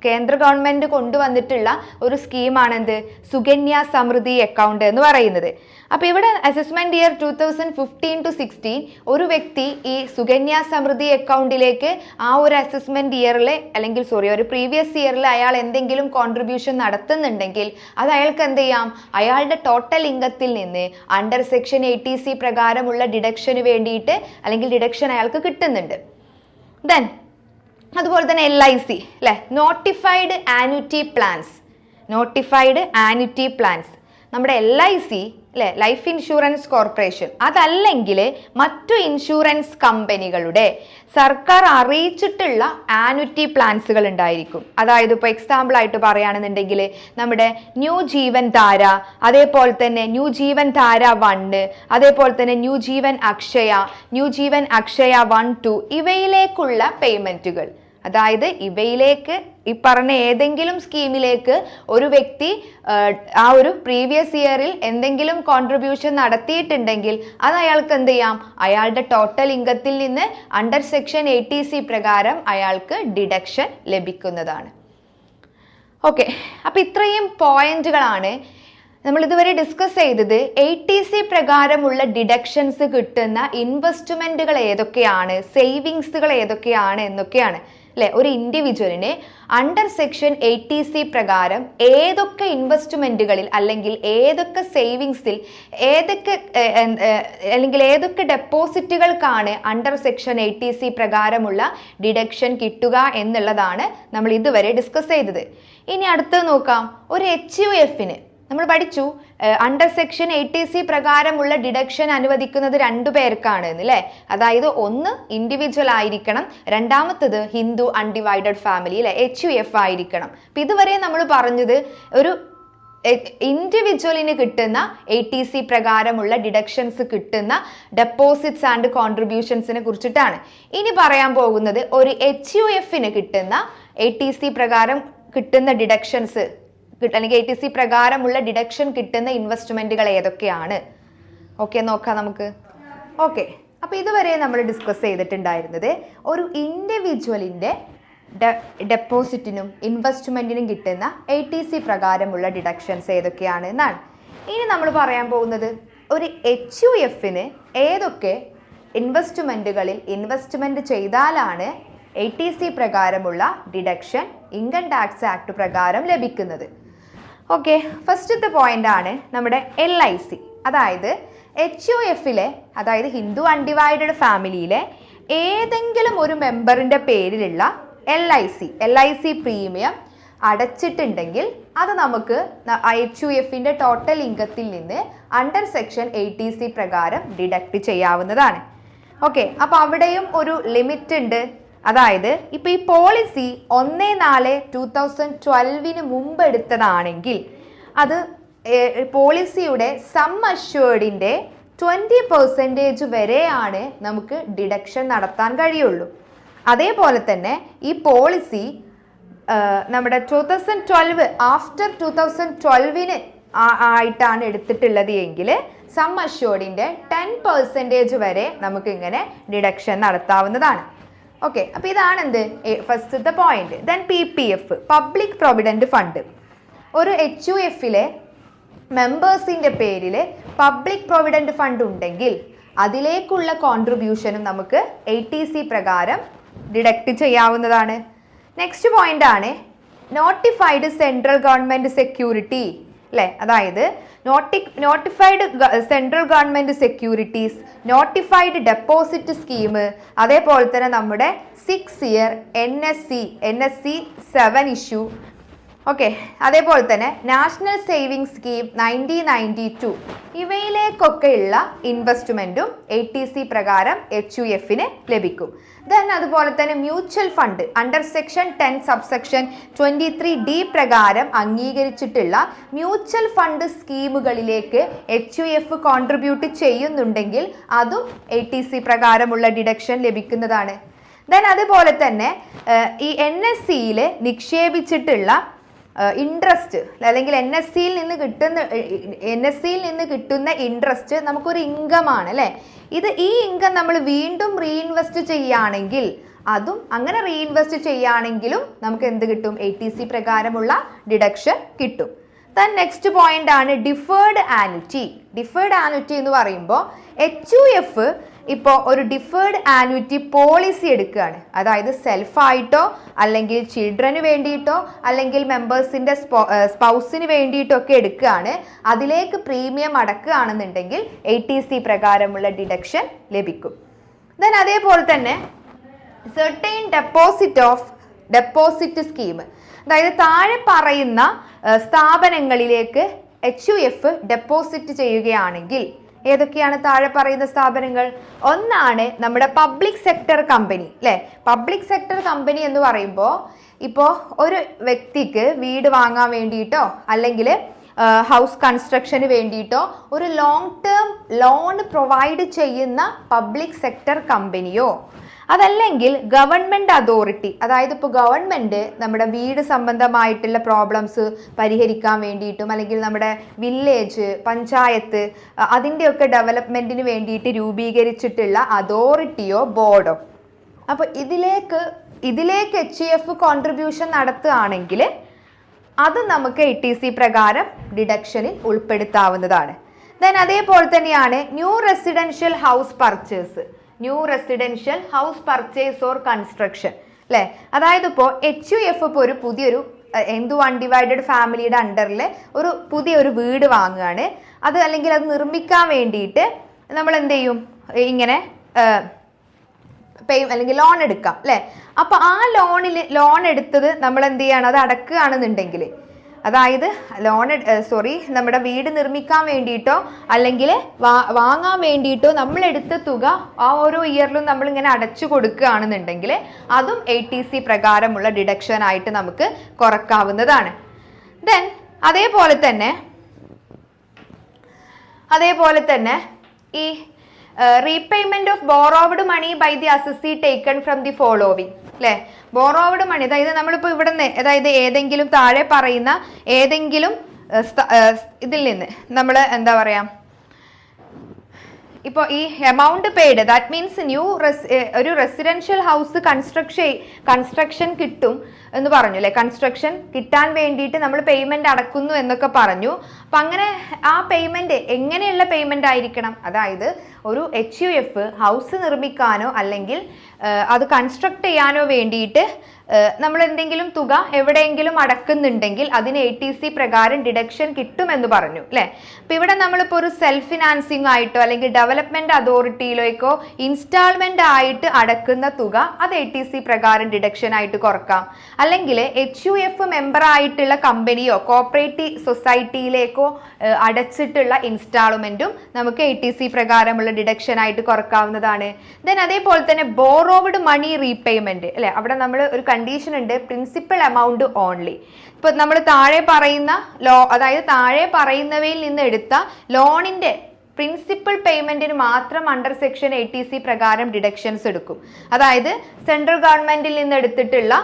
കേന്ദ്ര ഗവൺമെന്റ് കൊണ്ടുവന്നിട്ടുള്ള ഒരു സ്കീമാണെന്ത്, സുകന്യ സമൃദ്ധി അക്കൗണ്ട് എന്ന് പറയുന്നത്. അപ്പോൾ ഇവിടെ അസസ്മെന്റ് ഇയർ 2015 to 16 ഒരു വ്യക്തി ഈ സുകന്യ സമൃദ്ധി അക്കൗണ്ടിലേക്ക് ആ ഒരു അസസ്മെന്റ് ഇയറിൽ അല്ലെങ്കിൽ ഒരു പ്രീവിയസ് ഇയറിൽ അയാൾ എന്തെങ്കിലും കോൺട്രിബ്യൂഷൻ നടത്തുന്നുണ്ടെങ്കിൽ അത് അയാൾക്ക് എന്ത് ചെയ്യാം, അയാളുടെ ടോട്ടൽ ഇൻകത്തിൽ നിന്ന് അണ്ടർ സെക്ഷൻ 80C പ്രകാരമുള്ള ഡിഡക്ഷന് വേണ്ടിയിട്ട് അല്ലെങ്കിൽ ഡിഡക്ഷൻ അയാൾക്ക് കിട്ടുന്നുണ്ട്. ദെൻ അതുപോലെ തന്നെ LIC അല്ലെ, നോട്ടിഫൈഡ് ആന്വിറ്റി പ്ലാൻസ്. നമ്മുടെ LIC അല്ലെ, ലൈഫ് ഇൻഷുറൻസ് കോർപ്പറേഷൻ, അതല്ലെങ്കിൽ മറ്റു ഇൻഷുറൻസ് കമ്പനികളുടെ സർക്കാർ അറിയിച്ചിട്ടുള്ള ആന്വിറ്റി പ്ലാൻസുകൾ ഉണ്ടായിരിക്കും. അതായത് ഇപ്പോൾ എക്സാമ്പിൾ ആയിട്ട് പറയുകയാണെന്നുണ്ടെങ്കിൽ നമ്മുടെ ന്യൂ ജീവൻ ധാര, അതേപോലെ തന്നെ ന്യൂ ജീവൻ ധാര 1, അതേപോലെ തന്നെ ന്യൂ ജീവൻ അക്ഷയ 1, 2 ഇവയിലേക്കുള്ള പേയ്മെന്റുകൾ. അതായത് ഇവയിലേക്ക് ഈ പറഞ്ഞ ഏതെങ്കിലും സ്കീമിലേക്ക് ഒരു വ്യക്തി ആ ഒരു പ്രീവിയസ് ഇയറിൽ എന്തെങ്കിലും കോൺട്രിബ്യൂഷൻ നടത്തിയിട്ടുണ്ടെങ്കിൽ അത് അയാൾക്ക് എന്ത് ചെയ്യാം, അയാളുടെ ടോട്ടൽ ഇൻകത്തിൽ നിന്ന് അണ്ടർ സെക്ഷൻ 80C പ്രകാരം അയാൾക്ക് ഡിഡക്ഷൻ ലഭിക്കുന്നതാണ്. ഓക്കെ, അപ്പൊ ഇത്രയും പോയിന്റുകളാണ് നമ്മൾ ഇതുവരെ ഡിസ്കസ് ചെയ്തത്. 80C പ്രകാരമുള്ള ഡിഡക്ഷൻസ് കിട്ടുന്ന ഇൻവെസ്റ്റ്മെന്റുകൾ ഏതൊക്കെയാണ്, സേവിങ്സുകൾ ഏതൊക്കെയാണ് എന്നൊക്കെയാണ് അല്ലെ. ഒരു ഇൻഡിവിജ്വലിന് അണ്ടർ സെക്ഷൻ 80C പ്രകാരം ഏതൊക്കെ ഇൻവെസ്റ്റ്മെന്റുകളിൽ അല്ലെങ്കിൽ ഏതൊക്കെ സേവിങ്സിൽ ഏതൊക്കെ ഡെപ്പോസിറ്റുകൾക്കാണ് അണ്ടർ സെക്ഷൻ 80C പ്രകാരമുള്ള ഡിഡക്ഷൻ കിട്ടുക എന്നുള്ളതാണ് നമ്മൾ ഇതുവരെ ഡിസ്കസ് ചെയ്തത്. ഇനി അടുത്തത് നോക്കാം. ഒരു HUFന് നമ്മൾ പഠിച്ചു അണ്ടർ സെക്ഷൻ 80C പ്രകാരമുള്ള ഡിഡക്ഷൻ അനുവദിക്കുന്നത് 2 പേർക്കാണ് അല്ലേ. അതായത് ഒന്ന് ഇൻഡിവിജ്വൽ ആയിരിക്കണം, രണ്ടാമത്തത് ഹിന്ദു അൺഡിവൈഡഡ് ഫാമിലി അല്ലെ, HUF ആയിരിക്കണം. അപ്പൊ ഇതുവരെ നമ്മൾ പറഞ്ഞത് ഒരു ഇൻഡിവിജ്വലിന് കിട്ടുന്ന 80C പ്രകാരമുള്ള ഡിഡക്ഷൻസ് കിട്ടുന്ന ഡെപ്പോസിറ്റ്സ് ആൻഡ് കോൺട്രിബ്യൂഷൻസിനെ കുറിച്ചിട്ടാണ്. ഇനി പറയാൻ പോകുന്നത് ഒരു HUFന് കിട്ടുന്ന 80C പ്രകാരം കിട്ടുന്ന ഡിഡക്ഷൻസ് അല്ലെങ്കിൽ 80C പ്രകാരമുള്ള ഡിഡക്ഷൻ കിട്ടുന്ന ഇൻവെസ്റ്റ്മെന്റുകൾ ഏതൊക്കെയാണ്. ഓക്കെ, നോക്കാം നമുക്ക്. ഓക്കെ, അപ്പൊ ഇതുവരെ നമ്മൾ ഡിസ്കസ് ചെയ്തിട്ടുണ്ടായിരുന്നത് ഒരു ഇൻഡിവിജ്വലിന്റെ ഡെപ്പോസിറ്റിനും ഇൻവെസ്റ്റ്മെന്റിനും കിട്ടുന്ന 80C പ്രകാരമുള്ള ഡിഡക്ഷൻസ് ഏതൊക്കെയാണ് എന്നാണ്. ഇനി നമ്മൾ പറയാൻ പോകുന്നത് ഒരു HUFന് ഏതൊക്കെ ഇൻവെസ്റ്റ്മെന്റുകളിൽ ഇൻവെസ്റ്റ്മെന്റ് ചെയ്താലാണ് 80C പ്രകാരമുള്ള ഡിഡക്ഷൻ ഇൻകം ടാക്സ് ആക്ട് പ്രകാരം ലഭിക്കുന്നത്. ഓക്കെ, ഫസ്റ്റത്തെ പോയിന്റ് ആണ് നമ്മുടെ LIC. അതായത് HUFലെ അതായത് ഹിന്ദു അൺഡിവൈഡഡ് ഫാമിലിയിലെ ഏതെങ്കിലും ഒരു മെമ്പറിന്റെ പേരിലുള്ള LIC പ്രീമിയം അടച്ചിട്ടുണ്ടെങ്കിൽ അത് നമുക്ക് HUFന്റെ ടോട്ടൽ ഇൻകത്തിൽ നിന്ന് അണ്ടർ സെക്ഷൻ 80C പ്രകാരം ഡിഡക്ട് ചെയ്യാവുന്നതാണ്. ഓക്കെ, അപ്പൊ അവിടെയും ഒരു ലിമിറ്റ് ഉണ്ട്. അതായത് ഇപ്പൊ ഈ പോളിസി 1/4/2012 മുമ്പ് എടുത്തതാണെങ്കിൽ അത് പോളിസിയുടെ സം അഷ്വേർഡിന്റെ 20% വരെയാണ് നമുക്ക് ഡിഡക്ഷൻ നടത്താൻ കഴിയുള്ളൂ. അതേപോലെ തന്നെ ഈ പോളിസി നമ്മുടെ 2012 ആഫ്റ്റർ 2012 ആയിട്ടാണ് എടുത്തിട്ടുള്ളത് എങ്കിൽ സം അഷ്വേർഡിന്റെ 10% വരെ നമുക്ക് ഇങ്ങനെ ഡിഡക്ഷൻ നടത്താവുന്നതാണ്. ഓക്കെ, അപ്പൊ ഇതാണ് എന്ത് ഫസ്റ്റത്തെ point. Then PPF, public provident fund. ഒരു HUFലെ മെമ്പേഴ്സിന്റെ പേരിൽ പബ്ലിക് പ്രൊവിഡന്റ് ഫണ്ട് ഉണ്ടെങ്കിൽ അതിലേക്കുള്ള കോൺട്രിബ്യൂഷനും നമുക്ക് 80C പ്രകാരം ഡിഡക്ട് ചെയ്യാവുന്നതാണ്. നെക്സ്റ്റ് പോയിന്റ് ആണ് നോട്ടിഫൈഡ് സെൻട്രൽ ഗവൺമെന്റ് സെക്യൂരിറ്റി അല്ലെ. അതായത് notified central government securities, notified deposit scheme, അതേപോലെ തന്നെ നമ്മുടെ 6 ഇയർ NSC 7 ഇഷ്യൂ. ഓക്കെ, അതേപോലെ തന്നെ നാഷണൽ സേവിംഗ് സ്കീം 1992 ഇവയിലേക്കൊക്കെയുള്ള ഇൻവെസ്റ്റ്മെന്റും 80C പ്രകാരം HUFന് ലഭിക്കും. ദെൻ അതുപോലെ തന്നെ mutual fund under section 10 subsection 23D പ്രകാരം അംഗീകരിച്ചിട്ടുള്ള മ്യൂച്വൽ ഫണ്ട് സ്കീമുകളിലേക്ക് HUF കോൺട്രിബ്യൂട്ട് ചെയ്യുന്നുണ്ടെങ്കിൽ അതും 80C പ്രകാരമുള്ള ഡിഡക്ഷൻ ലഭിക്കുന്നതാണ്. ദെൻ അതുപോലെ തന്നെ ഈ NSCയിൽ നിക്ഷേപിച്ചിട്ടുള്ള ഇൻട്രസ്റ്റ് അല്ലെങ്കിൽ NSCയിൽ നിന്ന് കിട്ടുന്ന ഇൻട്രസ്റ്റ് നമുക്കൊരു ഇൻകം ആണ് അല്ലെ. ഈ ഇൻകം നമ്മൾ വീണ്ടും റീഇൻവെസ്റ്റ് ചെയ്യുകയാണെങ്കിൽ അതും അങ്ങനെ റീഇൻവെസ്റ്റ് ചെയ്യുകയാണെങ്കിലും നമുക്ക് എന്ത് കിട്ടും? 80C പ്രകാരമുള്ള ഡിഡക്ഷൻ കിട്ടും. ദെൻ നെക്സ്റ്റ് പോയിന്റ് ആണ് ഡിഫേർഡ് ആനുറ്റി. ഡിഫേർഡ് ആനുറ്റി എന്ന് പറയുമ്പോൾ HUF ഇപ്പോൾ ഒരു ഡിഫേർഡ് ആനുറ്റി പോളിസി എടുക്കുകയാണ്. അതായത് സെൽഫായിട്ടോ അല്ലെങ്കിൽ ചിൽഡ്രന് വേണ്ടിയിട്ടോ അല്ലെങ്കിൽ മെമ്പേഴ്സിൻ്റെ സ്പൗസിന് വേണ്ടിയിട്ടൊക്കെ എടുക്കുകയാണ്. അതിലേക്ക് പ്രീമിയം അടക്കുകയാണെന്നുണ്ടെങ്കിൽ 80C പ്രകാരമുള്ള ഡിഡക്ഷൻ ലഭിക്കും. ദെൻ അതേപോലെ തന്നെ സെർട്ടൈൻ ഡെപ്പോസിറ്റ് സ്കീം, അതായത് താഴെ പറയുന്ന സ്ഥാപനങ്ങളിലേക്ക് HUF ഡെപ്പോസിറ്റ് ചെയ്യുകയാണെങ്കിൽ ഏതൊക്കെയാണ് താഴെ പറയുന്ന സ്ഥാപനങ്ങൾ? ഒന്നാണ് നമ്മുടെ പബ്ലിക് സെക്ടർ കമ്പനി അല്ലെ. പബ്ലിക് സെക്ടർ കമ്പനി എന്ന് പറയുമ്പോൾ ഇപ്പോൾ ഒരു വ്യക്തിക്ക് വീട് വാങ്ങാൻ വേണ്ടിയിട്ടോ അല്ലെങ്കിൽ ഹൗസ് കൺസ്ട്രക്ഷന് വേണ്ടിയിട്ടോ ഒരു ലോങ് ടേം ലോൺ പ്രൊവൈഡ് ചെയ്യുന്ന പബ്ലിക് സെക്ടർ കമ്പനിയോ അതല്ലെങ്കിൽ ഗവൺമെൻറ് അതോറിറ്റി, അതായത് ഇപ്പോൾ ഗവൺമെൻറ് നമ്മുടെ വീട് സംബന്ധമായിട്ടുള്ള പ്രോബ്ലംസ് പരിഹരിക്കാൻ വേണ്ടിയിട്ടും അല്ലെങ്കിൽ നമ്മുടെ വില്ലേജ് പഞ്ചായത്ത് അതിൻ്റെയൊക്കെ ഡെവലപ്മെൻറ്റിന് വേണ്ടിയിട്ട് രൂപീകരിച്ചിട്ടുള്ള അതോറിറ്റിയോ ബോർഡോ. അപ്പോൾ ഇതിലേക്ക് HUF കോൺട്രിബ്യൂഷൻ നടത്തുകയാണെങ്കിൽ അത് നമുക്ക് 80C പ്രകാരം ഡിഡക്ഷനിൽ ഉൾപ്പെടുത്താവുന്നതാണ്. ദെൻ അതേപോലെ തന്നെയാണ് new residential house purchase or construction അല്ലേ. അതായത് ഇപ്പോൾ HUF ഇപ്പോൾ ഒരു പുതിയൊരു ഹിന്ദു അൺഡിവൈഡഡ് ഫാമിലിയുടെ അണ്ടറിൽ ഒരു പുതിയൊരു വീട് വാങ്ങുകയാണ്. അത് അല്ലെങ്കിൽ അത് നിർമ്മിക്കാൻ വേണ്ടിയിട്ട് നമ്മൾ എന്ത് ചെയ്യും? ഇങ്ങനെ അല്ലെങ്കിൽ ലോൺ എടുക്കാം അല്ലേ. അപ്പോൾ ആ ലോൺ എടുത്തത് നമ്മൾ എന്ത് ചെയ്യാണ്? അത് അടക്കുകയാണെന്നുണ്ടെങ്കിൽ അതായത് നമ്മുടെ വീട് നിർമ്മിക്കാൻ വേണ്ടിയിട്ടോ അല്ലെങ്കിൽ വാങ്ങാൻ വേണ്ടിയിട്ടോ നമ്മൾ എടുത്ത തുക ആ ഓരോ ഇയറിലും നമ്മൾ ഇങ്ങനെ അടച്ചു കൊടുക്കുകയാണെന്നുണ്ടെങ്കിൽ അതും ATC പ്രകാരമുള്ള ഡിഡക്ഷൻ ആയിട്ട് നമുക്ക് കുറക്കാവുന്നതാണ്. ദെൻ അതേപോലെ തന്നെ ഈ repayment of borrowed money by the assessee taken from the following അല്ലെ. ബോറോവ്ഡ് മണി, അതായത് നമ്മളിപ്പോൾ ഇവിടെ നിന്ന്, അതായത് ഏതെങ്കിലും താഴെ പറയുന്ന ഏതെങ്കിലും ഇതിൽ നിന്ന് നമ്മൾ എന്താ പറയാ, ഇപ്പോൾ ഈ എമൗണ്ട് പെയ്ഡ്, ദാറ്റ് മീൻസ് ഒരു റെസിഡൻഷ്യൽ ഹൗസ് കൺസ്ട്രക്ഷൻ കിട്ടും എന്ന് പറഞ്ഞു അല്ലെ. കൺസ്ട്രക്ഷൻ കിട്ടാൻ വേണ്ടിയിട്ട് നമ്മൾ പേയ്മെന്റ് അടക്കുന്നു എന്നൊക്കെ പറഞ്ഞു. അപ്പം അങ്ങനെ ആ പേയ്മെന്റ് എങ്ങനെയുള്ള പേയ്മെന്റ് ആയിരിക്കണം? അതായത് ഒരു HUF ഹൗസ് നിർമ്മിക്കാനോ അല്ലെങ്കിൽ അത് കൺസ്ട്രക്ട് ചെയ്യാനോ വേണ്ടിയിട്ട് നമ്മൾ എന്തെങ്കിലും തുക എവിടെയെങ്കിലും അടക്കുന്നുണ്ടെങ്കിൽ അതിന് ATC പ്രകാരം ഡിഡക്ഷൻ കിട്ടുമെന്ന് പറഞ്ഞു അല്ലെ. അപ്പൊ ഇവിടെ നമ്മളിപ്പോൾ ഒരു സെൽഫ് ഫിനാൻസിങ് ആയിട്ടോ അല്ലെങ്കിൽ ഡെവലപ്മെന്റ് അതോറിറ്റിയിലേക്കോ ഇൻസ്റ്റാൾമെന്റ് ആയിട്ട് അടക്കുന്ന തുക അത് ATC പ്രകാരം ഡിഡക്ഷൻ ആയിട്ട് കുറക്കാം. അല്ലെങ്കിൽ HUF മെമ്പർ ആയിട്ടുള്ള കമ്പനിയോ കോപ്പറേറ്റീവ് സൊസൈറ്റിയിലേക്കോ അടച്ചിട്ടുള്ള ഇൻസ്റ്റാൾമെന്റും നമുക്ക് ATC പ്രകാരമുള്ള ഡിഡക്ഷൻ ആയിട്ട് കുറക്കാവുന്നതാണ്. ദെൻ അതേപോലെ തന്നെ ബോറോവ്ഡ് മണി റീപേയ്മെന്റ് അല്ലെ. അവിടെ നമ്മൾ ഒരു കണ്ടീഷൻ ഉണ്ട്, പ്രിൻസിപ്പൽ എമൗണ്ട് ഓൺലി. ഇപ്പൊ നമ്മൾ താഴെ പറയുന്നവയിൽ നിന്ന് എടുത്ത ലോണിന്റെ പ്രിൻസിപ്പൽ പേയ്മെന്റിന് മാത്രം അണ്ടർ സെക്ഷൻ ATC പ്രകാരം ഡിഡക്ഷൻസ് എടുക്കും. അതായത് സെൻട്രൽ ഗവൺമെന്റിൽ നിന്ന് എടുത്തിട്ടുള്ള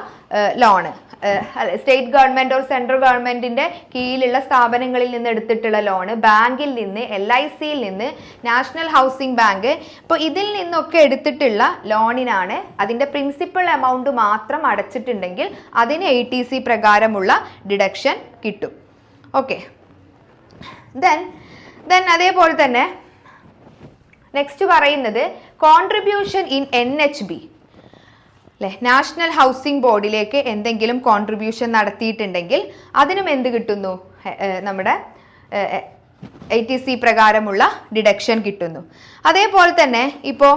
loan, state government or central ഗവൺമെന്റിന്റെ കീഴിലുള്ള സ്ഥാപനങ്ങളിൽ നിന്ന് എടുത്തിട്ടുള്ള ലോണ്, ബാങ്കിൽ നിന്ന്, LICയിൽ നിന്ന്, നാഷണൽ ഹൗസിംഗ് ബാങ്ക്, ഇപ്പോൾ ഇതിൽ നിന്നൊക്കെ എടുത്തിട്ടുള്ള ലോണിനാണ് അതിന്റെ പ്രിൻസിപ്പൽ എമൗണ്ട് മാത്രം അടച്ചിട്ടുണ്ടെങ്കിൽ അതിന് ATC പ്രകാരമുള്ള ഡിഡക്ഷൻ കിട്ടും. ഓക്കെ. ദെൻ അതേപോലെ തന്നെ നെക്സ്റ്റ് പറയുന്നത് കോൺട്രിബ്യൂഷൻ ഇൻ NHB അല്ലെ. നാഷണൽ ഹൗസിംഗ് ബോർഡിലേക്ക് എന്തെങ്കിലും കോൺട്രിബ്യൂഷൻ നടത്തിയിട്ടുണ്ടെങ്കിൽ അതിനും എന്ത് കിട്ടുന്നു? നമ്മുടെ ATC പ്രകാരമുള്ള ഡിഡക്ഷൻ കിട്ടുന്നു. അതേപോലെ തന്നെ ഇപ്പോൾ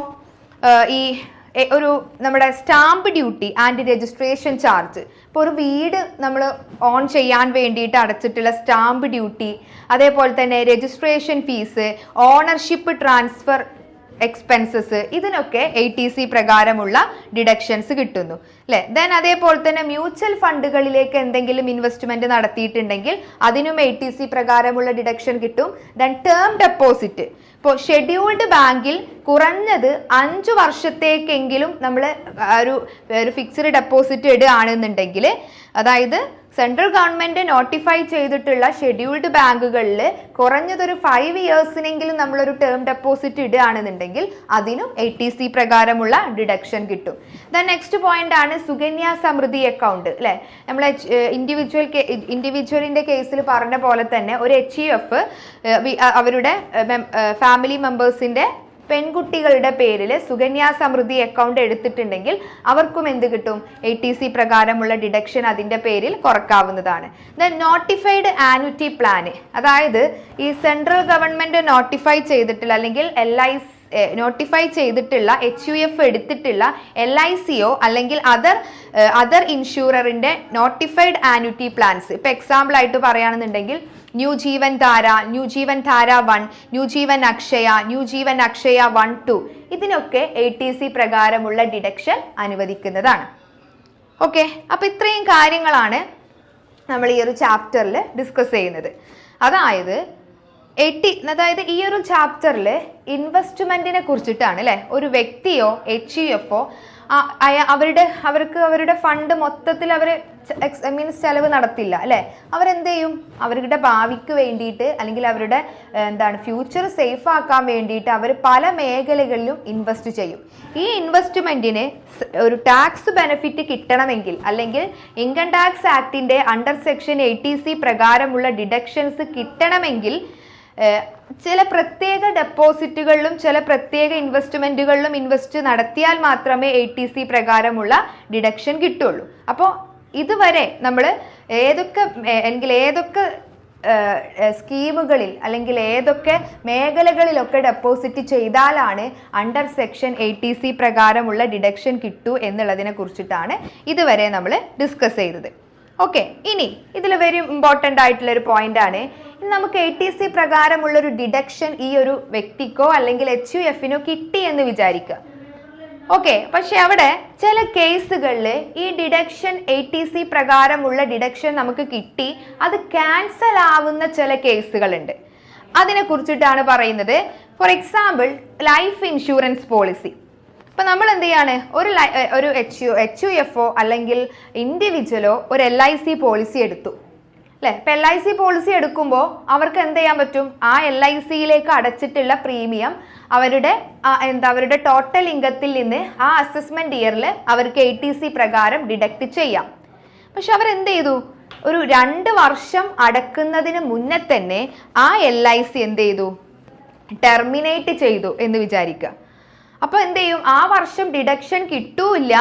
നമ്മുടെ stamp duty and registration charge, ഇപ്പോൾ ഒരു വീട് നമ്മൾ ഓൺ ചെയ്യാൻ വേണ്ടിയിട്ട് അടച്ചിട്ടുള്ള സ്റ്റാമ്പ് ഡ്യൂട്ടി, അതേപോലെ തന്നെ registration fees, ownership transfer expenses, ഇതിനൊക്കെ ATC പ്രകാരമുള്ള ഡിഡക്ഷൻസ് കിട്ടുന്നു അല്ലെ. ദെൻ അതേപോലെ തന്നെ മ്യൂച്വൽ ഫണ്ടുകളിലേക്ക് എന്തെങ്കിലും ഇൻവെസ്റ്റ്മെന്റ് നടത്തിയിട്ടുണ്ടെങ്കിൽ അതിനും ATC പ്രകാരമുള്ള ഡിഡക്ഷൻ കിട്ടും. ദെൻ ടേം ഡെപ്പോസിറ്റ്, ഇപ്പോൾ ഷെഡ്യൂൾഡ് ബാങ്കിൽ കുറഞ്ഞത് 5 വർഷത്തേക്കെങ്കിലും നമ്മൾ ഒരു ഫിക്സ്ഡ് ഡെപ്പോസിറ്റ് ഇടുകയാണെന്നുണ്ടെങ്കിൽ, അതായത് സെൻട്രൽ ഗവൺമെന്റ് നോട്ടിഫൈ ചെയ്തിട്ടുള്ള ഷെഡ്യൂൾഡ് ബാങ്കുകളിൽ കുറഞ്ഞതൊരു 5 ഇയേഴ്സിനെങ്കിലും നമ്മളൊരു ടേം ഡെപ്പോസിറ്റ് ഇടുകയാണെന്നുണ്ടെങ്കിൽ അതിനും ATC പ്രകാരമുള്ള ഡിഡക്ഷൻ കിട്ടും. ദെൻ നെക്സ്റ്റ് പോയിന്റ് ആണ് സുകന്യ സമൃദ്ധി അക്കൗണ്ട് അല്ലെ. നമ്മളെ ഇൻഡിവിജ്വലിന്റെ കേസിൽ പറഞ്ഞ പോലെ തന്നെ ഒരു HUF അവരുടെ ഫാമിലി മെമ്പേഴ്സിന്റെ പെൺകുട്ടികളുടെ പേരിൽ സുകന്യ സമൃദ്ധി അക്കൗണ്ട് എടുത്തിട്ടുണ്ടെങ്കിൽ അവർക്കും എന്ത് കിട്ടും? ATC പ്രകാരമുള്ള ഡിഡക്ഷൻ അതിന്റെ പേരിൽ കുറക്കാവുന്നതാണ്. ദെൻ നോട്ടിഫൈഡ് ആനുറ്റി പ്ലാന്, അതായത് ഈ സെൻട്രൽ ഗവൺമെന്റ് നോട്ടിഫൈ ചെയ്തിട്ടുള്ള അല്ലെങ്കിൽ നോട്ടിഫൈ ചെയ്തിട്ടുള്ള HUF എടുത്തിട്ടുള്ള LICയോ അല്ലെങ്കിൽ അതർ ഇൻഷൂററിന്റെ നോട്ടിഫൈഡ് ആനുറ്റി പ്ലാൻസ്, ഇപ്പൊ എക്സാമ്പിൾ ആയിട്ട് പറയുകയാണെന്നുണ്ടെങ്കിൽ ന്യൂ ജീവൻ ധാര 1, ന്യൂ ജീവൻ അക്ഷയ 1, 2, ഇതിനൊക്കെ ATC പ്രകാരമുള്ള ഡിഡക്ഷൻ അനുവദിക്കുന്നതാണ്. ഓക്കെ. അപ്പൊ ഇത്രയും കാര്യങ്ങളാണ് നമ്മൾ ഈ ഒരു ചാപ്റ്ററിൽ ഡിസ്കസ് ചെയ്യുന്നത്. അതായത് ഈ ഒരു ചാപ്റ്ററിൽ ഇൻവെസ്റ്റ്മെന്റിനെ കുറിച്ചിട്ടാണ് അല്ലെ. ഒരു വ്യക്തിയോ HUFO അവർക്ക് അവരുടെ ഫണ്ട് മൊത്തത്തിൽ ചെലവ് നടത്തില്ല അല്ലെ. അവരെന്ത് ചെയ്യും? അവരുടെ ഭാവിക്ക് വേണ്ടിയിട്ട് അല്ലെങ്കിൽ അവരുടെ ഫ്യൂച്ചർ സേഫ് ആക്കാൻ വേണ്ടിയിട്ട് അവർ പല മേഖലകളിലും ഇൻവെസ്റ്റ് ചെയ്യും. ഈ ഇൻവെസ്റ്റ്മെന്റിന് ഒരു ടാക്സ് ബെനിഫിറ്റ് കിട്ടണമെങ്കിൽ അല്ലെങ്കിൽ ഇൻകം ടാക്സ് ആക്ടിന്റെ അണ്ടർ സെക്ഷൻ ATC പ്രകാരമുള്ള ഡിഡക്ഷൻസ് കിട്ടണമെങ്കിൽ ചില പ്രത്യേക ഡെപ്പോസിറ്റുകളിലും ചില പ്രത്യേക ഇൻവെസ്റ്റ്മെന്റുകളിലും ഇൻവെസ്റ്റ് നടത്തിയാൽ മാത്രമേ ATC പ്രകാരമുള്ള ഡിഡക്ഷൻ കിട്ടുള്ളൂ. അപ്പോൾ ഇതുവരെ നമ്മൾ ഏതൊക്കെ സ്കീമുകളിൽ അല്ലെങ്കിൽ ഏതൊക്കെ മേഖലകളിലൊക്കെ ഡെപ്പോസിറ്റ് ചെയ്താലാണ് അണ്ടർ സെക്ഷൻ ATC പ്രകാരമുള്ള ഡിഡക്ഷൻ കിട്ടൂ എന്നുള്ളതിനെ കുറിച്ചിട്ടാണ് ഇതുവരെ നമ്മൾ ഡിസ്കസ് ചെയ്തത്. ഓക്കെ, ഇനി ഇതിൽ വെരി ഇമ്പോർട്ടൻ്റ് ആയിട്ടുള്ള ഒരു പോയിന്റ് ആണ്, നമുക്ക് ATC പ്രകാരമുള്ള ഒരു ഡിഡക്ഷൻ ഈ ഒരു വ്യക്തിക്കോ അല്ലെങ്കിൽ HUFനോ കിട്ടി എന്ന് വിചാരിക്കുക. ഓക്കെ, പക്ഷെ അവിടെ ചില കേസുകളിൽ ഈ ഡിഡക്ഷൻ ATC പ്രകാരമുള്ള ഡിഡക്ഷൻ നമുക്ക് കിട്ടി, അത് ക്യാൻസൽ ആവുന്ന ചില കേസുകളുണ്ട്. അതിനെ കുറിച്ചിട്ടാണ് പറയുന്നത്. For example, life insurance policy. ഇപ്പം നമ്മൾ എന്ത് ചെയ്യാണ്, ഒരു HUFO അല്ലെങ്കിൽ ഇൻഡിവിജ്വലോ ഒരു LIC പോളിസി എടുത്തു അല്ലേ. ഇപ്പം LIC പോളിസി എടുക്കുമ്പോൾ അവർക്ക് എന്ത് ചെയ്യാൻ പറ്റും, ആ LICയിലേക്ക് അടച്ചിട്ടുള്ള പ്രീമിയം അവരുടെ ടോട്ടൽ ഇൻകത്തിൽ നിന്ന് ആ അസസ്മെന്റ് ഇയറിൽ അവർക്ക് ATC പ്രകാരം ഡിഡക്റ്റ് ചെയ്യാം. പക്ഷെ അവരെന്ത് ചെയ്തു, ഒരു 2 വർഷം അടക്കുന്നതിന് മുന്നേ തന്നെ ആ LIC എന്ത് ചെയ്തു, ടെർമിനേറ്റ് ചെയ്തു എന്ന് വിചാരിക്കുക. അപ്പൊ എന്ത് ചെയ്യും, ആ വർഷം ഡിഡക്ഷൻ കിട്ടൂല്ല,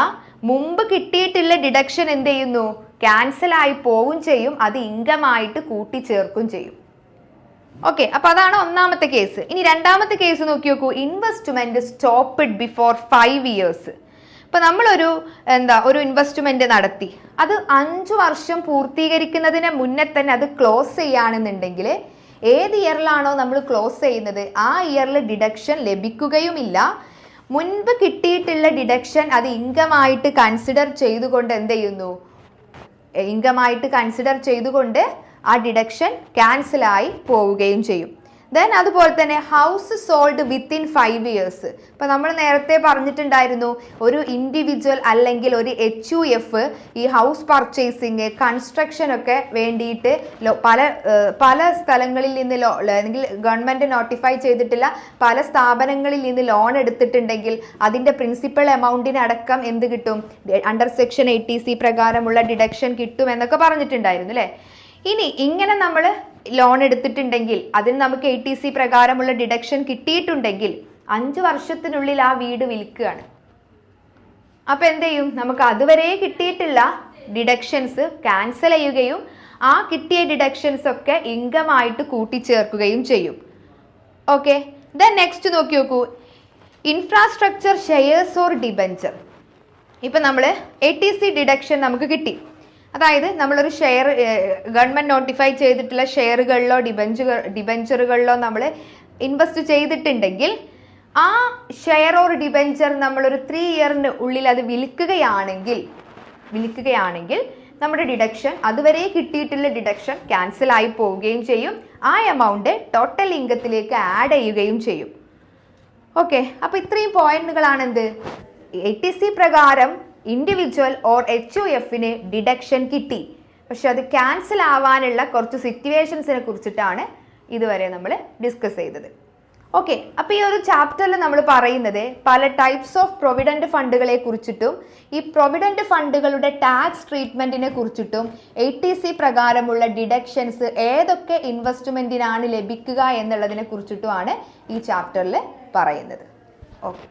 മുമ്പ് കിട്ടിയിട്ടുള്ള ഡിഡക്ഷൻ എന്ത് ചെയ്യുന്നു, ക്യാൻസൽ ആയി പോവും ചെയ്യും, അത് ഇൻകമായിട്ട് കൂട്ടിച്ചേർക്കും ചെയ്യും. ഓക്കെ, അപ്പൊ അതാണ് ഒന്നാമത്തെ കേസ്. ഇനി രണ്ടാമത്തെ കേസ് നോക്കി നോക്കൂ, ഇൻവെസ്റ്റ്മെന്റ് സ്റ്റോപ്പ്ഡ് ബിഫോർ 5 ഇയേഴ്സ്. ഇപ്പൊ നമ്മളൊരു ഒരു ഇൻവെസ്റ്റ്മെന്റ് നടത്തി, അത് 5 വർഷം പൂർത്തീകരിക്കുന്നതിന് മുന്നേ തന്നെ അത് ക്ലോസ് ചെയ്യുകയാണെന്നുണ്ടെങ്കിൽ ഏത് ഇയറിലാണോ നമ്മൾ ക്ലോസ് ചെയ്യുന്നത് ആ ഇയറിൽ ഡിഡക്ഷൻ ലഭിക്കുകയുമില്ല. മുൻപ് കിട്ടിയിട്ടുള്ള ഡിഡക്ഷൻ അത് ഇൻകമായിട്ട് കൺസിഡർ ചെയ്തുകൊണ്ട് എന്ത് ചെയ്യുന്നു, ഇൻകമായിട്ട് കൺസിഡർ ചെയ്തുകൊണ്ട് ആ ഡിഡക്ഷൻ ക്യാൻസലായി പോവുകയും ചെയ്യും. ദെൻ അതുപോലെ തന്നെ ഹൗസ് സോൾഡ് വിത്തിൻ 5 ഇയേഴ്സ്. ഇപ്പം നമ്മൾ നേരത്തെ പറഞ്ഞിട്ടുണ്ടായിരുന്നു, ഒരു ഇൻഡിവിജ്വൽ അല്ലെങ്കിൽ ഒരു HUF ഈ ഹൗസ് പർച്ചേസിങ്, കൺസ്ട്രക്ഷൻ ഒക്കെ വേണ്ടിയിട്ട് പല സ്ഥലങ്ങളിൽ നിന്ന് അല്ലെങ്കിൽ ഗവൺമെൻറ് നോട്ടിഫൈ ചെയ്തിട്ടുള്ള പല സ്ഥാപനങ്ങളിൽ നിന്ന് ലോൺ എടുത്തിട്ടുണ്ടെങ്കിൽ അതിൻ്റെ പ്രിൻസിപ്പൽ എമൗണ്ടിനടക്കം എന്ത് കിട്ടും, അണ്ടർ സെക്ഷൻ 80C പ്രകാരമുള്ള ഡിഡക്ഷൻ കിട്ടും എന്നൊക്കെ പറഞ്ഞിട്ടുണ്ടായിരുന്നു അല്ലേ. ഇനി ഇങ്ങനെ നമ്മൾ ലോൺ എടുത്തിട്ടുണ്ടെങ്കിൽ അതിന് നമുക്ക് ATC പ്രകാരമുള്ള ഡിഡക്ഷൻ കിട്ടിയിട്ടുണ്ടെങ്കിൽ 5 വർഷത്തിനുള്ളിൽ ആ വീട് വിൽക്കുകയാണ്. അപ്പൊ എന്ത് ചെയ്യും, നമുക്ക് അതുവരെ കിട്ടിയിട്ടുള്ള ഡിഡക്ഷൻസ് ക്യാൻസൽ ചെയ്യുകയും ആ കിട്ടിയ ഡിഡക്ഷൻസ് ഒക്കെ ഇൻകമായിട്ട് കൂട്ടിച്ചേർക്കുകയും ചെയ്യും. ഓക്കെ, ദെൻ നെക്സ്റ്റ് നോക്കി നോക്കൂ, ഇൻഫ്രാസ്ട്രക്ചർ ഷെയർസ് ഓർ ഡിബഞ്ചർ. ഇപ്പൊ നമ്മൾ ATC ഡിഡക്ഷൻ നമുക്ക് കിട്ടി, അതായത് നമ്മളൊരു ഷെയർ ഗവൺമെൻറ് നോട്ടിഫൈ ചെയ്തിട്ടുള്ള ഷെയറുകളിലോ ഡിബഞ്ചറുകളിലോ നമ്മൾ ഇൻവെസ്റ്റ് ചെയ്തിട്ടുണ്ടെങ്കിൽ ആ ഷെയർ ഓർ ഡിബഞ്ചർ നമ്മളൊരു 3 ഇയറിന് ഉള്ളിൽ അത് വിൽക്കുകയാണെങ്കിൽ നമ്മുടെ ഡിഡക്ഷൻ അതുവരെ കിട്ടിയിട്ടുള്ള ഡിഡക്ഷൻ ക്യാൻസൽ ആയി പോവുകയും ചെയ്യും, ആ എമൗണ്ട് ടോട്ടൽ ഇൻകത്തിലേക്ക് ആഡ് ചെയ്യുകയും ചെയ്യും. ഓക്കെ, അപ്പോൾ ഇത്രയും പോയിന്റുകളാണ് എന്ത്, ATC പ്രകാരം ഇൻഡിവിജ്വൽ ഓർ HUFന് ഡിഡക്ഷൻ കിട്ടി, പക്ഷെ അത് ക്യാൻസൽ ആവാനുള്ള കുറച്ച് സിറ്റുവേഷൻസിനെ കുറിച്ചിട്ടാണ് ഇതുവരെ നമ്മൾ ഡിസ്കസ് ചെയ്തത്. ഓക്കെ, അപ്പോൾ ഈ ഒരു ചാപ്റ്ററിൽ നമ്മൾ പറയുന്നത് പല ടൈപ്സ് ഓഫ് പ്രൊവിഡന്റ് ഫണ്ടുകളെ കുറിച്ചിട്ടും ഈ പ്രൊവിഡന്റ് ഫണ്ടുകളുടെ ടാക്സ് ട്രീറ്റ്മെന്റിനെ കുറിച്ചിട്ടും ATC പ്രകാരമുള്ള ഡിഡക്ഷൻസ് ഏതൊക്കെ ഇൻവെസ്റ്റ്മെന്റിനാണ് ലഭിക്കുക എന്നുള്ളതിനെ കുറിച്ചിട്ടുമാണ് ഈ ചാപ്റ്ററിൽ പറയുന്നത്. ഓക്കെ.